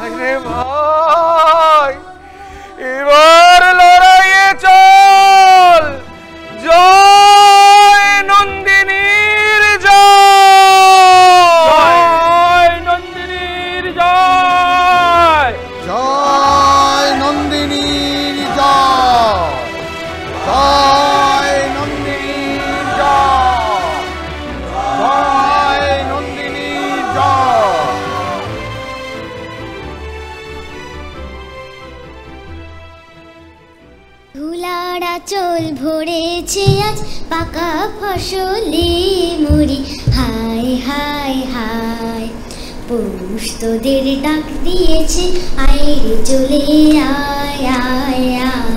আরে ভাই, এবার লড়াইয়ে চল। জয় নন্দিনীর জয়, নন্দিনীর জয়, জয় নন্দিনীর জয়, জয় নন্দিনীর জয়। আমার আঁচল ভরেছে আজ পাকা ফসলে মরি, হায় হায় হায়। পৌষ তোদের ডাক দিয়েছে, আয় রে চলে আয় আয় আয়।